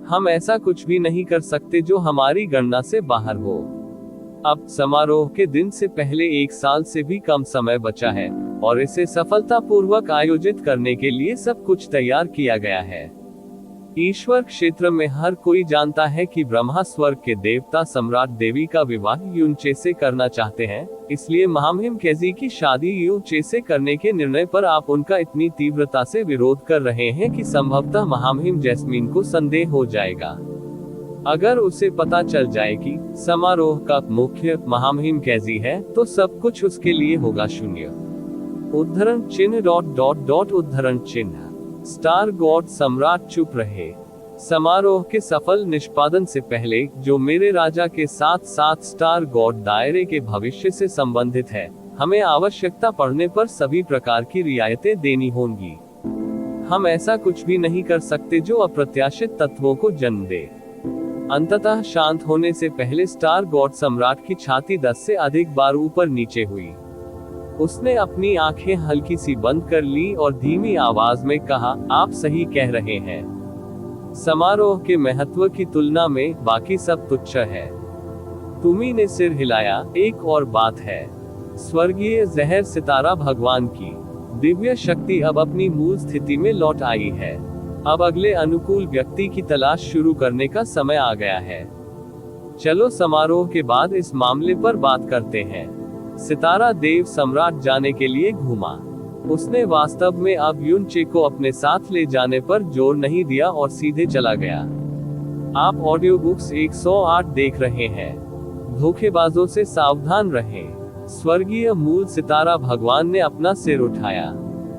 हम ऐसा कुछ भी नहीं कर सकते जो हमारी गणना से बाहर हो। अब समारोह के दिन से पहले 1 साल से भी कम समय बचा है और इसे सफलतापूर्वक आयोजित करने के लिए सब कुछ तैयार किया गया है। ईश्वर क्षेत्र में हर कोई जानता है कि ब्रह्मा स्वर्ग के देवता सम्राट देवी का विवाह यूनचे से करना चाहते हैं, इसलिए महामहिम कैजी की शादी यूनचे से करने के निर्णय पर आप उनका इतनी तीव्रता से विरोध कर रहे हैं कि संभवतः महामहिम जैस्मीन को संदेह हो जाएगा। अगर उसे पता चल जाए कि समारोह का मुख्य महामहिम कैजी है तो सब कुछ उसके लिए होगा शून्य। उद्धरण चिन्ह उद्धरण चिन्ह। स्टार गॉड सम्राट चुप रहे। समारोह के सफल निष्पादन से पहले, जो मेरे राजा के साथ साथ स्टार गॉड दायरे के भविष्य से संबंधित है, हमें आवश्यकता पड़ने पर सभी प्रकार की रियायतें देनी होंगी। हम ऐसा कुछ भी नहीं कर सकते जो अप्रत्याशित तत्वों को जन्म दे। अंततः शांत होने से पहले स्टार गॉड सम्राट की छाती 10 से अधिक बार ऊपर नीचे हुई। उसने अपनी आंखें हल्की सी बंद कर ली और धीमी आवाज में कहा, आप सही कह रहे हैं। समारोह के महत्व की तुलना में बाकी सब तुच्छ है। तुम्ही ने सिर हिलाया। एक और बात है, स्वर्गीय जहर सितारा भगवान की दिव्य शक्ति अब अपनी मूल स्थिति में लौट आई है। अब अगले अनुकूल व्यक्ति की तलाश शुरू करने का समय आ गया है। चलो समारोह के बाद इस मामले पर बात करते हैं। सितारा देव सम्राट जाने के लिए घूमा। उसने वास्तव में अब यूनचे को अपने साथ ले जाने पर जोर नहीं दिया और सीधे चला गया। आप ऑडियो बुक्स 108 देख रहे हैं। धोखेबाजों से सावधान रहें। स्वर्गीय मूल सितारा भगवान ने अपना सिर उठाया।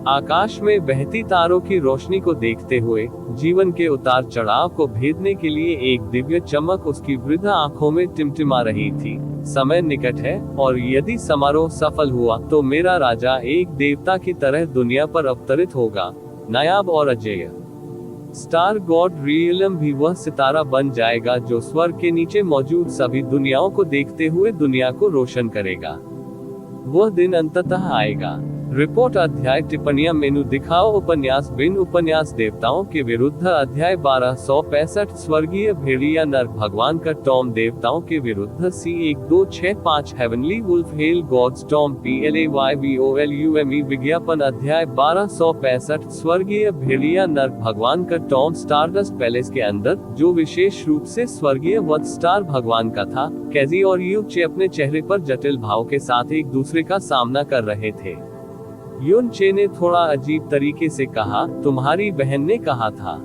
आकाश में बहती तारों की रोशनी को देखते हुए जीवन के उतार चढ़ाव को भेदने के लिए एक दिव्य चमक उसकी वृद्ध आंखों में टिमटिमा रही थी। समय निकट है और यदि समारोह सफल हुआ तो मेरा राजा एक देवता की तरह दुनिया पर अवतरित होगा, नायाब और अजेय। स्टार गॉड रियलम भी वह सितारा बन जाएगा जो स्वर्ग के नीचे मौजूद सभी दुनियाओं को देखते हुए दुनिया को रोशन करेगा। वह दिन अंततः आएगा। रिपोर्ट अध्याय टिप्पणियां मेनू दिखाओ उपन्यास बिन उपन्यास देवताओं के विरुद्ध अध्याय 1265 स्वर्गीय भेड़िया नर भगवान का टॉम देवताओं के विरुद्ध C1265 heavenly wolf hell gods टॉम PLAYVOLUME विज्ञापन अध्याय 1265 स्वर्गीय भेड़िया नर भगवान का टॉम स्टारडस्ट पैलेस के अंदर, जो विशेष रूप से स्वर्गीय वध स्टार भगवान का था, कैजी और युन चे अपने चेहरे पर जटिल भाव के साथ एक दूसरे का सामना कर रहे थे। युन चे ने थोड़ा अजीब तरीके से कहा, तुम्हारी बहन ने कहा था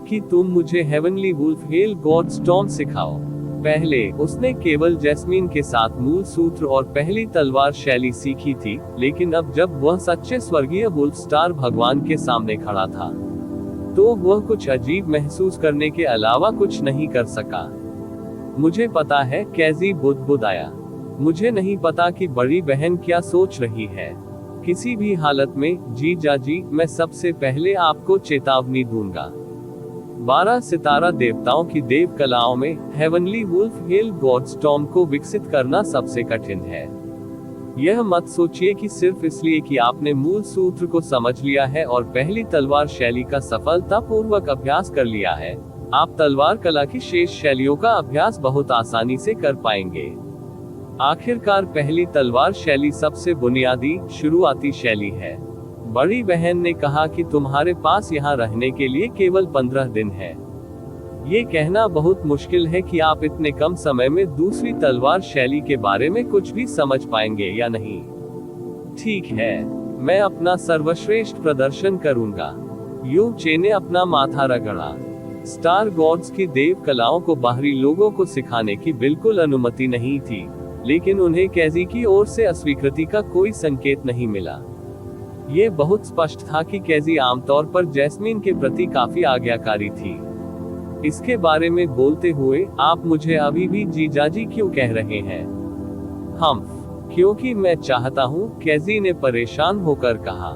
कि तुम मुझे हेवनली वुल्फ हेल गॉड्स टॉम सिखाओ। पहले उसने केवल जैस्मीन के साथ मूल सूत्र और पहली तलवार शैली सीखी थी, लेकिन अब जब वह सच्चे स्वर्गीय वुल्फ स्टार भगवान के सामने खड़ा था, तो वह कुछ अजीब महसूस करने के अलावा कुछ नहीं कर सका। मुझे पता है, कैजी बुदबुदाया। मुझे नहीं पता कि बड़ी बहन क्या सोच रही है। किसी भी हालत में जीजाजी, मैं सबसे पहले आपको चेतावनी दूंगा। 12 सितारा देवताओं की देव कलाओं में हेवनली वुल्फ हेल गॉड्स टॉम को विकसित करना सबसे कठिन है। यह मत सोचिए कि सिर्फ इसलिए कि आपने मूल सूत्र को समझ लिया है और पहली तलवार शैली का सफलतापूर्वक अभ्यास कर लिया है, आप तलवार कला की शेष शैलियों का अभ्यास बहुत आसानी से कर पाएंगे। आखिरकार पहली तलवार शैली सबसे बुनियादी शुरुआती शैली है। बड़ी बहन ने कहा कि तुम्हारे पास यहाँ रहने के लिए केवल 15 दिन है। ये कहना बहुत मुश्किल है कि आप इतने कम समय में दूसरी तलवार शैली के बारे में कुछ भी समझ पाएंगे या नहीं। ठीक है, मैं अपना सर्वश्रेष्ठ प्रदर्शन करूंगा। युन चे ने अपना माथा रगड़ा। स्टार गॉड्स की देव कलाओं को बाहरी लोगों को सिखाने की बिल्कुल अनुमति नहीं थी, लेकिन उन्हें कैजी की ओर से अस्वीकृति का कोई संकेत नहीं मिला। ये बहुत स्पष्ट था कि कैजी आमतौर पर जैस्मीन के प्रति काफी आज्ञाकारी थी। इसके बारे में बोलते हुए, आप मुझे अभी भी जीजाजी क्यों कह रहे हैं? क्योंकि मैं चाहता हूँ, कैजी ने परेशान होकर कहा।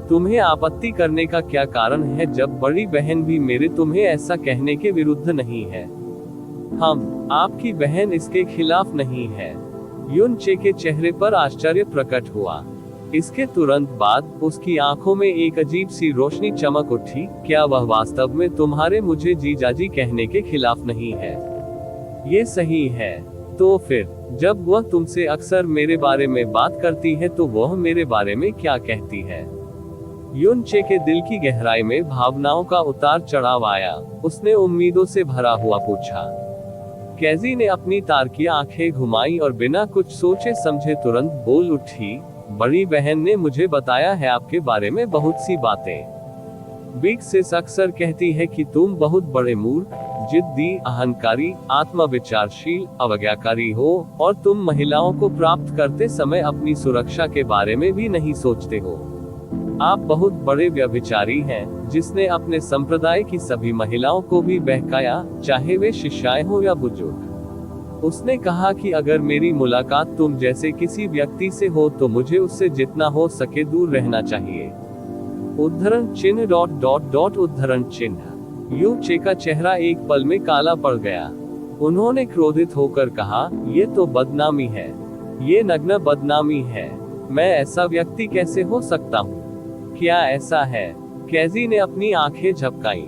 तुम्हें आपत्ति करने का क्या कारण है जब बड़ी बहन भी मेरे तुम्हें ऐसा कहने के विरुद्ध नहीं है? आपकी बहन इसके खिलाफ नहीं है। युन चे के चेहरे पर आश्चर्य प्रकट हुआ। इसके तुरंत बाद उसकी आंखों में एक अजीब सी रोशनी चमक उठी। क्या वह वास्तव में तुम्हारे मुझे जीजाजी कहने के खिलाफ नहीं है? ये सही है। तो फिर जब वह तुमसे अक्सर मेरे बारे में बात करती है तो वह मेरे बारे में क्या कहती है? युन चे के दिल की गहराई में भावनाओं का उतार चढ़ाव आया। उसने उम्मीदों से भरा हुआ पूछा। कैजी ने अपनी तारकी आंखें घुमाई और बिना कुछ सोचे समझे तुरंत बोल उठी, बड़ी बहन ने मुझे बताया है आपके बारे में बहुत सी बातें। बिग सिस अक्सर कहती है कि तुम बहुत बड़े मूर्ख, जिद्दी, अहंकारी, आत्मविचारशील, अवज्ञाकारी हो और तुम महिलाओं को प्राप्त करते समय अपनी सुरक्षा के बारे में भी नहीं सोचते हो। आप बहुत बड़े व्यभिचारी हैं, जिसने अपने संप्रदाय की सभी महिलाओं को भी बहकाया, चाहे वे शिष्याएं हो या बुजुर्ग। उसने कहा कि अगर मेरी मुलाकात तुम जैसे किसी व्यक्ति से हो तो मुझे उससे जितना हो सके दूर रहना चाहिए। उद्धरण चिन्ह ... उद्धरण चिन्ह। युन चे का चेहरा एक पल में काला पड़ गया। उन्होंने क्रोधित होकर कहा, ये तो बदनामी है। ये नग्न बदनामी है। मैं ऐसा व्यक्ति कैसे हो सकता हूँ? क्या ऐसा है? कैजी ने अपनी आंखें झपकाई।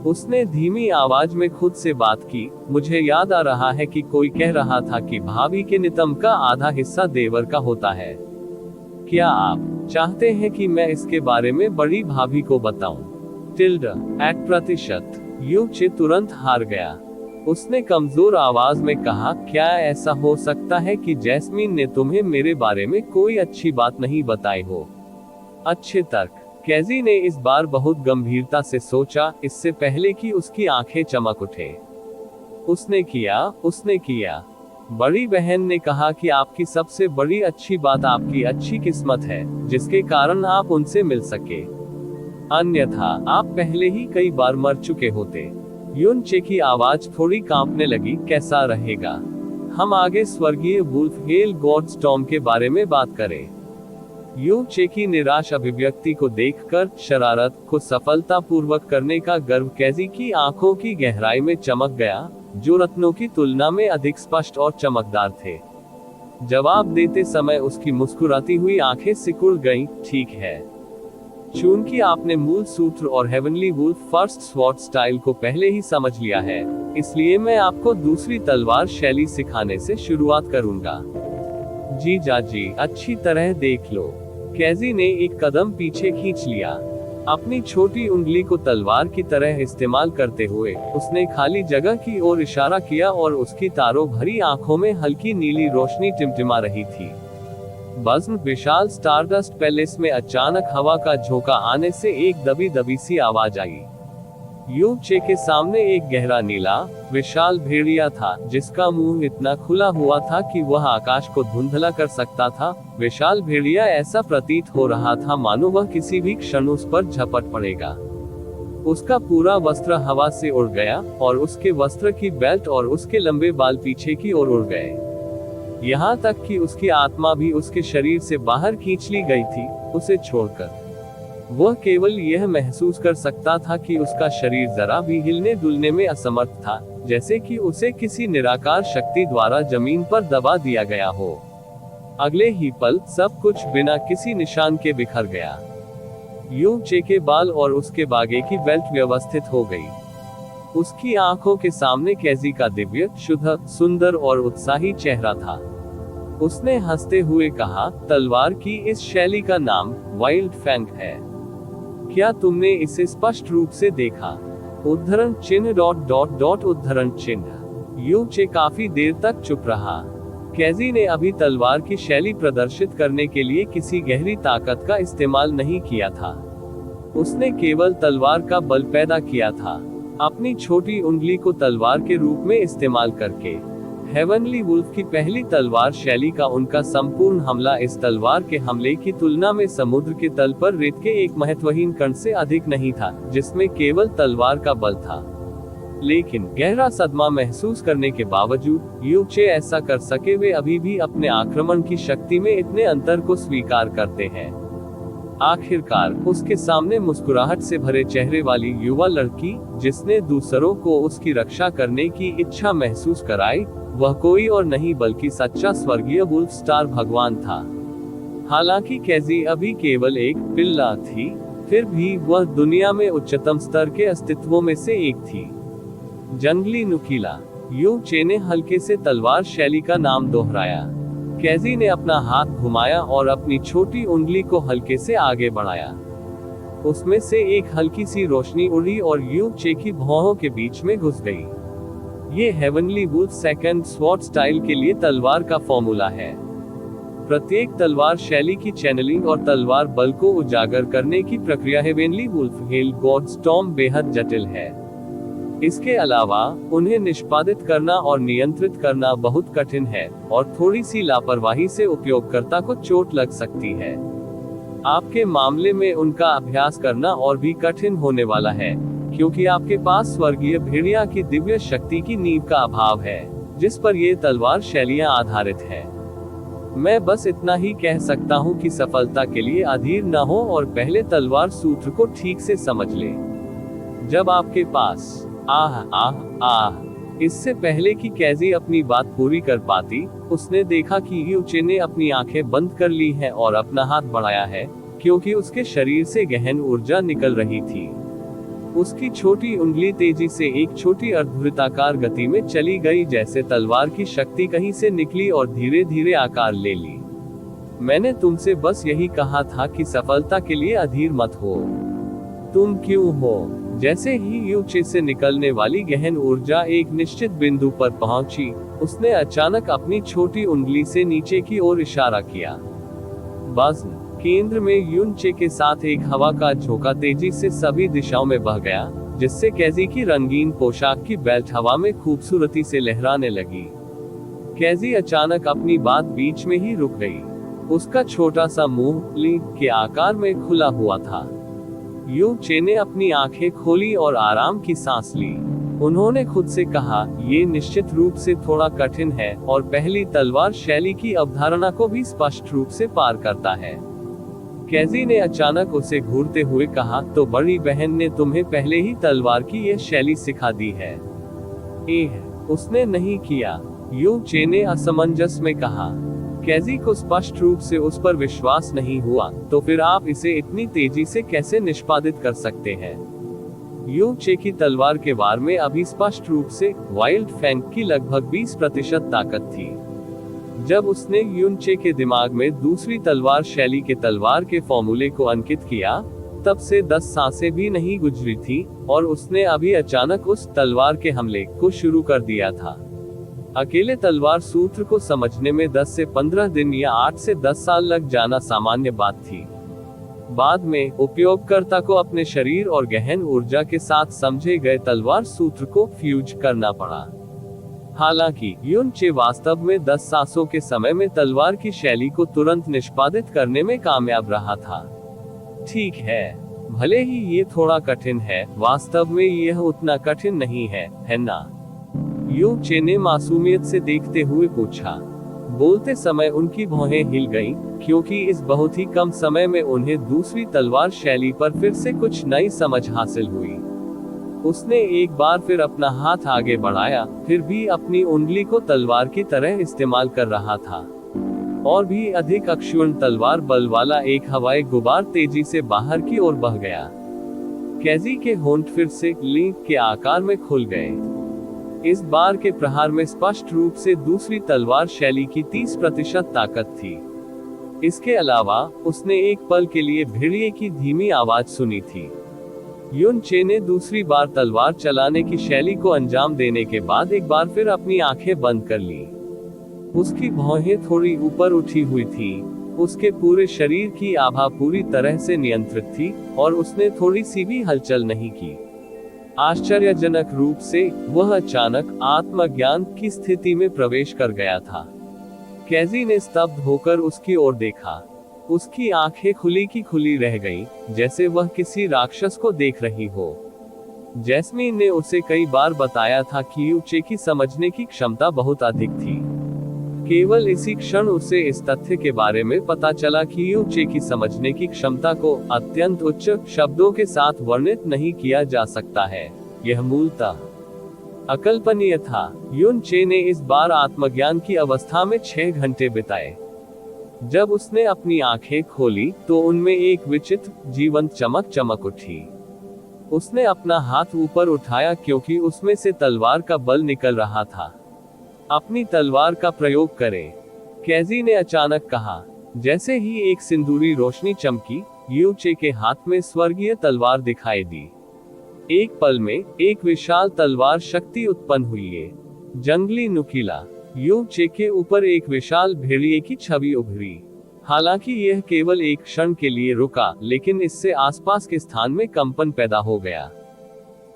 उसने धीमी आवाज में खुद से बात की, मुझे याद आ रहा है कि कोई कह रहा था कि भाभी के नितंब का आधा हिस्सा देवर का होता है। क्या आप चाहते हैं कि मैं इसके बारे में बड़ी भाभी को बताऊं? %. युन चे तुरंत हार गया। उसने कमजोर आवाज में कहा, क्या ऐसा हो सकता है कि जैस्मीन ने तुम्हें मेरे बारे में कोई अच्छी बात नहीं बताई हो? अच्छे तर्क। कैजी ने इस बार बहुत गंभीरता से सोचा, इससे पहले कि उसकी आंखें चमक उठे। उसने किया। बड़ी बहन ने कहा कि आपकी सबसे बड़ी अच्छी बात आपकी अच्छी किस्मत है, जिसके कारण आप उनसे मिल सके। अन्यथा आप पहले ही कई बार मर चुके होते। युन चे की आवाज थोड़ी कांपने लगी। कैसा रहेगा हम आगे स्वर्गीय वुल्फ हेल गॉड्स टॉम के बारे में बात करें? युन चे की निराश अभिव्यक्ति को देखकर शरारत को सफलतापूर्वक करने का गर्व कैजी की आंखों की गहराई में चमक गया, जो रत्नों की तुलना में अधिक स्पष्ट और चमकदार थे। जवाब देते समय उसकी मुस्कुराती हुई आंखें सिकुड़ गईं। ठीक है, चूंकि आपने मूल सूत्र और heavenly wolf first sword style को पहले ही समझ लिया है, इसलिए मैं आपको दूसरी तलवार शैली सिखाने से शुरुआत करूंगा। जी जाजी, अच्छी तरह देख लो। कैजी ने एक कदम पीछे खींच लिया। अपनी छोटी उंगली को तलवार की तरह इस्तेमाल करते हुए उसने खाली जगह की ओर इशारा किया और उसकी तारों भरी आंखों में हल्की नीली रोशनी टिमटिमा रही थी। बस विशाल स्टारडस्ट पैलेस में अचानक हवा का झोंका आने से एक दबी दबी सी आवाज आई। यू चे के सामने एक गहरा नीला विशाल भेड़िया था, जिसका मुंह इतना खुला हुआ था कि वह आकाश को धुंधला कर सकता था। विशाल भेड़िया ऐसा प्रतीत हो रहा था मानो वह किसी भी क्षण उस पर झपट पड़ेगा। उसका पूरा वस्त्र हवा से उड़ गया और उसके वस्त्र की बेल्ट और उसके लंबे बाल पीछे की ओर उड़ गए। यहाँ तक कि उसकी आत्मा भी उसके शरीर से बाहर खींच ली गई थी, उसे छोड़कर। वह केवल यह महसूस कर सकता था कि उसका शरीर जरा भी हिलने डुलने में असमर्थ था, जैसे कि उसे किसी निराकार शक्ति द्वारा जमीन पर दबा दिया गया हो। अगले ही पल सब कुछ बिना किसी निशान के बिखर गया। यू चे के बाल और उसके बागे की बेल्ट व्यवस्थित हो गई। उसकी आंखों के सामने कैजी का दिव्य, शुद्ध, सुंदर और उत्साही चेहरा था। उसने हंसते हुए कहा, तलवार की इस शैली का नाम वाइल्ड फैंग है। क्या तुमने इसे स्पष्ट रूप से देखा? उद्धरण चिन्ह उद्धरण चिन्ह। यू चे काफी देर तक चुप रहा। कैजी ने अभी तलवार की शैली प्रदर्शित करने के लिए किसी गहरी ताकत का इस्तेमाल नहीं किया था। उसने केवल तलवार का बल पैदा किया था, अपनी छोटी उंगली को तलवार के रूप में इस्तेमाल करके। हेवनली वुल्फ की पहली तलवार शैली का उनका संपूर्ण हमला इस तलवार के हमले की तुलना में समुद्र के तल पर रेत के एक महत्वहीन कण से अधिक नहीं था, जिसमें केवल तलवार का बल था। लेकिन गहरा सदमा महसूस करने के बावजूद यू चे ऐसा कर सके, वे अभी भी अपने आक्रमण की शक्ति में इतने अंतर को स्वीकार करते हैं। आखिरकार उसके सामने मुस्कुराहट से भरे चेहरे वाली युवा लड़की, जिसने दूसरों को उसकी रक्षा करने की इच्छा महसूस कराई, वह कोई और नहीं बल्कि सच्चा स्वर्गीय वुल्फ स्टार भगवान था। हालांकि कैजी अभी केवल एक पिल्ला थी, फिर भी वह दुनिया में उच्चतम स्तर के अस्तित्वों में से एक थी। जंगली नुकीला। यू चे ने हल्के से तलवार शैली का नाम दोहराया। कैजी ने अपना हाथ घुमाया और अपनी छोटी उंगली को हल्के से आगे बढ़ाया। उसमें से एक हल्की सी रोशनी उड़ी और यू चे की भौहों के बीच में घुस गई। ये heavenly wolf second sword style के लिए तलवार का फॉर्मूला है। प्रत्येक तलवार शैली की चैनलिंग और तलवार बल को उजागर करने की प्रक्रिया heavenly wolf hell god storm बेहद जटिल है। इसके अलावा उन्हें निष्पादित करना और नियंत्रित करना बहुत कठिन है, और थोड़ी सी लापरवाही से उपयोगकर्ता को चोट लग सकती है। आपके मामले में उनका अभ्यास करना और भी कठिन होने वाला है, क्योंकि आपके पास स्वर्गीय भेड़िया की दिव्य शक्ति की नींव का अभाव है, जिस पर ये तलवार शैलियां आधारित है। मैं बस इतना ही कह सकता हूँ कि सफलता के लिए अधीर न हो और पहले तलवार सूत्र को ठीक से समझ ले। जब आपके पास इससे पहले कि कैजी अपनी बात पूरी कर पाती, उसने देखा कि यू चे ने अपनी आंखें बंद कर ली हैं और अपना हाथ बढ़ाया है, क्योंकि उसके शरीर से गहन ऊर्जा निकल रही थी। उसकी छोटी उंगली तेजी से एक छोटी अर्धवृत्ताकार गति में चली गई, जैसे तलवार की शक्ति कहीं से निकली और धीरे धीरे आकार ले ली। मैंने तुमसे बस यही कहा था कि सफलता के लिए अधीर मत हो। तुम क्यों हो? जैसे ही यू चे से निकलने वाली गहन ऊर्जा एक निश्चित बिंदु पर पहुंची, उसने अचानक अपनी छोटी उंगली से नीचे की ओर इशारा किया। बस केंद्र में यून चे के साथ एक हवा का झोंका तेजी से सभी दिशाओं में बह गया, जिससे कैजी की रंगीन पोशाक की बेल्ट हवा में खूबसूरती से लहराने लगी। कैजी अचानक अपनी बात बीच में ही रुक गई। उसका छोटा सा मुंह ली के आकार में खुला हुआ था। यू चे ने अपनी आंखें खोली और आराम की सांस ली। उन्होंने खुद से कहा, ये निश्चित रूप से थोड़ा कठिन है और पहली तलवार शैली की अवधारणा को भी स्पष्ट रूप से पार करता है। कैजी ने अचानक उसे घूरते हुए कहा, तो बड़ी बहन ने तुम्हें पहले ही तलवार की यह शैली सिखा दी है। उसने नहीं किया, यू चे ने असमंजस में कहा। कैजी को स्पष्ट रूप से उस पर विश्वास नहीं हुआ, तो फिर आप इसे इतनी तेजी से कैसे निष्पादित कर सकते हैं? यू चे की तलवार के वार में अभी स्पष्ट रूप से वाइल्ड फैंग की लगभग 20% ताकत थी। जब उसने युन चे के दिमाग में दूसरी तलवार शैली के तलवार के फॉर्मूले को अंकित किया, तब से 10 सांसें भी नहीं गुजरी थी, और उसने अभी अचानक उस तलवार के हमले को शुरू कर दिया था। अकेले तलवार सूत्र को समझने में 10 से 15 दिन या 8 से 10 साल लग जाना सामान्य बात थी। बाद में उपयोगकर्ता को अपने शरीर और गहन ऊर्जा के साथ समझे गए तलवार सूत्र को फ्यूज करना पड़ा। हालांकि युन चे वास्तव में 10 सांसों के समय में तलवार की शैली को तुरंत निष्पादित करने में कामयाब रहा था। ठीक है, भले ही ये थोड़ा कठिन है, वास्तव में यह उतना कठिन नहीं है ना? यू चे ने मासूमियत से देखते हुए पूछा। बोलते समय उनकी भौहें हिल गईं, क्योंकि इस बहुत ही कम समय में उन्हें दूसरी तलवार शैली पर फिर से कुछ नई समझ हासिल हुई। उसने एक बार फिर अपना हाथ आगे बढ़ाया, फिर भी अपनी उंगली को तलवार की तरह इस्तेमाल कर रहा था। और भी अधिक अक्षुण्ण तलवार बल वाला एक हवाई गुबार तेजी से बाहर की ओर बह गया। कैजी के होंठ फिर से लिंक के आकार में खुल गए। इस बार के प्रहार में स्पष्ट रूप से दूसरी तलवार शैली की 30% ताकत थी। इसके अलावा उसने एक पल के लिए भेड़िए की धीमी आवाज सुनी थी। युन चे ने दूसरी बार तलवार चलाने की शैली को अंजाम देने के बाद एक बार फिर अपनी आंखें बंद कर ली। उसकी भौहें थोड़ी ऊपर उठी हुई थी, उसके पूरे शरीर की आभा पूरी तरह से नियंत्रित थी, और उसने थोड़ी सी भी हलचल नहीं की। आश्चर्यजनक रूप से वह अचानक आत्मज्ञान की स्थिति में प्रवेश कर गया था। कैजी ने स्तब्ध होकर उसकी ओर देखा। उसकी आंखें खुली की खुली रह गईं, जैसे वह किसी राक्षस को देख रही हो। जैस्मीन ने उसे कई बार बताया था कि यू चे की समझने की क्षमता बहुत अधिक थी। केवल इसी क्षण उसे इस तथ्य के बारे में पता चला कि यू चे की समझने की क्षमता को अत्यंत उच्च शब्दों के साथ वर्णित नहीं किया जा सकता है। यह मूलतः अकल्पनीय था। युन चे ने इस बार आत्मज्ञान की अवस्था में 6 घंटे बिताए। जब उसने अपनी आंखें खोली तो उनमें एक विचित्र जीवंत चमक चमक उठी। उसने अपना हाथ ऊपर उठाया क्योंकि उसमें से तलवार का बल निकल रहा था। अपनी तलवार का प्रयोग करें, कैजी ने अचानक कहा। जैसे ही एक सिंदूरी रोशनी चमकी, यू चे के हाथ में स्वर्गीय तलवार दिखाई दी। एक पल में एक विशाल तलवार शक्ति उत्पन्न हुई है। जंगली नुकीला। यू चे के ऊपर एक विशाल भेड़िए की छवि उभरी। हालांकि यह केवल एक क्षण के लिए रुका, लेकिन इससे आसपास के स्थान में कंपन पैदा हो गया।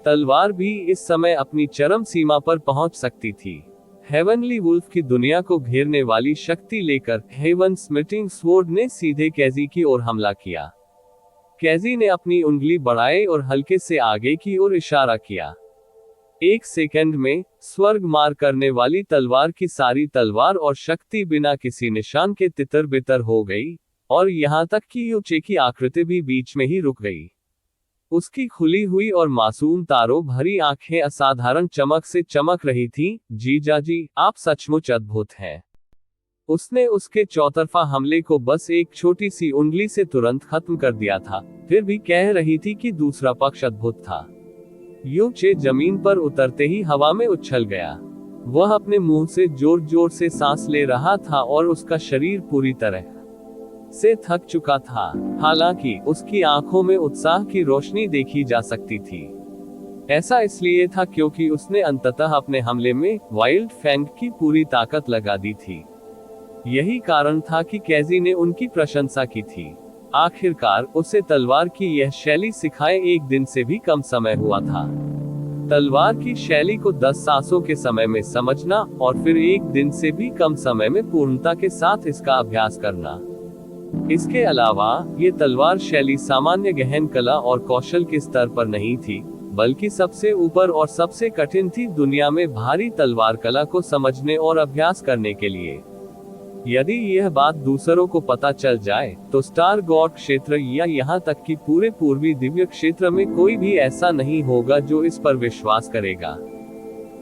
तलवार भी इस समय अपनी चरम सीमा पर पहुंच सकती थी। हेवनली वुल्फ की दुनिया को घेरने वाली शक्ति लेकर हेवन स्मिटिंग स्वॉर्ड ने सीधे कैजी की ओर हमला किया। कैजी ने अपनी उंगली बढ़ाई और हल्के से आगे की ओर इशारा किया। एक सेकंड में स्वर्ग मार करने वाली तलवार की सारी तलवार और शक्ति बिना किसी निशान के तितर बितर हो गई, और यहाँ तक कि यू चे की आकृति भी बीच में ही रुक गई। उसकी खुली हुई और मासूम तारों भरी आंखें असाधारण चमक से चमक रही थीं। जीजाजी, आप सचमुच अद्भुत हैं। उसने उसके चौतरफा हमले को बस एक छोटी सी उंगली से तुरंत खत्म कर दिया था, फिर भी कह रही थी कि दूसरा पक्ष अद्भुत था। यू चे जमीन पर उतरते ही हवा में उछल गया। वह अपने मुंह से जोर जोर से सांस ले रहा था और उसका शरीर पूरी तरह से थक चुका था। हालांकि उसकी आंखों में उत्साह की रोशनी देखी जा सकती थी। ऐसा इसलिए था क्योंकि उसने अंततः अपने हमले में वाइल्ड फैंग की पूरी ताकत लगा दी थी। यही कारण था कि कैजी ने उनकी प्रशंसा की थी। आखिरकार उसे तलवार की यह शैली सिखाए 1 दिन से भी कम समय हुआ था। तलवार की शैली को 10 सांसों के समय में समझना और फिर 1 दिन से भी कम समय में पूर्णता के साथ इसका अभ्यास करना। इसके अलावा ये तलवार शैली सामान्य गहन कला और कौशल के स्तर पर नहीं थी, बल्कि सबसे ऊपर और सबसे कठिन थी दुनिया में भारी तलवार कला को समझने और अभ्यास करने के लिए। यदि यह बात दूसरों को पता चल जाए तो स्टार गॉड क्षेत्र या यहाँ तक कि पूरे पूर्वी दिव्य क्षेत्र में कोई भी ऐसा नहीं होगा जो इस पर विश्वास करेगा।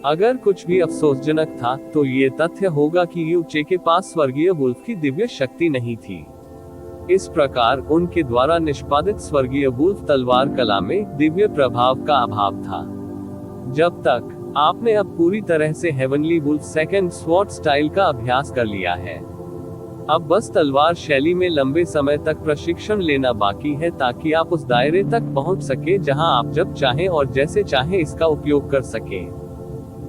अगर कुछ भी अफसोसजनक था तो ये तथ्य होगा कि यूचे के पास स्वर्गीय वुल्फ की दिव्य शक्ति नहीं थी। इस प्रकार उनके द्वारा निष्पादित स्वर्गीय वुल्फ तलवार कला में दिव्य प्रभाव का अभाव था। जब तक आपने अब पूरी तरह से heavenly wolf second sword style का अभ्यास कर लिया है, अब बस तलवार शैली में लंबे समय तक प्रशिक्षण लेना बाकी है ताकि आप उस दायरे तक पहुंच सके जहां आप जब चाहें और जैसे चाहें इसका उपयोग कर सके।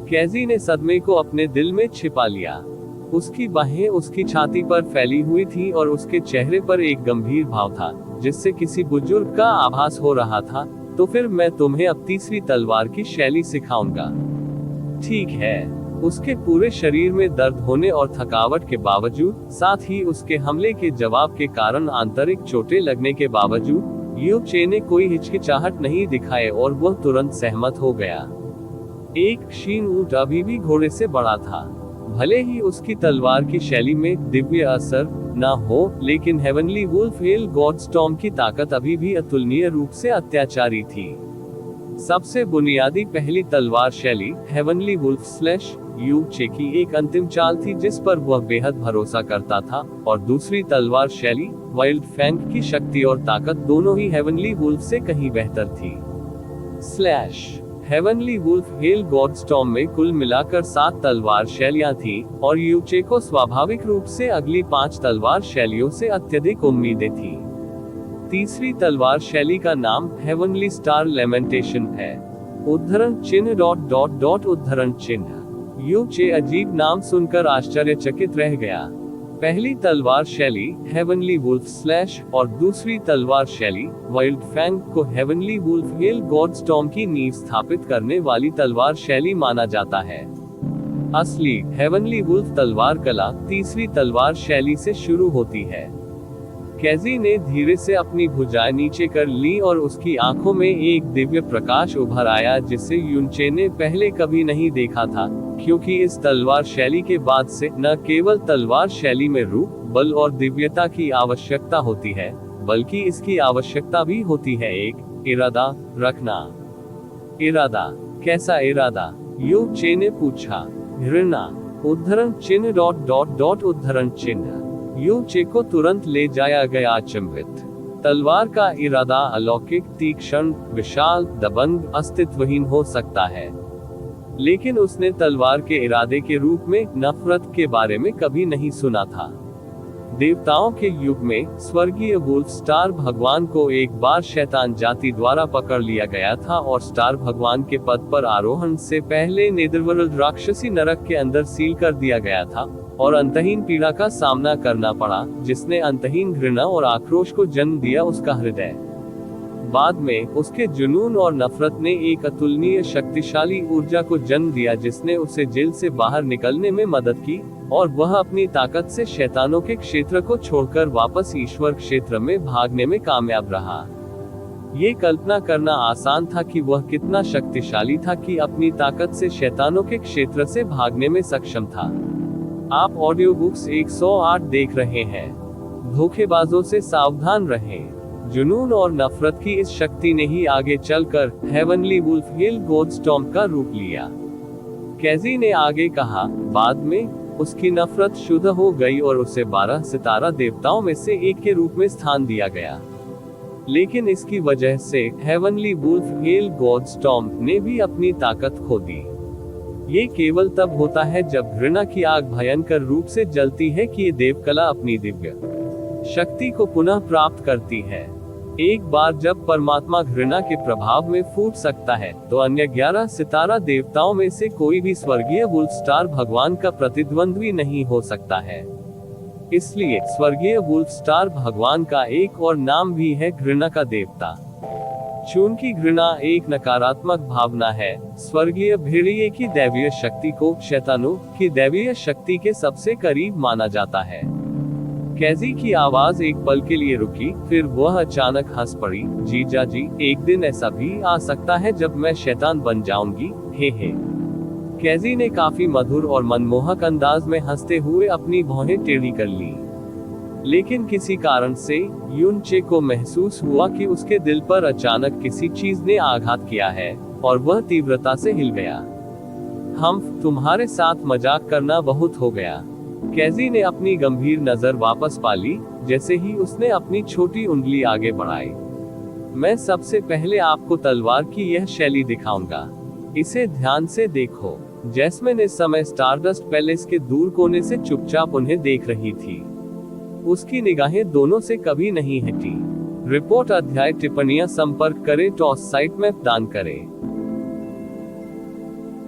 कैजी ने सदमे को अपने दिल में छिपा लिया। उसकी बाहें उसकी छाती पर फैली हुई थी और उसके चेहरे पर एक गंभीर भाव था, जिससे किसी बुजुर्ग का आभास हो रहा था। तो फिर मैं तुम्हें अब तीसरी तलवार की शैली सिखाऊंगा, ठीक है? उसके पूरे शरीर में दर्द होने और थकावट के बावजूद, साथ ही उसके हमले के जवाब के कारण आंतरिक चोटें लगने के बावजूद, यूचे ने कोई हिचकिचाहट नहीं दिखाए और वह तुरंत सहमत हो गया। एक क्षीण ऊंट अभी भी घोड़े से बड़ा था। भले ही उसकी तलवार की शैली में दिव्य असर न हो, लेकिन हेवनली वुल्फ हेल गॉडस्टॉर्म की ताकत अभी भी अतुलनीय रूप से अत्याचारी थी। सबसे बुनियादी पहली तलवार शैली हेवनली वुल्फ स्लैश यूचे की एक अंतिम चाल थी जिस पर वह बेहद भरोसा करता था, और दूसरी तलवार शैली वाइल्ड फैंग की शक्ति और ताकत दोनों ही हेवनली वुल्फ से कहीं बेहतर थी। स्लैश हेवनली वुल्फ हेल गॉडस्टॉर्म में कुल मिलाकर 7 तलवार शैलियां थीं, और यूचे को स्वाभाविक रूप से अगली 5 तलवार शैलियों से अत्यधिक उम्मीदें थीं। तीसरी तलवार शैली का नाम हेवनली स्टार लेमेंटेशन है। उद्धरण चिन्ह उद्धरण चिन्ह। यूचे अजीब नाम सुनकर आश्चर्यचकित रह गया। पहली तलवार शैली हेवनली वुल्फ स्लैश और दूसरी तलवार शैली वाइल्ड फैंग को हेवनली वुल्फ हेल गॉडस्टॉर्म की नींव स्थापित करने वाली तलवार शैली माना जाता है। असली हेवनली वुल्फ तलवार कला तीसरी तलवार शैली से शुरू होती है। कैजी ने धीरे से अपनी भुजाएं नीचे कर ली और उसकी आंखों में एक दिव्य प्रकाश उभर आया जिसे यूचे ने पहले कभी नहीं देखा था, क्योंकि इस तलवार शैली के बाद से न केवल तलवार शैली में रूप, बल और दिव्यता की आवश्यकता होती है, बल्कि इसकी आवश्यकता भी होती है एक इरादा रखना। इरादा? कैसा इरादा? यूचे ने पूछा। घृणा। उद्धरण चिन्ह उद्धरण चिन्ह। यूचे को तुरंत ले जाया गया अचंभित। तलवार का इरादा अलौकिक, तीक्ष्ण, विशाल, दबंग, अस्तित्वहीन हो सकता है, लेकिन उसने तलवार के इरादे के रूप में नफरत के बारे में कभी नहीं सुना था। देवताओं के युग में स्वर्गीय वुल्फ स्टार भगवान को एक बार शैतान जाति द्वारा पकड़ लिया गया था और स्टार भगवान के पद पर आरोहण से पहले नेदरवर्ल्ड राक्षसी नरक के अंदर सील कर दिया गया था और अंतहीन पीड़ा का सामना करना पड़ा, जिसने अंतहीन घृणा और आक्रोश को जन्म दिया उसका हृदय। बाद में उसके जुनून और नफरत ने एक अतुलनीय शक्तिशाली ऊर्जा को जन्म दिया जिसने उसे जेल से बाहर निकलने में मदद की, और वह अपनी ताकत से शैतानों के क्षेत्र को छोड़कर वापस ईश्वर क्षेत्र में भागने में कामयाब रहा। ये कल्पना करना आसान था कि वह कितना शक्तिशाली था कि अपनी ताकत से शैतानों के क्षेत्र से भागने में सक्षम था। आप ऑडियो बुक्स 108 देख रहे हैं। धोखेबाजों से सावधान रहें। जुनून और नफरत की इस शक्ति ने ही आगे चलकर हेवनली वुल्फ हेल गॉडस्टॉर्म का रूप लिया। कैजी ने आगे कहा, बाद में उसकी नफरत शुद्ध हो गई और उसे 12 सितारा देवताओं में से एक के रूप में स्थान दिया गया। लेकिन इसकी वजह से हेवनली वुल्फ हेल गॉडस्टॉर्म ने भी अपनी ताकत खो दी। ये केवल तब होता है जब घृणा की आग भयंकर रूप से जलती है कि ये देवकला अपनी दिव्य शक्ति को पुनः प्राप्त करती है। एक बार जब परमात्मा घृणा के प्रभाव में फूट सकता है, तो अन्य 11 सितारा देवताओं में से कोई भी स्वर्गीय वुल्फ स्टार भगवान का प्रतिद्वंद्वी नहीं हो सकता है। इसलिए स्वर्गीय वुल्फ स्टार भगवान का एक और नाम भी है घृणा का देवता। चूंकि घृणा एक नकारात्मक भावना है, स्वर्गीय भेड़िए की दैवीय शक्ति को शैतानों की दैवीय शक्ति के सबसे करीब माना जाता है। कैजी की आवाज एक पल के लिए रुकी, फिर वह अचानक हंस पड़ी। जीजा जी, एक दिन ऐसा भी आ सकता है जब मैं शैतान बन जाऊंगी, हे हे। कैजी ने काफी मधुर और मनमोहक अंदाज में हंसते हुए अपनी भौहें टेढ़ी कर ली। लेकिन किसी कारण से यूचे को महसूस हुआ कि उसके दिल पर अचानक किसी चीज ने आघात किया है, और वह तीव्रता से हिल गया। तुम्हारे साथ मजाक करना बहुत हो गया। कैजी ने अपनी गंभीर नजर वापस पा ली, जैसे ही उसने अपनी छोटी उंगली आगे बढ़ाई। मैं सबसे पहले आपको तलवार की यह शैली दिखाऊंगा। इसे ध्यान से देखो। जैस्मिन इस समय स्टारडस्ट पैलेस के दूर कोने से चुपचाप उन्हें देख रही थी। उसकी निगाहें दोनों से कभी नहीं हटी। रिपोर्ट अध्याय टिप्पणियां संपर्क करें टॉस साइट में दान करें।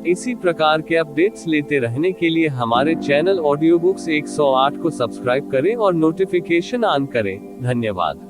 इसी प्रकार के अपडेट्स लेते रहने के लिए हमारे चैनल ऑडियो बुक्स 108 को सब्सक्राइब करें और नोटिफिकेशन ऑन करें। धन्यवाद।